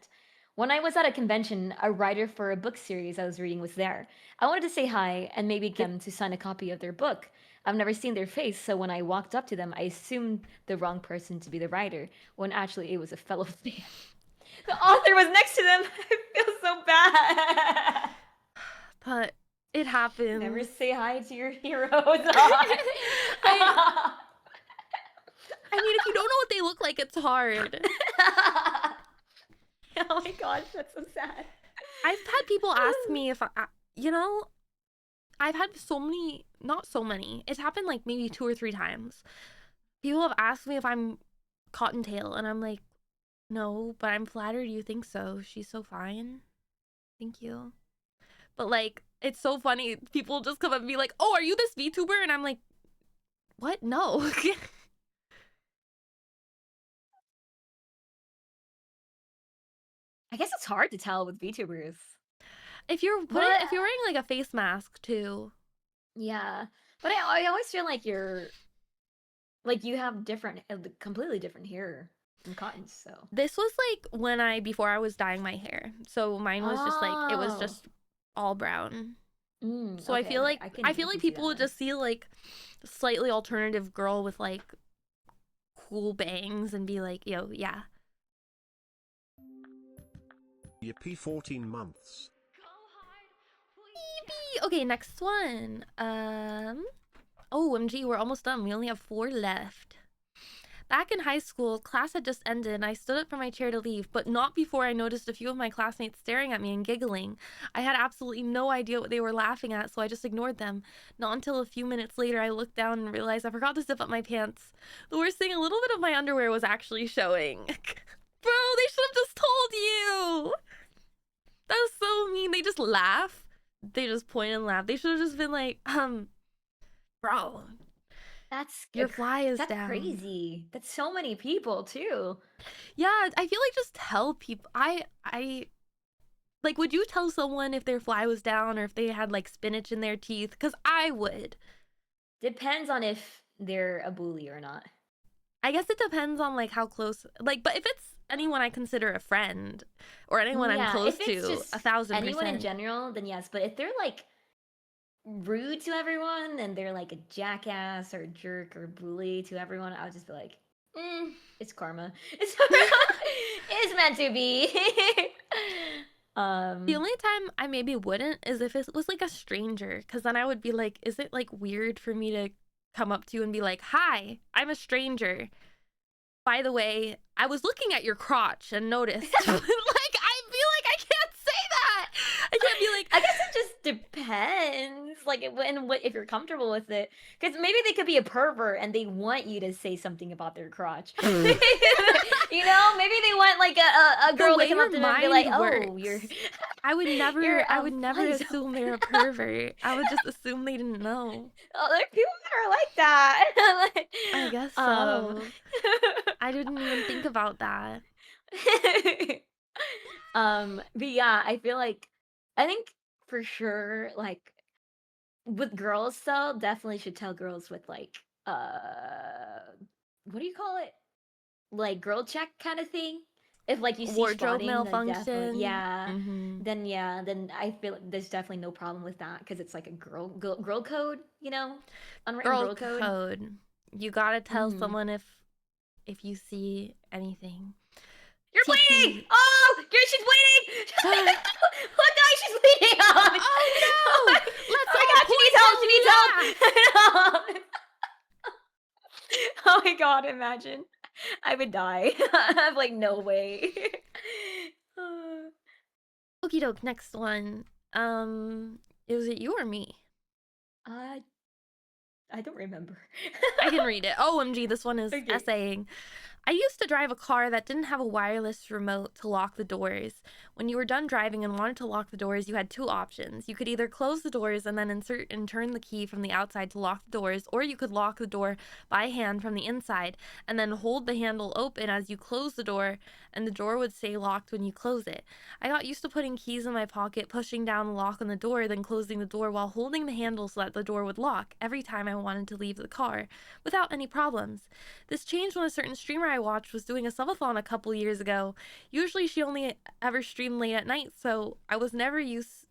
When I was at a convention, a writer for a book series I was reading was there. I wanted to say hi and maybe get them to sign a copy of their book. I've never seen their face, so when I walked up to them, I assumed the wrong person to be the writer, when actually it was a fellow fan. The author was next to them. I feel so bad. But it happens. Never say hi to your heroes. I mean, if you don't know what they look like, it's hard. Oh my gosh, that's so sad. I've had people ask me if I've had not so many. It's happened like maybe 2 or 3 times. People have asked me if I'm Cottontail, and I'm like, no, but I'm flattered you think so. She's so fine. Thank you. But like, it's so funny. People just come up and be like, oh, are you this VTuber? And I'm like, what? No. I guess it's hard to tell with VTubers. If you're wearing like a face mask too. Yeah, but I always feel like you have different, completely different hair from Cotton. So This was like before I was dyeing my hair. So mine was just like, it was Oh. just all brown. Mm, So I okay, feel okay. like can- I feel like can see people that would then. just see like a slightly alternative girl with like cool bangs and be like, yo, yeah. Yippee 14 months. Okay, next one. OMG, we're almost done. We only have 4 left. Back in high school, class had just ended and I stood up from my chair to leave, but not before I noticed a few of my classmates staring at me and giggling. I had absolutely no idea what they were laughing at, so I just ignored them. Not until a few minutes later, I looked down and realized I forgot to zip up my pants. The worst thing, a little bit of my underwear was actually showing. Bro, they should have just told you! That was so mean. They just laugh. They just point and laugh. They should have just been like, bro, That's your fly is that's down. crazy. That's so many people too. Yeah, I feel like just tell people. I like, would you tell someone if their fly was down or if they had like spinach in their teeth? Because I would. Depends on if they're a bully or not. I guess it depends on like how close. Like, but if it's anyone I consider a friend or anyone I'm Yeah, close if it's to, just 1000%. anyone in general, then yes. But if they're like rude to everyone and they're like a jackass or a jerk or bully to everyone, I would just be like, it's karma. It's meant to be. The only time I maybe wouldn't is if it was like a stranger, because then I would be like, is it like weird for me to come up to you and be like, hi, I'm a stranger. By the way, I was looking at your crotch and noticed. Like, I feel like I can't say that. I can't be like, I guess it just depends, like, if you're comfortable with it, because maybe they could be a pervert and they want you to say something about their crotch. You know, maybe they want like a girl to way come up to them and be like, your mind "Oh, you're." works. I would never fly zone. assume they're a pervert. I would just assume they didn't know. Oh, there are people that are like that. Like, I guess so. I didn't even think about that. But yeah, I think for sure, like with girls though, definitely should tell girls with like what do you call it? Like girl check kind of thing. If like you see Wardrobe spotting, then malfunction. then I feel like there's definitely no problem with that because it's like a girl code, you know, unwritten Girl girl code. code. You gotta tell Mhm. someone if you see anything. You're TP. bleeding! Oh, she's bleeding! Look, guys, she's bleeding out! Oh no! Let's oh my god, she needs help! She needs help! Oh my god. god, imagine. I would die. I'm like, no way. Okie doke, next one. Is it you or me? I don't remember. I can read it. OMG, this one is Okay. essaying. I used to drive a car that didn't have a wireless remote to lock the doors. When you were done driving and wanted to lock the doors, you had two options. You could either close the doors and then insert and turn the key from the outside to lock the doors, or you could lock the door by hand from the inside and then hold the handle open as you close the door, and the door would stay locked when you close it. I got used to putting keys in my pocket, pushing down the lock on the door, then closing the door while holding the handle so that the door would lock every time I wanted to leave the car, without any problems. This changed when a certain streamer I watched was doing a subathon a couple years ago. Usually she only ever streamed late at night, so I was never used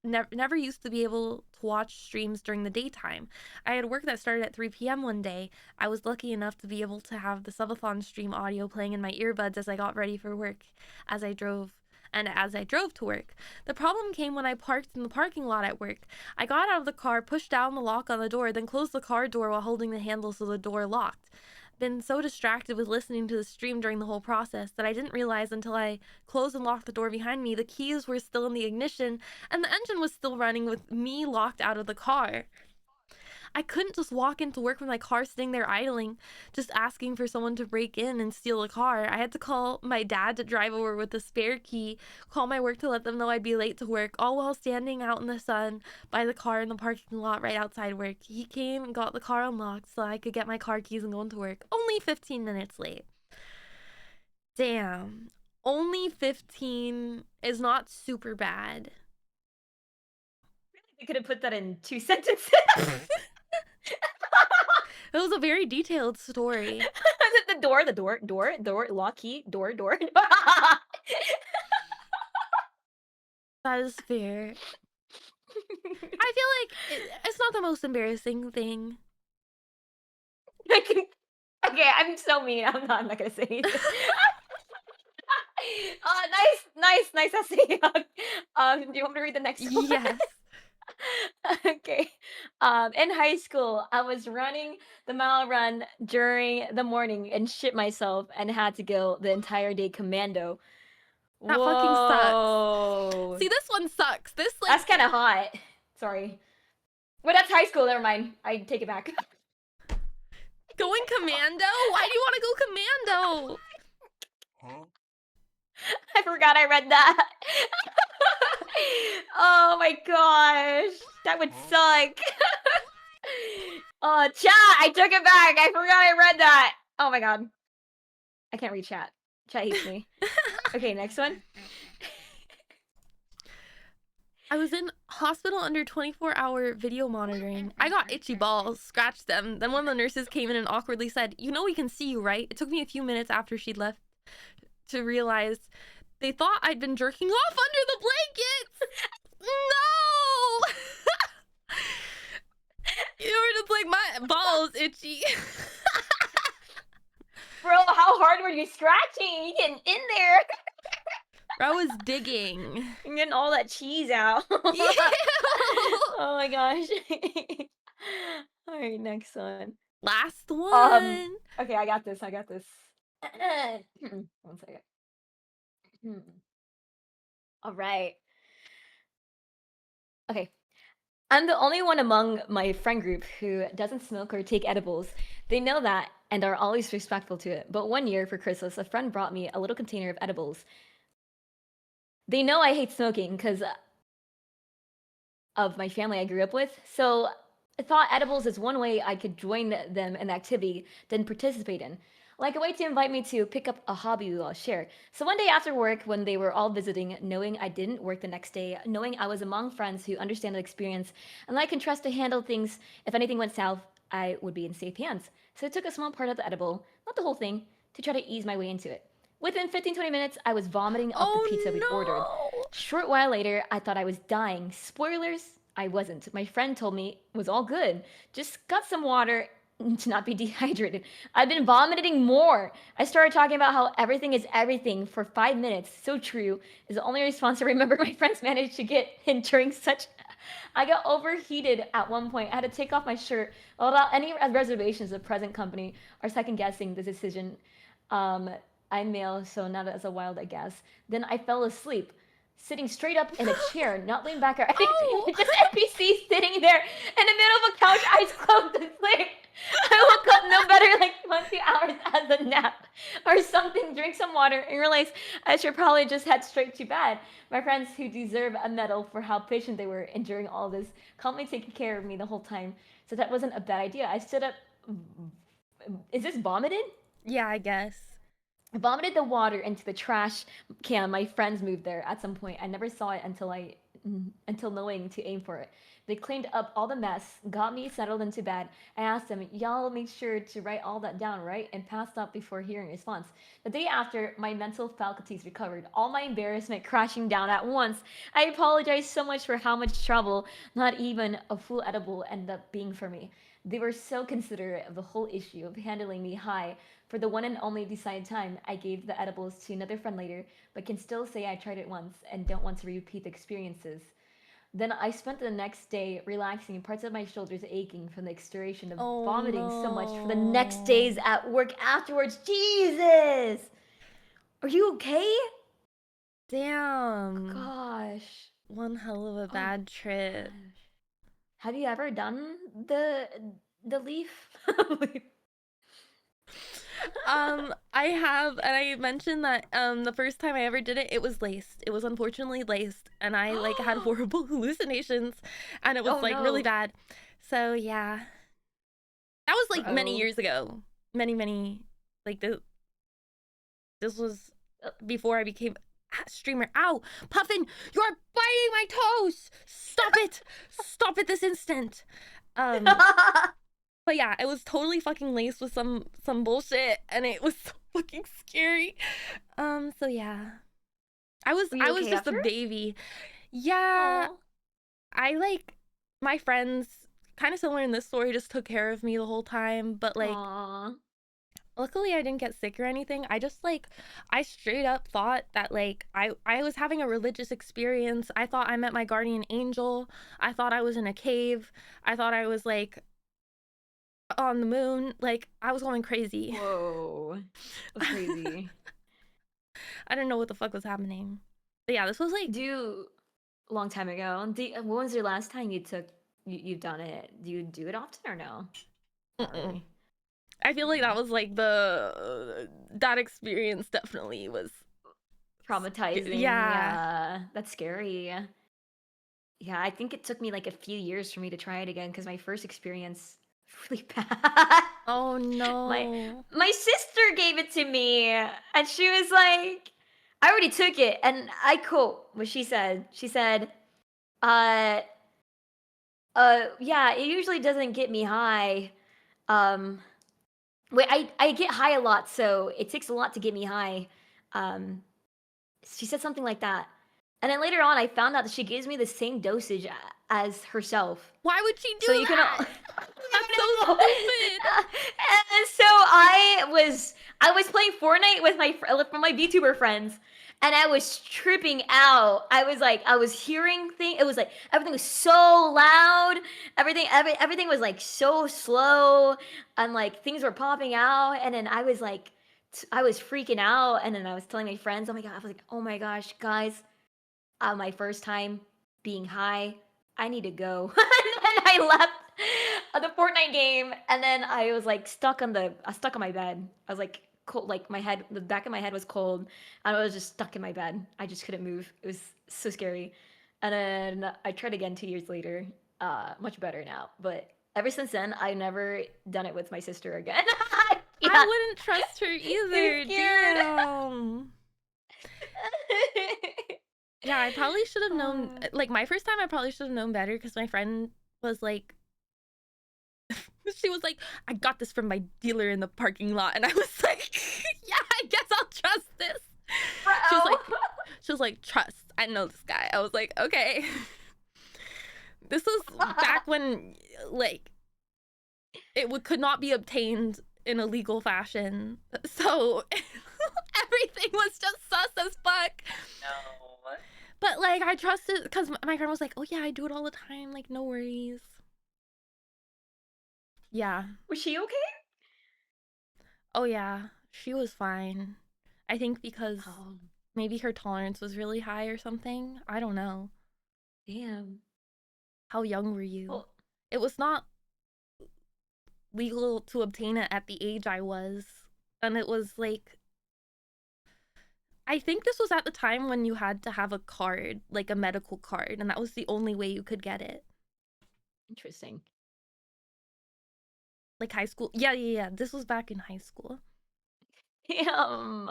to be able to watch streams during the daytime. I had work that started at 3 p.m. one day. I was lucky enough to be able to have the subathon stream audio playing in my earbuds as I got ready for work, as I drove to work. The problem came when I parked in the parking lot at work. I got out of the car, pushed down the lock on the door, then closed the car door while holding the handle so the door locked. Been so distracted with listening to the stream during the whole process that I didn't realize until I closed and locked the door behind me the keys were still in the ignition and the engine was still running with me locked out of the car. I couldn't just walk into work with my car sitting there idling, just asking for someone to break in and steal the car. I had to call my dad to drive over with the spare key, call my work to let them know I'd be late to work, all while standing out in the sun by the car in the parking lot right outside work. He came and got the car unlocked so I could get my car keys and go into work. Only 15 minutes late. Damn. Only 15 is not super bad. I could have put that in 2 sentences. It was a very detailed story. the door, lock key, door. That is fair. I feel like it's not the most embarrassing thing. Okay, I'm so mean. I'm not gonna say anything. Nice essay. Do you want me to read the next one? Yes. Okay. In high school, I was running the mile run during the morning and shit myself and had to go the entire day commando. That fucking Whoa. sucks. See, this one sucks. This like That's kind of hot. Sorry. Well, that's high school. Never mind. I take it back. going commando? Why do you want to go commando? Huh? I forgot I read that. Oh my gosh. That would suck. Oh, chat. I took it back. I forgot I read that. Oh my god. I can't read chat. Chat hates me. Okay, next one. I was in hospital under 24-hour video monitoring. I got itchy balls, scratched them. Then one of the nurses came in and awkwardly said, "You know we can see you, right?" It took me a few minutes after she'd left to realize they thought I'd been jerking off under the blankets. No! You were just like, my balls itchy. Bro, how hard were you scratching? You getting in there? I was digging. You're getting all that cheese out. Ew. Oh my gosh. Alright, next one. Last one. Okay, I got this. One second. Alright. Okay. I'm the only one among my friend group who doesn't smoke or take edibles. They know that and are always respectful to it. But one year for Christmas, a friend brought me a little container of edibles. They know I hate smoking because of my family I grew up with. So I thought edibles is one way I could join them in the activity, then participate in. Like a way to invite me to pick up a hobby we all share. So one day after work, when they were all visiting, knowing I didn't work the next day, knowing I was among friends who understand the experience, and I can trust to handle things, if anything went south, I would be in safe hands. So I took a small part of the edible, not the whole thing, to try to ease my way into it. Within 15-20 minutes, I was vomiting off the pizza we'd ordered. Short while later, I thought I was dying. Spoilers, I wasn't. My friend told me it was all good. Just got some water to not be dehydrated. I've been vomiting more. I started talking about how everything is everything for 5 minutes. So true is the only response I remember my friends managed to get in during such I got overheated at one point. I had to take off my shirt. Without any reservations, the present company are second guessing the decision. I'm male, so now that's a wild guess. Then I fell asleep, sitting straight up in a chair, not leaning back or anything. Oh. Just NPC sitting there in the middle of a couch, eyes closed and sleep. I woke up no better like 20 hours as a nap or something, drink some water, and realize I should probably just head straight to bed. My friends who deserve a medal for how patient they were enduring all this, calmly taking care of me the whole time. So that wasn't a bad idea. I stood up. Is this vomited? Yeah, I guess. I vomited the water into the trash can. My friends moved there at some point. I never saw it until knowing to aim for it. They cleaned up all the mess, got me settled into bed. I asked them, y'all made sure to write all that down, right? And passed out before hearing a response. The day after, my mental faculties recovered, all my embarrassment crashing down at once. I apologized so much for how much trouble not even a full edible ended up being for me. They were so considerate of the whole issue of handling me high. For the one and only decided time, I gave the edibles to another friend later, but can still say I tried it once and don't want to repeat the experiences. Then I spent the next day relaxing, parts of my shoulders aching from the extermination of vomiting so much for the next days at work afterwards. Jesus! Are you okay? Damn. Gosh. One hell of a bad trip. Have you ever done the leaf? I have, and I mentioned that the first time I ever did it, it was laced. It was unfortunately laced, and I like had horrible hallucinations, and it was really bad. So yeah, that was like many years ago. Many like this was before I became a streamer. Ow, Puffin, you're biting my toes. Stop it! Stop it this instant. But yeah, it was totally fucking laced with some bullshit, and it was so fucking scary. So yeah, I was okay just after? a baby. Yeah, Aw. I like my friends, kind of similar in this story, just took care of me the whole time. But like, Aw. luckily I didn't get sick or anything. I just like, I straight up thought that like I was having a religious experience. I thought I met my guardian angel. I thought I was in a cave. I thought I was like on the moon. Like, I was going crazy. Whoa. That's crazy. I didn't know what the fuck was happening. But yeah, this was like Long time ago. When was your last time you've done it? Do you do it often or no? Not really. I feel like that was like that experience definitely was Traumatizing. Yeah. That's scary. Yeah, I think it took me like a few years for me to try it again because my first experience really bad. Oh no. My sister gave it to me and she was like, I already took it, and I quote what she said. She said, yeah, it usually doesn't get me high. Wait, I get high a lot, so it takes a lot to get me high. She said something like that. And then later on, I found out that she gives me the same dosage as herself. Why would she do So you that? can. That's so stupid. And so I was playing Fortnite with my VTuber friends, and I was tripping out. I was hearing things. It was like everything was so loud. Everything was like so slow, and like things were popping out. And then I was like, I was freaking out. And then I was telling my friends, oh my god, I was like, oh my gosh, guys, my first time being high. I need to go. And then I left the Fortnite game, and then I was like stuck on my bed. I was like cold, like the back of my head was cold, and I was just stuck in my bed. I just couldn't move. It was so scary. And then I tried again 2 years later. Much better now. But ever since then, I've never done it with my sister again. Yeah. I wouldn't trust her either. I'm scared. Damn. Yeah, I probably should have known. Like, my first time, I probably should have known better because my friend was like, she was like, I got this from my dealer in the parking lot. And I was like, yeah, I guess I'll trust this. She was like, trust. I know this guy. I was like, okay. This was back when, like, could not be obtained in a legal fashion. So everything was just sus as fuck. No. But like, like, I trusted, because my friend was like, oh yeah, I do it all the time, like, no worries. Yeah. Was she okay? Oh yeah, she was fine. I think because Oh, maybe her tolerance was really high or something. I don't know. damn. How young were you? Well, It was not legal to obtain it at the age I was. And it was like, I think this was at the time when you had to have a card, like a medical card, and that was the only way you could get it. interesting. Like high school. Yeah. This was back in high school. Damn.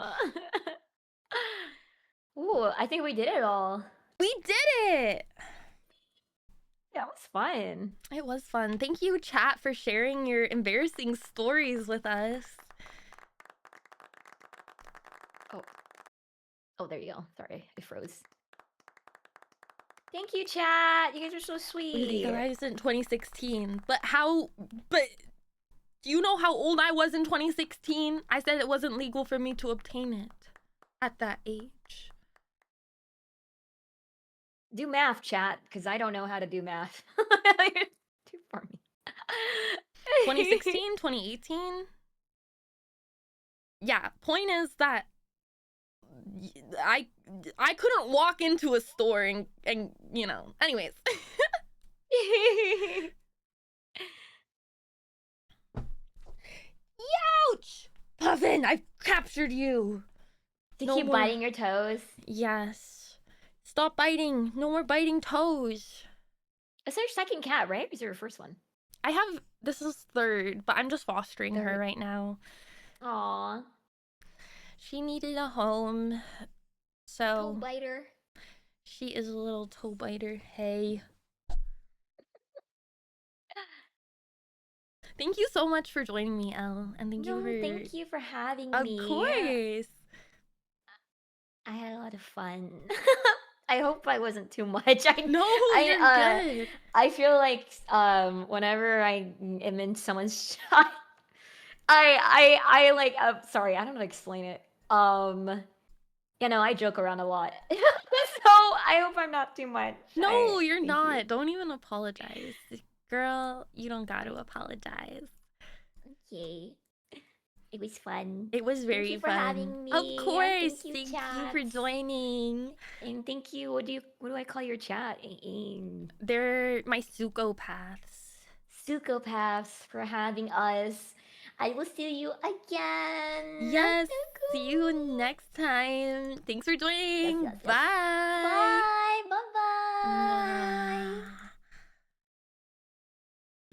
Ooh, I think we did it all. We did it! Yeah, it was fun. It was fun. Thank you, chat, for sharing your embarrassing stories with us. Oh, there you go. Sorry, I froze. Thank you, chat. You guys are so sweet. Legalized in 2016. But do you know how old I was in 2016? I said it wasn't legal for me to obtain it at that age. Do math, chat, because I don't know how to do math. Too for me. 2016, 2018? Yeah, point is that I couldn't walk into a store and you know, anyways. Ouch! Puffin, I've captured you. To No keep more. biting your toes. Yes. Stop biting. No more biting toes. It's your second cat, right? Or is it your first one? I have, this is third, but I'm just fostering her Third. right now. Aw. She needed a home. Toe So biter. she is a little toe biter. Hey. Thank you so much for joining me, Elle. And thank you for having Of me. course. I had a lot of fun. I hope I wasn't too much. No, you're good. I feel like whenever I am in someone's shot, I like sorry, I don't know how to explain it. You know, I joke around a lot. So I hope I'm not too much. No, you're thank not. you. Don't even apologize. Girl, you don't got to apologize. Okay. It was fun. It was very you for fun. having me. Of course. Thank you, Thank you for chats. joining. And thank you. What do I call your chat? They're my Suko paths. Sukopaths for having us. I will see you again. Yes. See you next time. Thanks for joining. yes. Bye. Bye. Bye.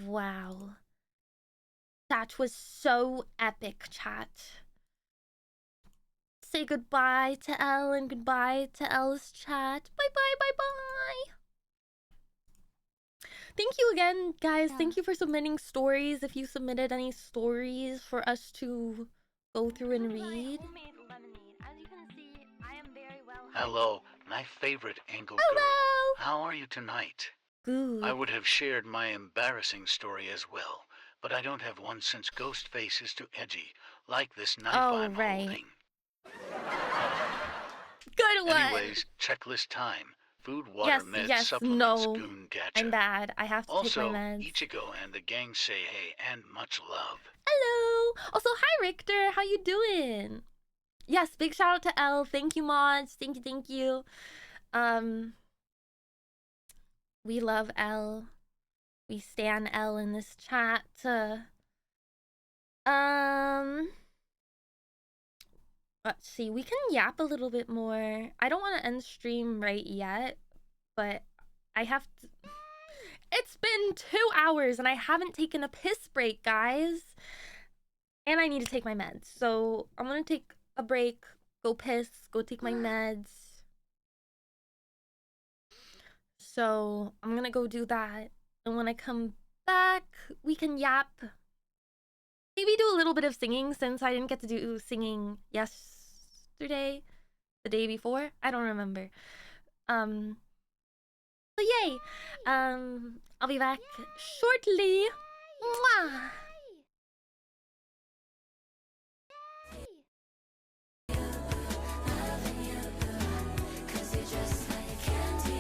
Wow. That was so epic, chat. Say goodbye to Elle and goodbye to Elle's chat. Bye. Thank you again, guys. Yeah. Thank you for submitting stories. If you submitted any stories for us to go through and read. Hello, my favorite Angle Hello. girl. How are you tonight? Good. I would have shared my embarrassing story as well, but I don't have one since Ghostface is too edgy, like this knife I'm holding. Good one. Anyways, checklist time. Food, water, meds, yes, supplements, no. goon, gacha. I'm bad. I have to Also, take my meds. Ichigo and the gang say hey and much love. Hello. Also, hi Richter. How you doing? Yes, big shout out to Elle. Thank you, mods. Thank you. We love Elle. We stan Elle in this chat. Let's see. We can yap a little bit more. I don't want to end stream right yet, but I have to. It's been 2 hours and I haven't taken a piss break, guys. And I need to take my meds. So I'm going to take a break, go piss, go take my meds. So I'm going to go do that. And when I come back, we can yap. Maybe do a little bit of singing since I didn't get to do singing yesterday, the day before. I don't remember. So yay. I'll be back shortly. Mwah. Cause you're just like candy.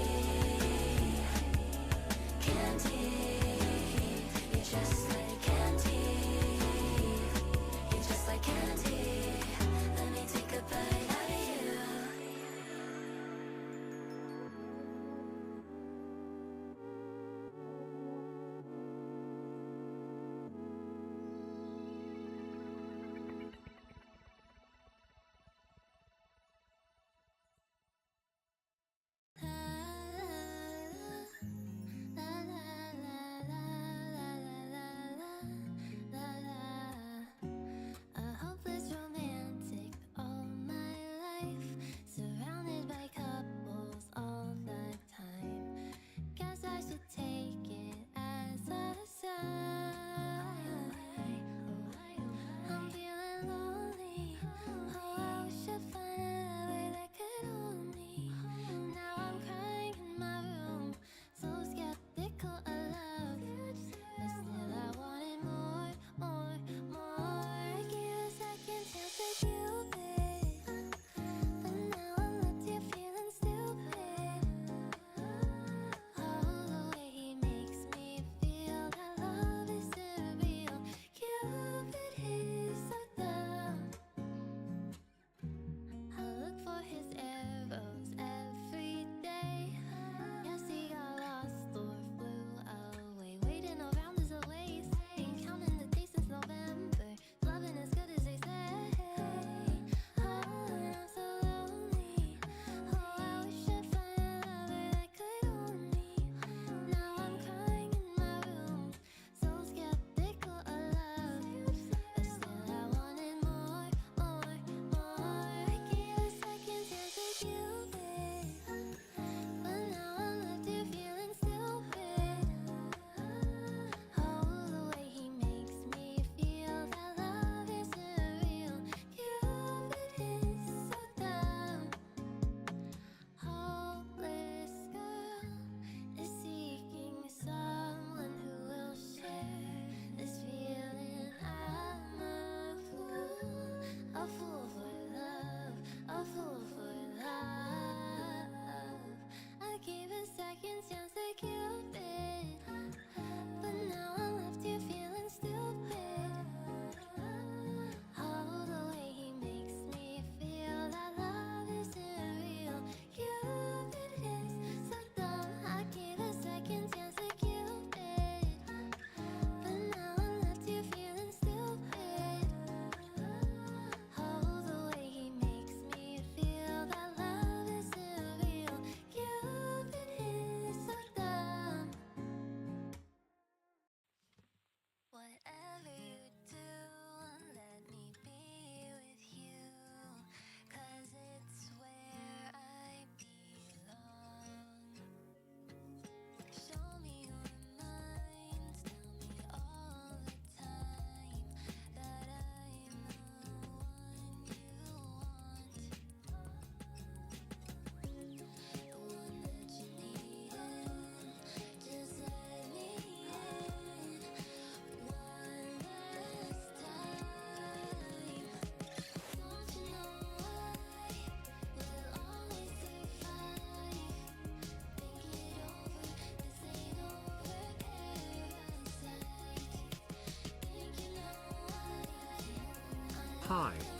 Hi.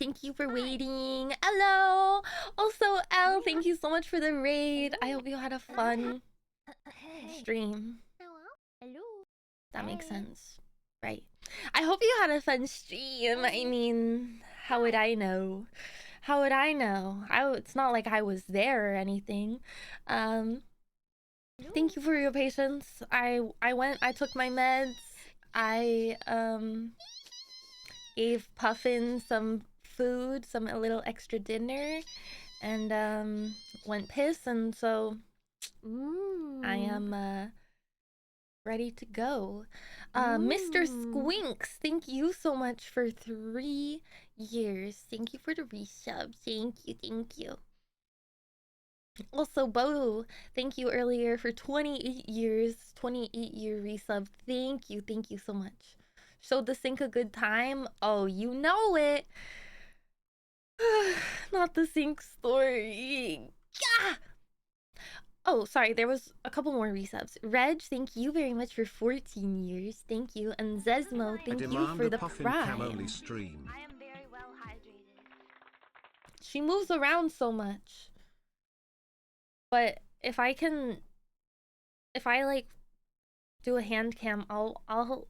Thank you for waiting. Hello. Also, Elle, thank you so much for the raid. I hope you had a fun stream. That makes sense. Right. I hope you had a fun stream. I mean, how would I know? How would I know? It's not like I was there or anything. Thank you for your patience. I took my meds. I gave Puffin some food, a little extra dinner, and went piss, and so I am ready to go. Mr. Squinks, thank you so much for 3 years. Thank you for the resub. Thank you. Also, Bo, thank you earlier for 28 years, 28-year resub. Thank you so much. Showed the sync a good time? Oh, you know it. Not the sync story. Yeah. Oh, sorry, there was a couple more resubs. Reg, thank you very much for 14 years. Thank you. And Zesmo, thank you for the prime. Stream. I am very well hydrated. She moves around so much. But if I like do a hand cam, I'll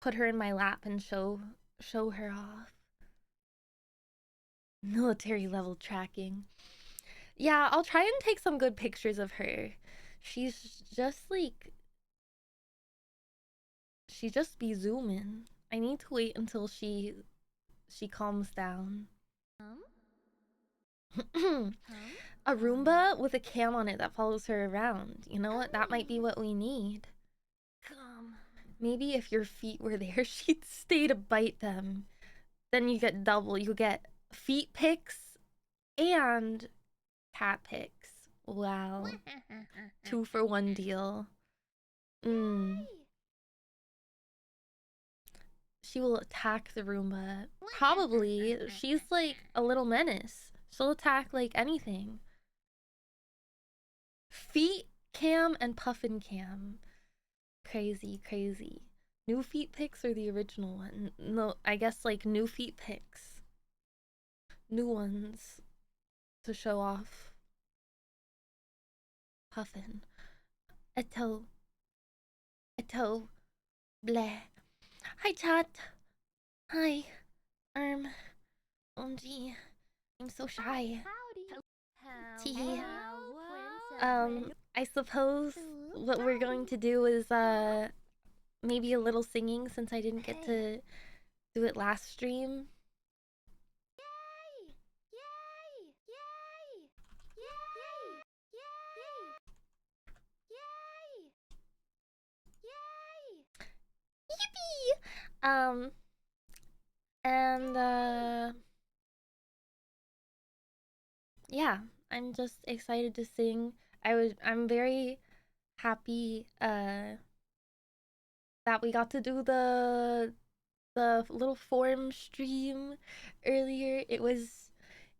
put her in my lap and show her off. Military level tracking. Yeah, I'll try and take some good pictures of her. She's just be zooming. I need to wait until she calms down. A Roomba with a cam on it that follows her around. You know what? That might be what we need. Maybe if your feet were there, she'd stay to bite them. Then you get double. You get feet pics and cat pics. Wow. 2 for 1 deal. She will attack the Roomba. Probably. She's like a little menace. She'll attack like anything. Feet cam and puffin cam. Crazy. New feet pics or the original one? No, I guess like new feet pics. New ones to show off. Puffin. A toe. Bleh. Hi, chat. Hi. OMG. I'm so shy. Tee. I suppose what we're going to do is maybe a little singing since I didn't get to do it last stream. Yippee! Yeah, I'm just excited to sing. I'm very happy that we got to do the little forum stream earlier. It was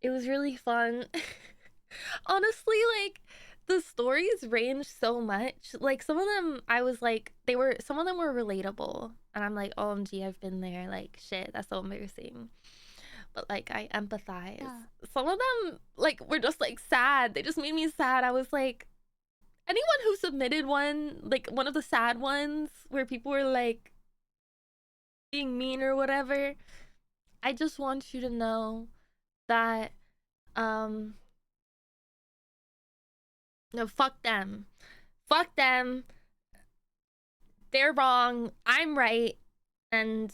really fun. Honestly, like the stories range so much. Like some of them I was like some of them were relatable and I'm like, OMG, I've been there, like shit, that's so embarrassing. But like I empathize. Yeah. Some of them like were just like sad. They just made me sad. I was like, anyone who submitted one, like one of the sad ones where people were like being mean or whatever, I just want you to know that no, fuck them. They're wrong. I'm right. And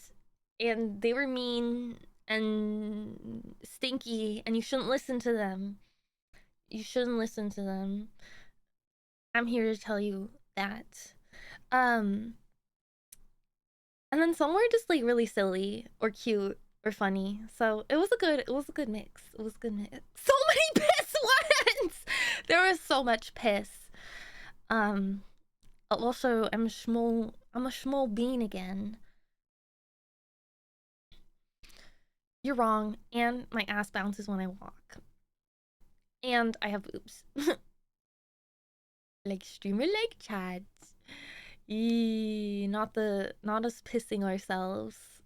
they were mean and stinky and you shouldn't listen to them. I'm here to tell you that. And then some were just like really silly or cute or funny. So it was a good mix. So many piss ones. There was so much piss. Also I'm a small bean again. You're wrong, and my ass bounces when I walk. And I have boobs. Like streamer like Chad's. Not us pissing ourselves.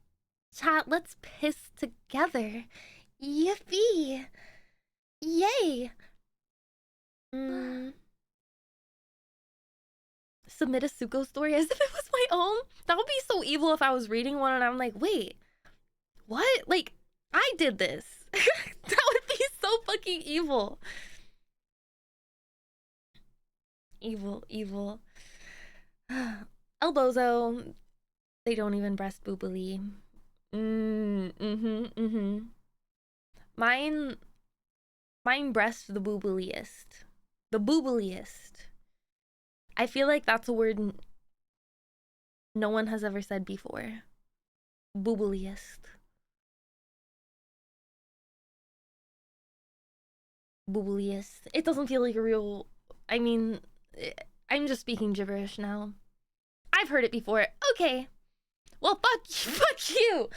Chat, let's piss together. Yippee! Yay! Submit a Suko story as if it was my own? That would be so evil if I was reading one and I'm like, wait, what? Like, I did this. That would be so fucking evil. Evil, evil. Elbozo. They don't even breast boobily. Mine breast the boobliest. The boobliest. I feel like that's a word no one has ever said before. Boobliest. Boobliest. It doesn't feel like a real... I mean, I'm just speaking gibberish now. I've heard it before. Okay. Well, fuck you.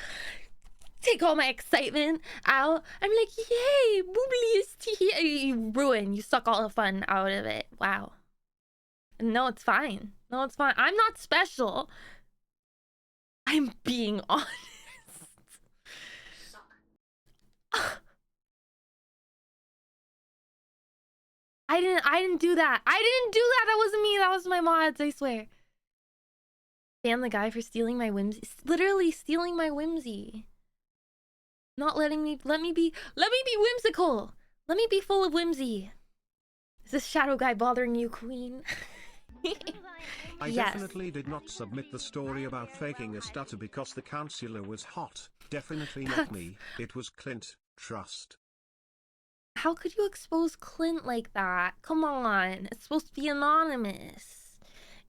Take all my excitement out. I'm like, yay, boobliest. You ruin. You suck all the fun out of it. Wow. No, it's fine. No, it's fine. I'm not special. I'm being honest. I didn't do that. I didn't do that. That wasn't me. That was my mods, I swear. Ban the guy for stealing my whimsy. Literally stealing my whimsy. Not letting me let me be whimsical. Let me be full of whimsy. Is this shadow guy bothering you, queen? I Yes. definitely did not submit the story about faking a stutter because the counselor was hot. Definitely not me. It was Clint. Trust. How could you expose Clint like that? Come on. It's supposed to be anonymous.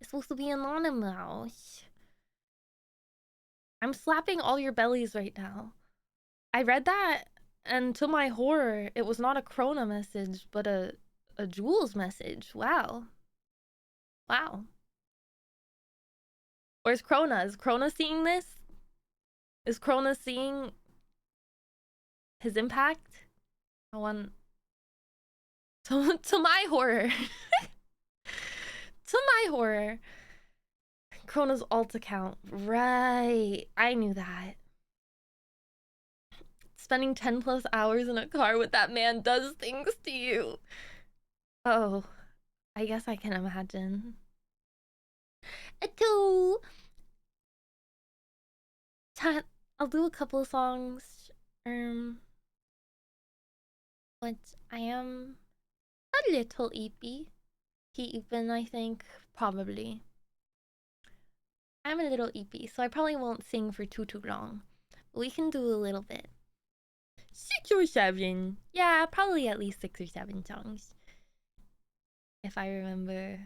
It's supposed to be anonymous. I'm slapping all your bellies right now. I read that, and to my horror, it was not a Krona message, but a Jules message. Wow. Wow. Where's Krona? Is Krona seeing this? Is Krona seeing his impact? I want... To my horror. To my horror. Krona's alt account. Right. I knew that. Spending 10 plus hours in a car with that man does things to you. Oh. I guess I can imagine. Chat, I'll do a couple songs. But I am a little eepy. Even, I think, probably. I'm a little eepy, so I probably won't sing for too long. But we can do a little bit. 6 or 7. Yeah, probably at least 6 or 7 songs. If I remember.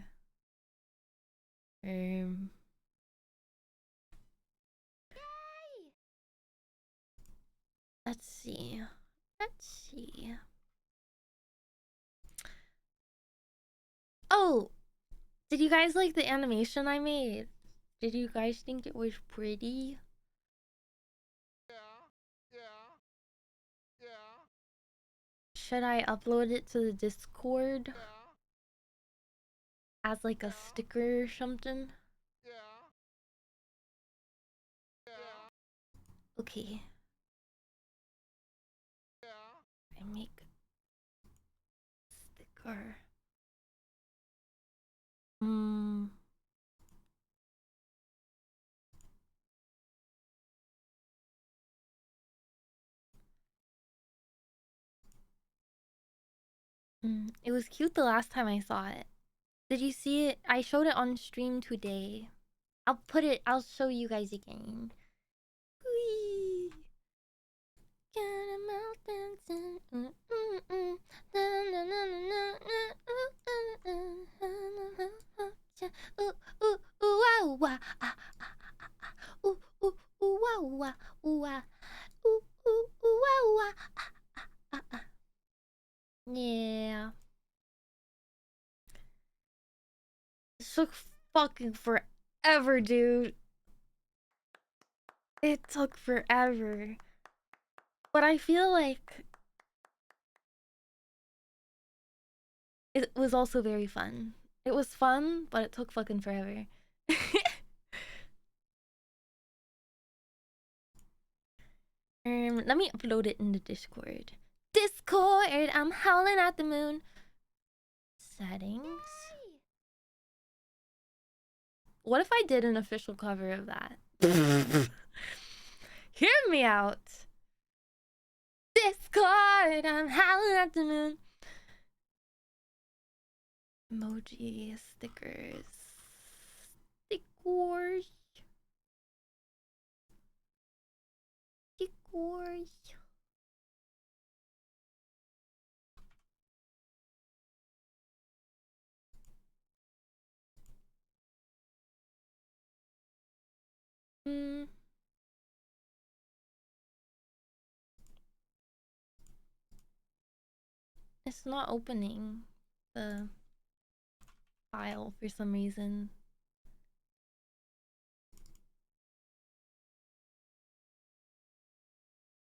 Let's see. Oh! Did you guys like the animation I made? Did you guys think it was pretty? Should I upload it to the Discord? As like a sticker or something? Okay. I make sticker. It was cute the last time I saw it. Did you see it? I showed it on stream today. I'll show you guys again. Whee! Get 'em out dancing. Ooh, ooh, ooh, wow, wow. Ooh, ooh, ooh, wow, wow, wow. Ooh, ooh, ooh, wow, wow. Yeah. It took fucking forever, dude. It took forever. But I feel like it was also very fun. It was fun, but it took fucking forever. Let me upload it in the Discord. Discord, I'm howling at the moon. Settings. What if I did an official cover of that? Hear me out. Discord, I'm howling at the moon. Emoji, stickers. Stickers. Stickers. It's not opening the file for some reason.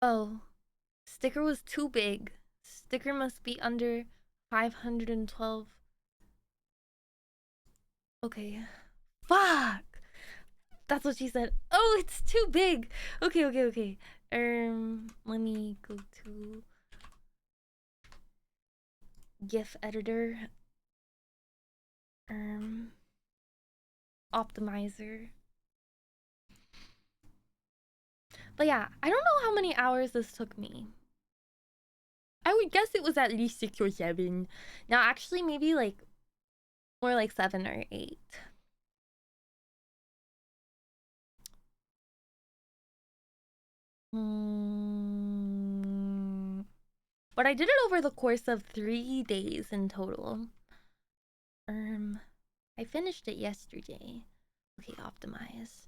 Oh, sticker was too big. Sticker must be under 512. Okay. Fuck! That's what she said. Oh, it's too big. Okay. Let me go to GIF editor. Optimizer. But yeah, I don't know how many hours this took me. I would guess it was at least 6 or 7. Now, actually, maybe like more like 7 or 8. But I did it over the course of 3 days in total. I finished it yesterday. Okay, optimize.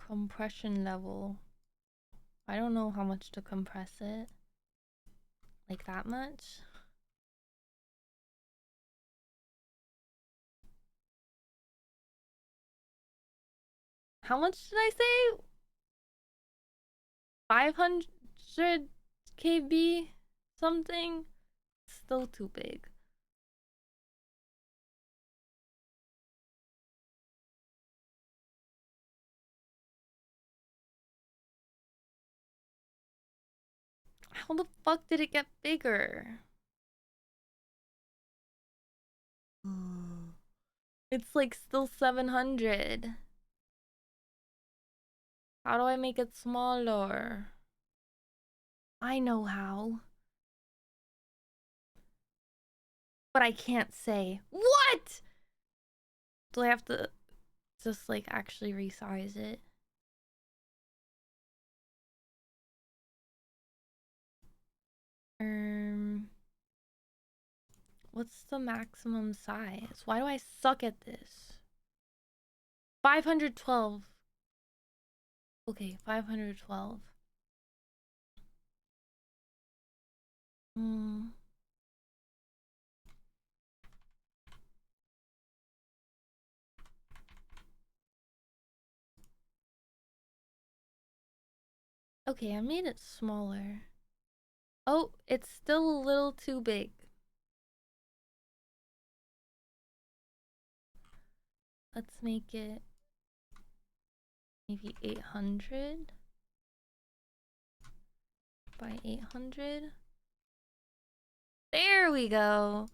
Compression level. I don't know how much to compress it. Like that much? How much did I say? 500 KB something? Still too big. How the fuck did it get bigger? It's like still 700. How do I make it smaller? I know how. But I can't say. What? Do I have to just like actually resize it? What's the maximum size? Why do I suck at this? 512. Okay, 512. Okay, I made it smaller. Oh, it's still a little too big. Let's make it maybe 800 by 800. There we go.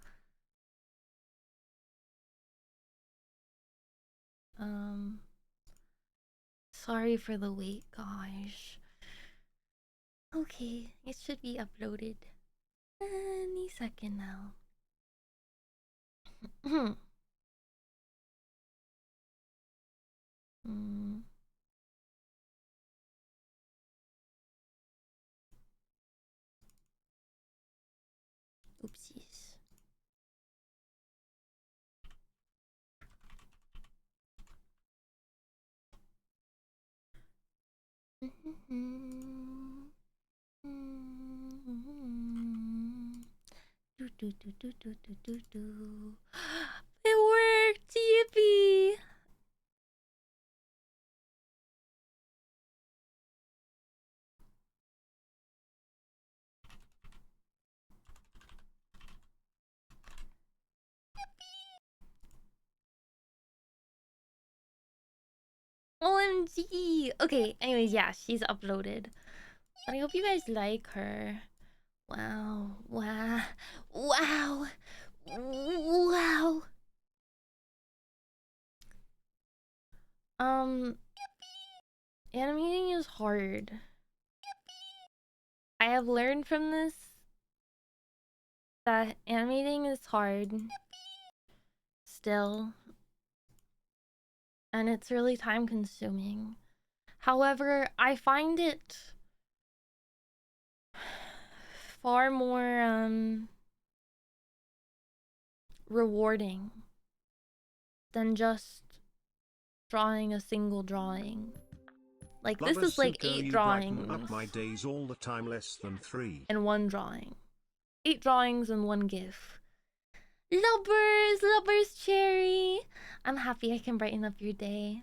Sorry for the wait, gosh. Okay, it should be uploaded any second now. Oopsies. It worked! Yippee! OMG. Okay, anyways, yeah, she's uploaded. I hope you guys like her. Wow. Wow. Wow. Wow. Animating is hard. I have learned from this that animating is hard. Still. And it's really time consuming. However, I find it far more rewarding than just drawing a single drawing. Like this Lovers is like Suko, 8 you brighten up drawings my days all the time, less than 3. in one drawing. 8 drawings and 1 GIF. Lubbers Cherry. I'm happy I can brighten up your day.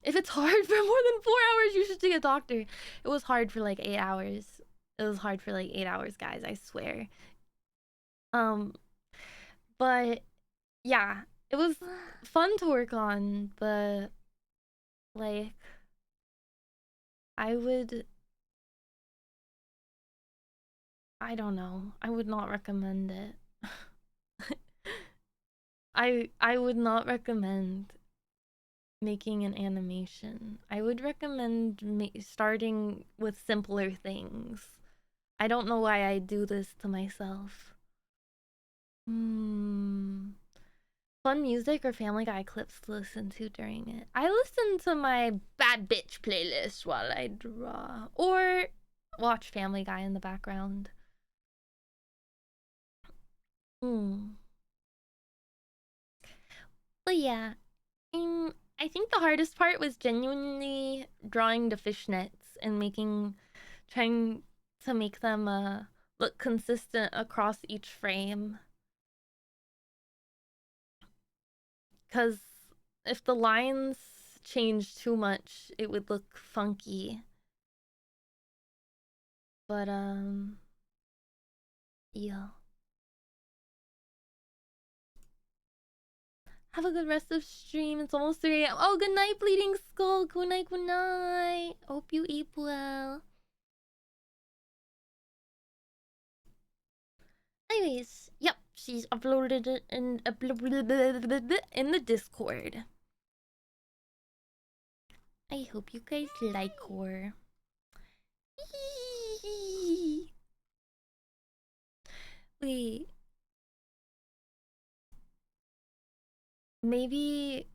If it's hard for more than 4 hours, you should see a doctor. It was hard for like 8 hours. It was hard for like 8 hours, guys, I swear. But yeah, it was fun to work on, but like I don't know. I would not recommend it. I would not recommend making an animation. I would recommend starting with simpler things. I don't know why I do this to myself. Fun music or Family Guy clips to listen to during it. I listen to my Bad Bitch playlist while I draw. Or watch Family Guy in the background. But yeah. I think the hardest part was genuinely drawing the fishnets and trying to make them look consistent across each frame. Because if the lines changed too much, it would look funky. But yeah. Have a good rest of stream. It's almost 3 a.m. Oh, good night, Bleeding Skull. Good night, good night. Hope you eat well. Anyways, yep, she's uploaded it in the Discord. I hope you guys like her. Wait. Maybe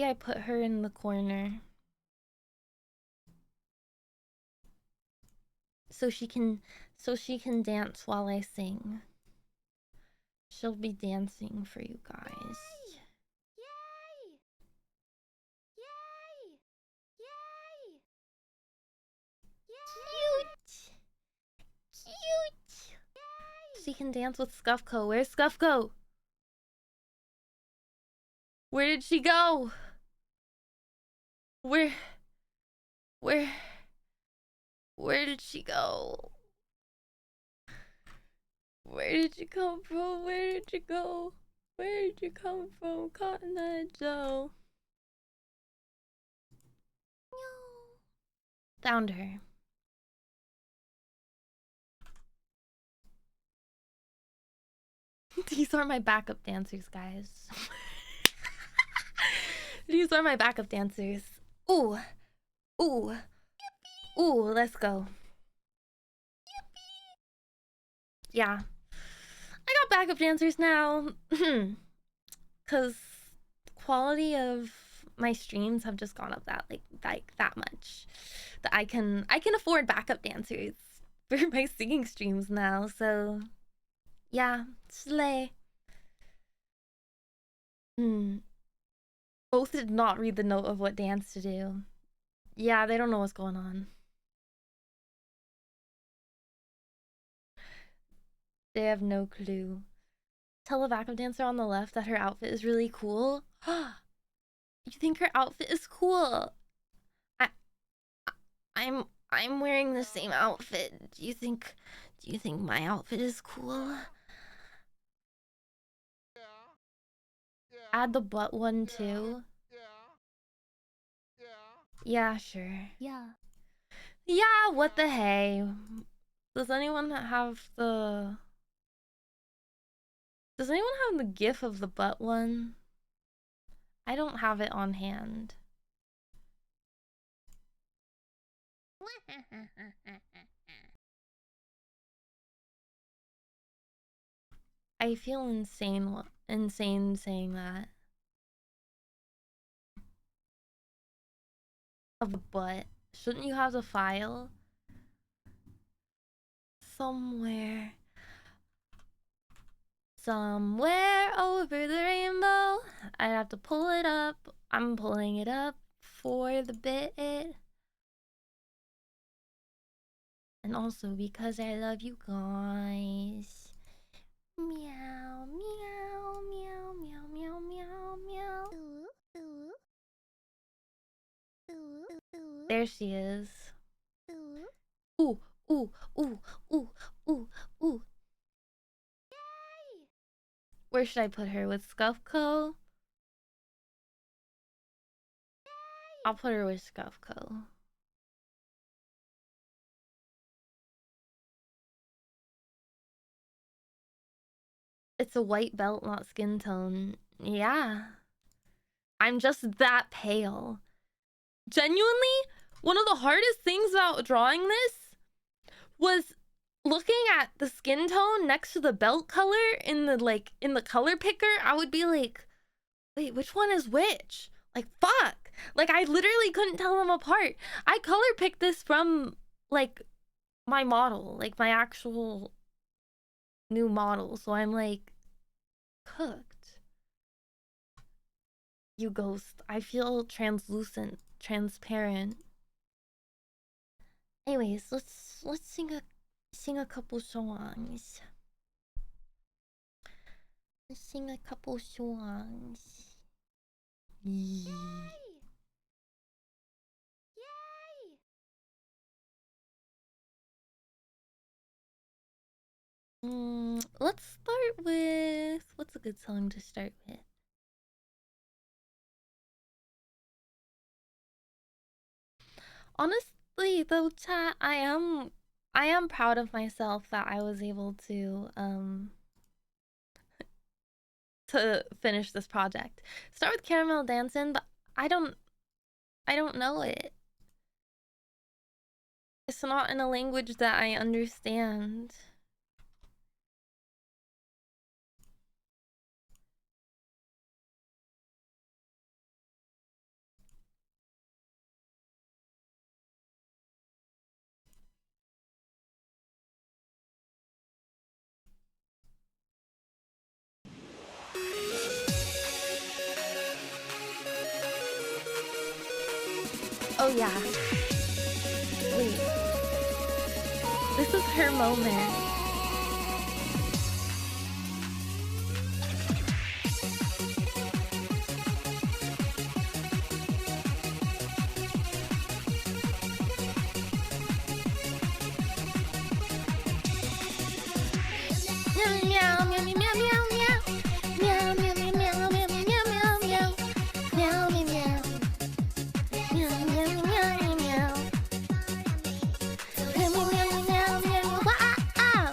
I put her in the corner. So she can dance while I sing. She'll be dancing for you guys. Yay! Yay! Yay! Yay! Cute. She can dance with Scuffco. Where's Scuffco? Where did she go? Where did she go? Where did you come from? Where did you go? Where did you come from, Cotton Eye Joe? Found her. These are my backup dancers, guys. These are my backup dancers. Ooh. Ooh. Ooh, let's go. Yeah. I got backup dancers now. Cause quality of my streams have just gone up that that much. That I can afford backup dancers for my singing streams now, so yeah, slay. Both did not read the note of what dance to do. Yeah, they don't know what's going on. They have no clue. Tell a backup dancer on the left that her outfit is really cool. You think her outfit is cool? I'm wearing the same outfit. Do you think my outfit is cool? Add the butt one too. Yeah, sure. Yeah. Yeah, what the hey? Does anyone have the... Does anyone have the gif of the butt one? I don't have it on hand. I feel insane saying that. Of a butt. Shouldn't you have the file? Somewhere over the rainbow. I have to pull it up. I'm pulling it up for the bit. And also because I love you guys. Meow, meow, meow, meow, meow, meow, meow. There she is. Ooh, ooh, ooh, ooh, ooh, ooh. Yay! Where should I put her? With Scuffco? I'll put her with Scuffco. It's a white belt, not skin tone. Yeah. I'm just that pale. Genuinely, one of the hardest things about drawing this was looking at the skin tone next to the belt color in the color picker. I would be like, wait, which one is which? Like, fuck. Like, I literally couldn't tell them apart. I color picked this from, like, my model, like my actual new model. So I'm like, cooked. You ghost. I feel translucent, transparent. Anyways, let's sing a couple songs. Let's sing a couple songs. Yay! Yay! Let's start with... What's a good song to start with? Honestly, though, chat, I am proud of myself that I was able to finish this project. Start with Caramel Dancing, but I don't know it. It's not in a language that I understand. Oh yeah. Wait. This is her moment. Meow meow meow meow meow meow. Meow meow meow meow meow meow meow meow. Meow meow meow. Meow meow meow meow meow. Meow meow meow meow meow. Wow!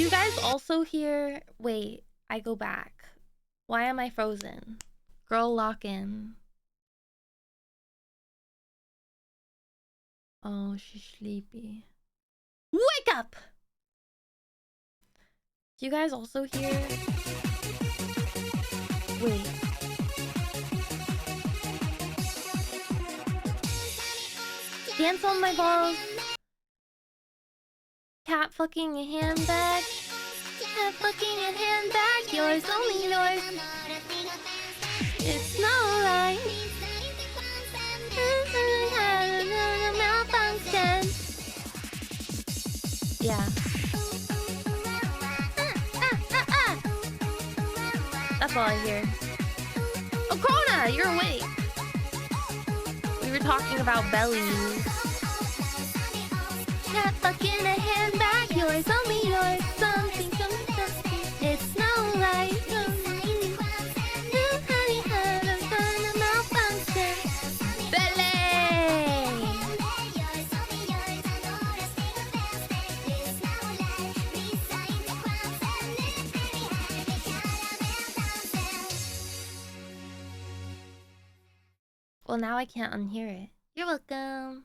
you guys also hear? Wait, I go back. Why am I frozen? Girl, lock in. Oh, she's sleepy. Wake up! Do you guys also hear? Wait. Dance on my balls. Cat fucking a handbag. Cat fucking a handbag. Yours, only yours. It's no lie. Malfunction. Yeah. That's all I hear. Oh, Krona, you're awake. We were talking about bellies. Cat fucking a handbag, yours, only yours. Something, something. It's no right. Well, now I can't unhear it. You're welcome.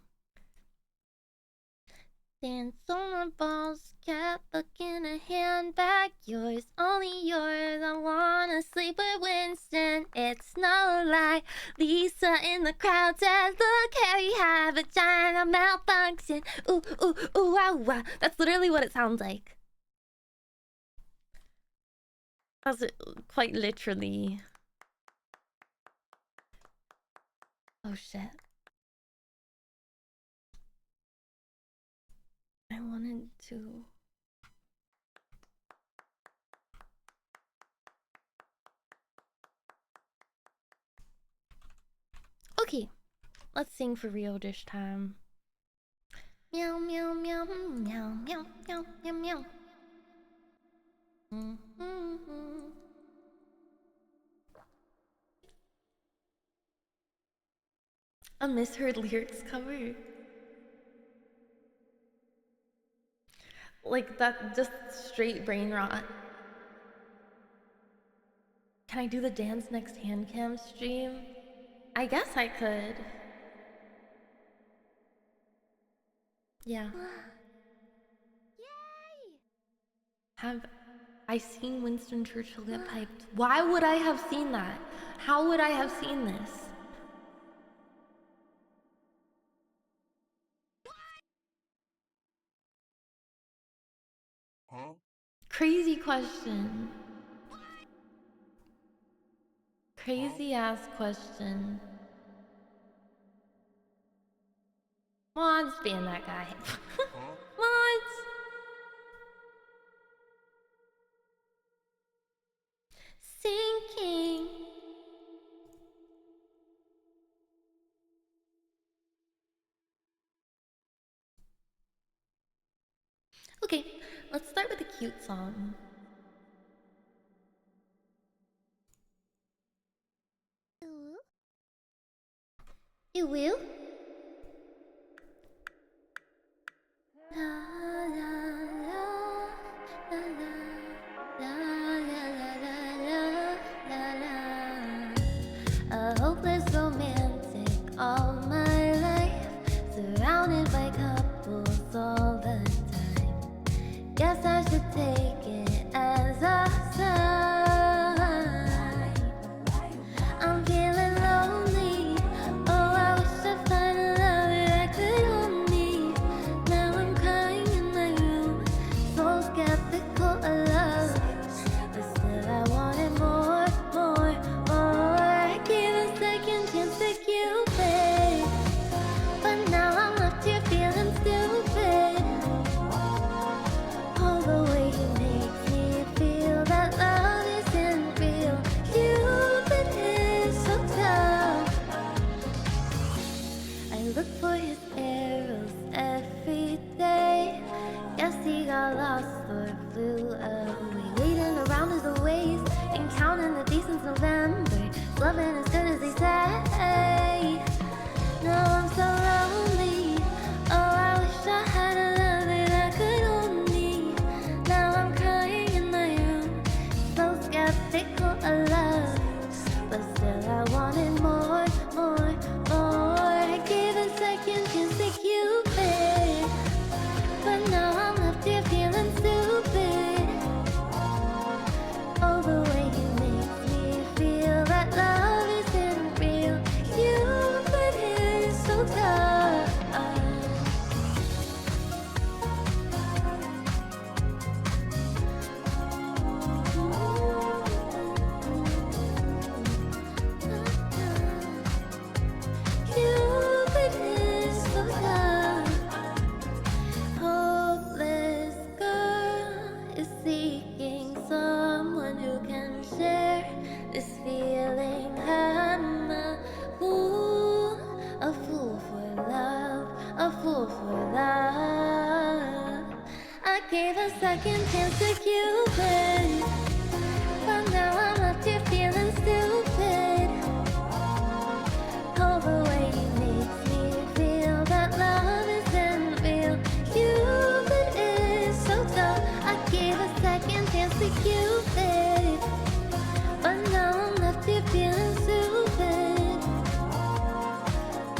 Dance on the balls, cat fucking a handbag. Yours, only yours. I wanna sleep with Winston. It's no lie. Lisa in the crowd says, look, Harry had vagina malfunction. Ooh, ooh, ooh, wow, wow. That's literally what it sounds like. That's quite literally. Oh shit. I wanted to. Okay, let's sing for real this time. Meow meow meow meow meow meow meow meow. A misheard lyrics cover. Like that, just straight brain rot. Can I do the dance next hand cam stream? I guess I could. Yeah. Yay! Have I seen Winston Churchill get piped? Why would I have seen that? How would I have seen this? Huh? Crazy question. Crazy ass question. Mods being that guy. Mods. Sinking. Okay, let's start with a cute song. You will? La la la la la la la la la. A hopeless romantic all my life, surrounded by couples all the time. Guess I should take it as a sign. I'm feeling lonely. Oh, I wish I find a love that I could hold me. Now I'm crying in my room, so skeptical of love. But still I wanted more, more, more. Give us second chance to Cupid, but now I'm left here feeling stupid. All the way he makes me feel that love isn't real. Cupid is so dumb. I gave a second chance to Cupid, but now I'm left here feeling stupid.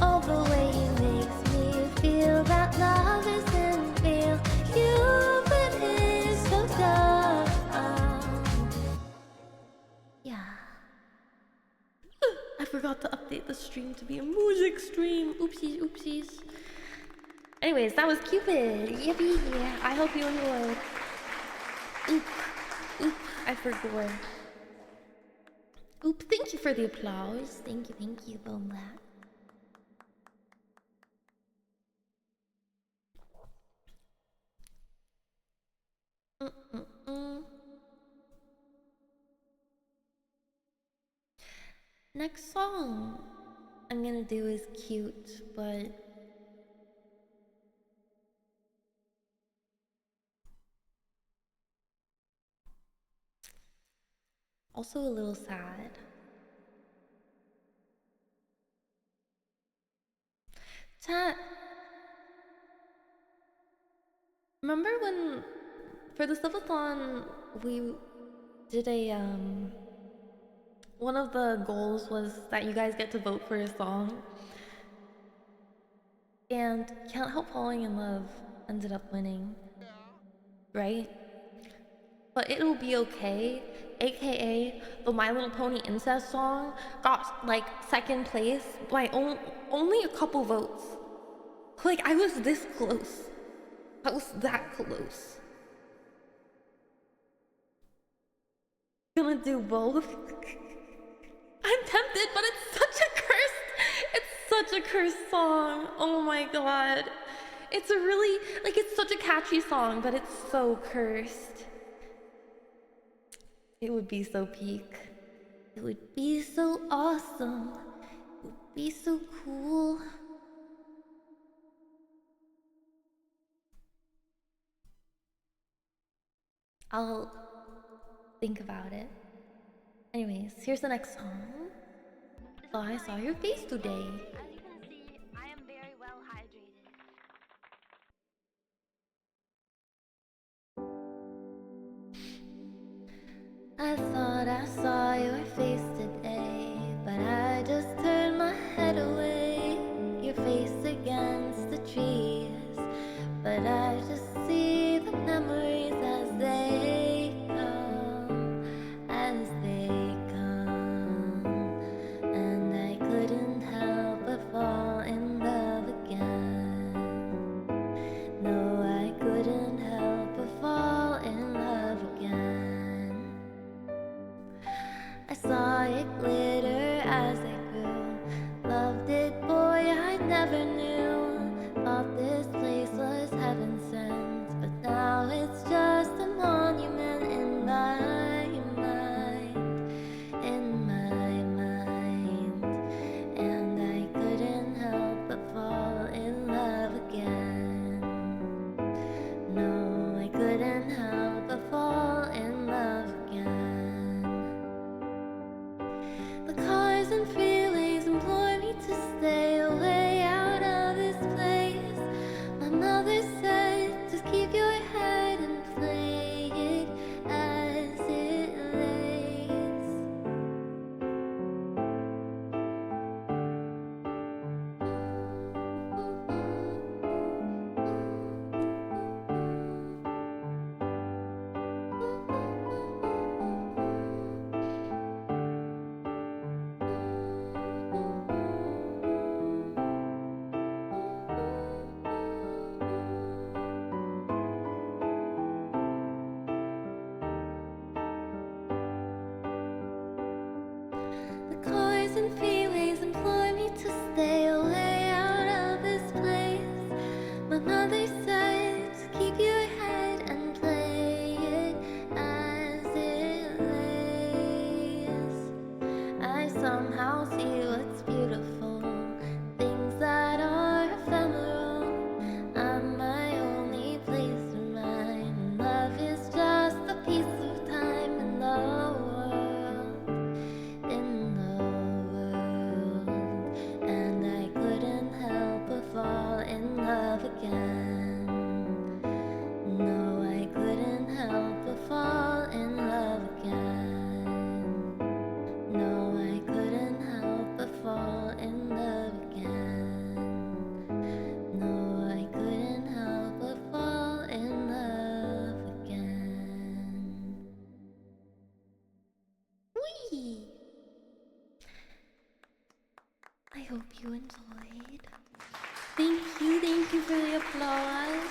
All the way he makes me feel that love isn't real. Cupid is so dumb. Yeah. I forgot to update the stream to be a music stream. Oopsies, oopsies. Anyways, that was Cupid. Yippee. I hope you enjoyed. Oop. Oop. I forgot. Oop. Thank you for the applause. Thank you for that. Next song I'm gonna do is cute, but also a little sad. Chat, remember when for the subathon we did a one of the goals was that you guys get to vote for a song, and Can't Help Falling in Love ended up winning, right? But It'll Be Okay, aka the My Little Pony incest song, got like second place by only a couple votes. Like, I was this close. I was that close. Gonna do both. I'm tempted, but it's such a cursed song. Oh my god. It's a really, like, it's such a catchy song, but it's so cursed. It would be so peak. It would be so awesome. It would be so cool. I'll think about it. Anyways, here's the next song. Thought I saw your face today. As you can see, I am very well hydrated. I thought I saw your face today, but I just turned my head away. Your face against the trees, but I just see the memories as they come, as they come. And I couldn't help but fall in love again. No, I couldn't help but fall in love again. I saw it glitter as I grew. Loved it, boy, I never knew. Thought this place was heaven sent, but now it's just a monument in my mind, in my mind. And I couldn't help but fall in love again. No, I couldn't help but fall in love again. The cars and I hope you enjoyed. Thank you for the applause.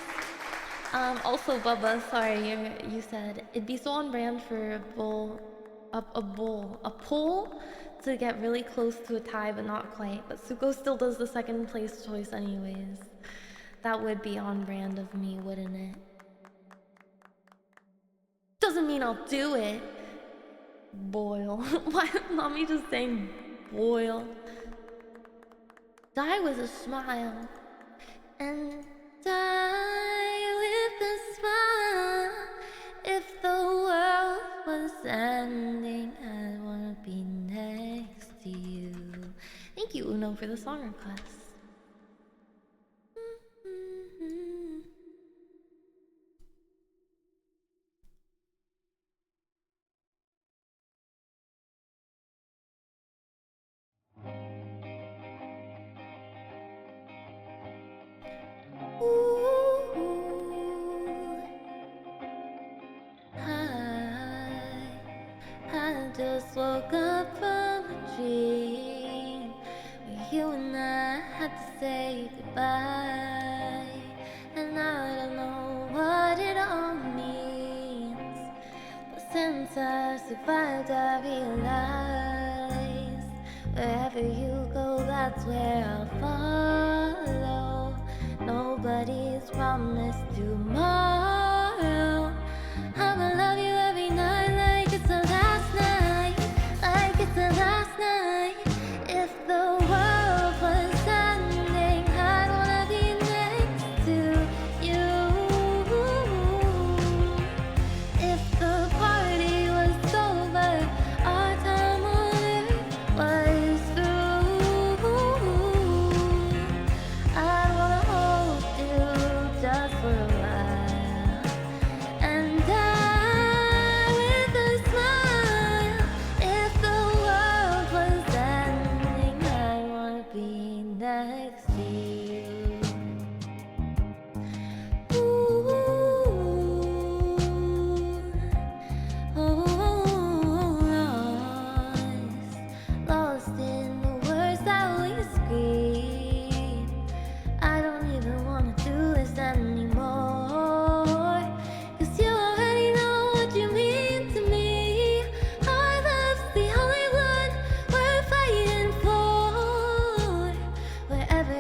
Also, Bubba, sorry, you said it'd be so on brand for a poll to get really close to a tie, but not quite. But Suko still does the second place choice anyways. That would be on brand of me, wouldn't it? Doesn't mean I'll do it. Boil. Why not me just saying boil? Die with a smile. And die with a smile. If the world was ending, I'd wanna be next to you. Thank you, Uno, for the song request. I just woke up from a dream where you and I had to say goodbye, and I don't know what it all means, but since I survived I realized wherever you go, that's where I'll follow. Nobody's promised tomorrow. I'ma love you every night like it's the last night, like it's the last night. If the world was ending, I'd wanna be next to you. If the party was over, our time on earth was through, I'd wanna hold you just for a while and die with a smile. If the world was ending, I'd wanna be next to you. Ooh, lost in the words that we scream. I don't even wanna do this anymore, 'cause you already know what you mean to me. Our love's the only one we're fighting for. Wherever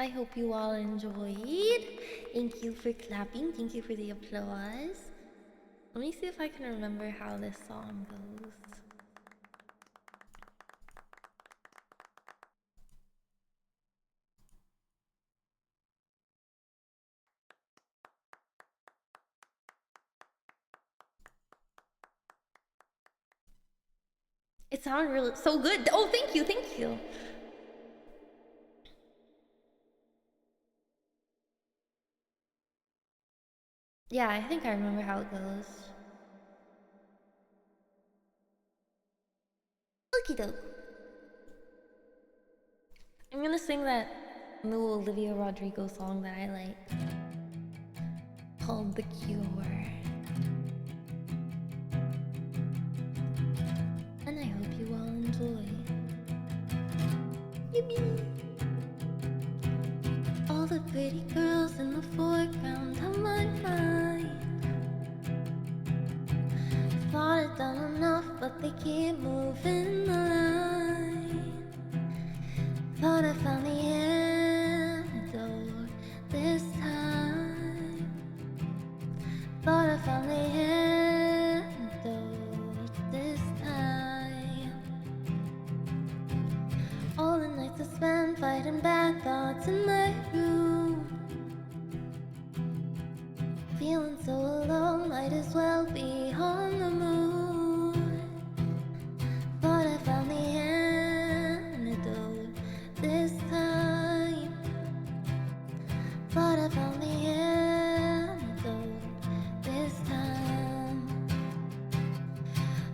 I hope you all enjoyed. Thank you for clapping. Thank you for the applause. Let me see if I can remember how this song goes. It sounded really so good. Oh, thank you, thank you. Yeah, I think I remember how it goes. Okie doke. I'm gonna sing that new Olivia Rodrigo song that I like, called The Cure. And I hope you all enjoy. Yippee! All the pretty girls in the foreground of my mind thought it done enough, but they keep moving the line. Thought I found the antidote this time. Thought I found the antidote this time. All the nights I spent fighting bad thoughts in my room, feeling so alone, might as well be on the moon. Thought I found the antidote this time. Thought I found the antidote this time.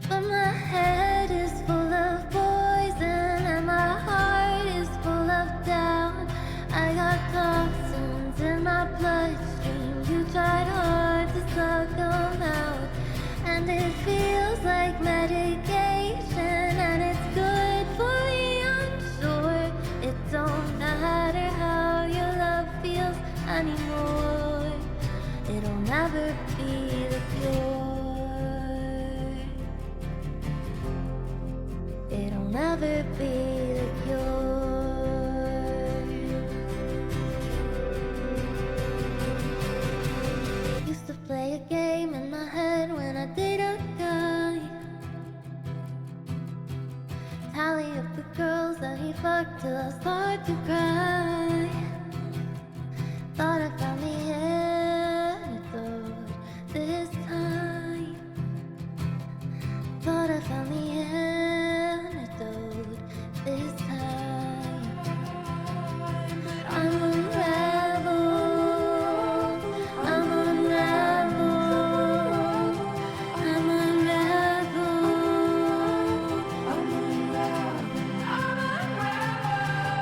But my head is full of poison and my heart is full of doubt. I got toxins in my bloodstream. You tried hard to suck them out, and it feels like medication, and it's good for me, I'm sure. It don't matter how your love feels anymore. It'll never be the cure. It'll never be the cure. Used to play a game in my head when I date a guy. Tally up the girls that he fucked till I start to cry. Thought I found the antidote this time. Thought I found the antidote this time. I'm unraveled. I'm unraveled. I'm unraveled. I'm unraveled.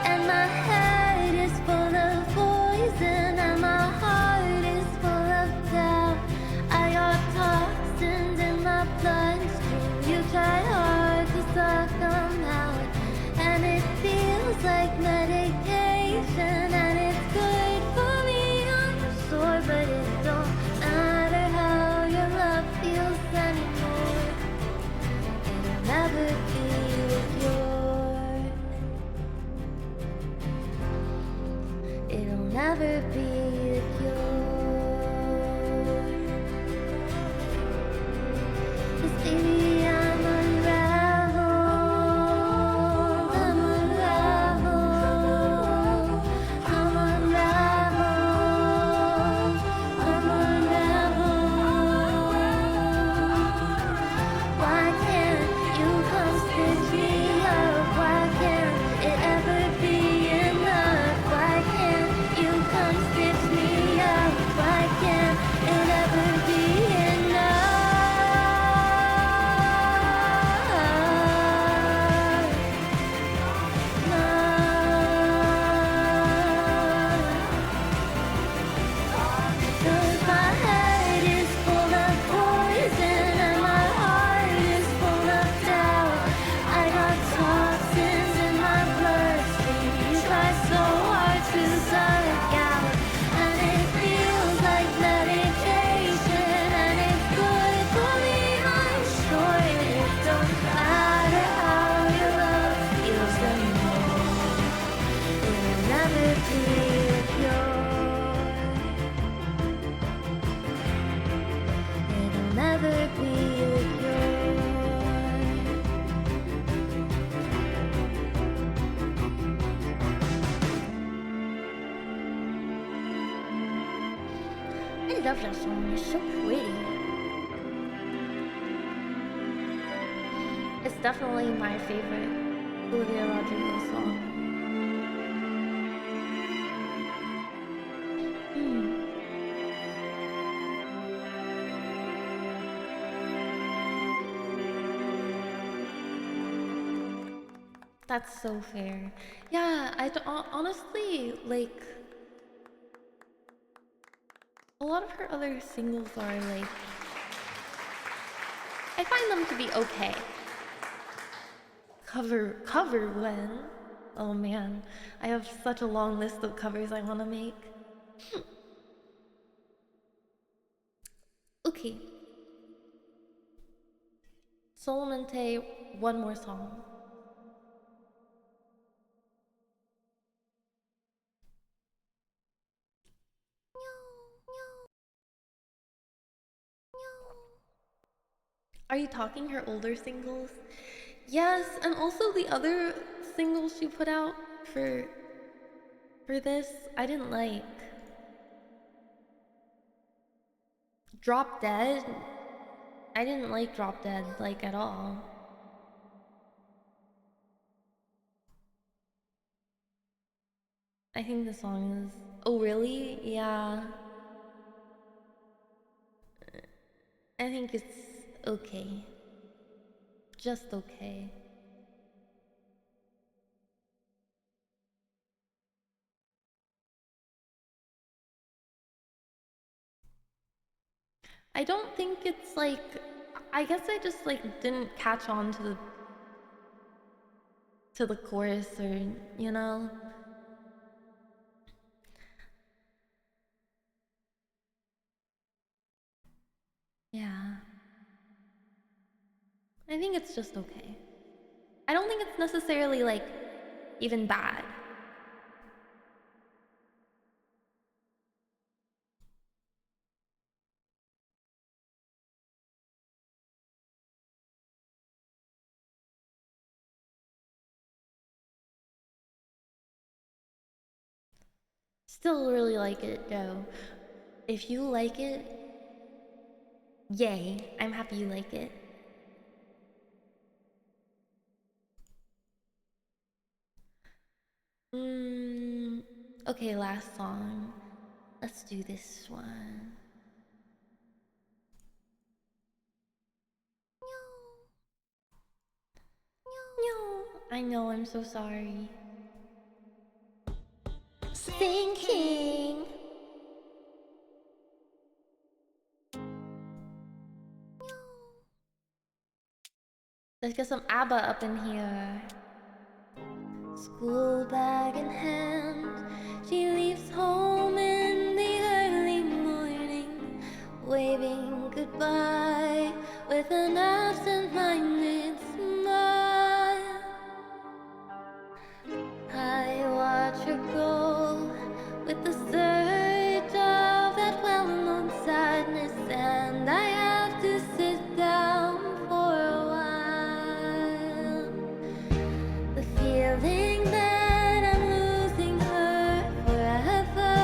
And my head is full of poison and my heart is full of doubt. I got toxins in my bloodstream. You try hard to suck them out, and it feels like medication, and it's good for me, I'm sure. But it don't matter how your love feels anymore. It'll never be the cure. It'll never be the cure. 'Cause baby, I'm unraveled. I'm unraveled. I'm unraveled. I'm unraveled. Why can't you come stitch me up? Why can't it ever be enough? Why can't you come stitch love that song. It's so pretty. It's definitely my favorite Olivia Rodrigo song. That's so fair. Yeah, honestly, like, a lot of her other singles are like, I find them to be okay. Cover when? Oh man, I have such a long list of covers I want to make. Okay. Solamente, one more song. Are you talking her older singles? Yes, and also the other singles she put out for this, I didn't like. Drop Dead. I didn't like Drop Dead, like, at all. I think the song is... Oh, really? Yeah. I think it's okay. Just okay. I don't think it's like... I guess I just, like, didn't catch on to the chorus, or, you know? Yeah. I think it's just okay. I don't think it's necessarily, like, even bad. Still really like it, though. If you like it, yay. I'm happy you like it. Okay, last song. Let's do this one. No, I know, I'm so sorry. Thinking. Let's get some ABBA up in here. School bag in hand, she leaves home in the early morning, waving goodbye with an absent-minded smile. I watch her go with the surge of that well-known sadness, and I have to sit down for a while. The feeling that I'm losing her forever,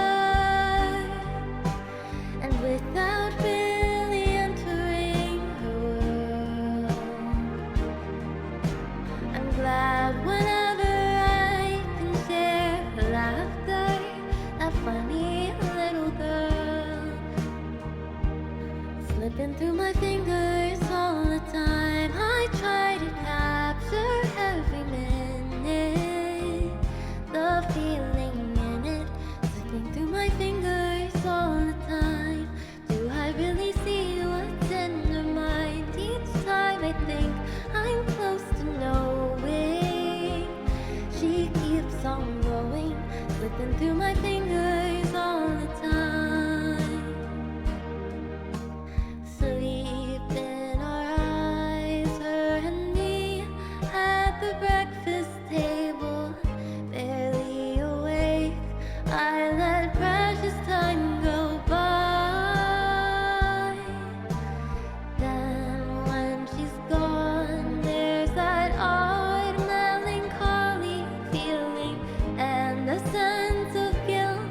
and without really entering her world. I'm glad whenever I can share her laughter, that funny little girl, slipping through my fingers all the time. I try to capture every minute, the feeling in it, slipping through my fingers all the time. Do I really see what's in her mind? Each time I think I'm close to knowing, she keeps on going, slipping through my fingers all the time. Sleep in our eyes, her and me, at the breakfast table, barely awake. I let precious time go by. Then when she's gone, there's that odd melancholy feeling, and a sense of guilt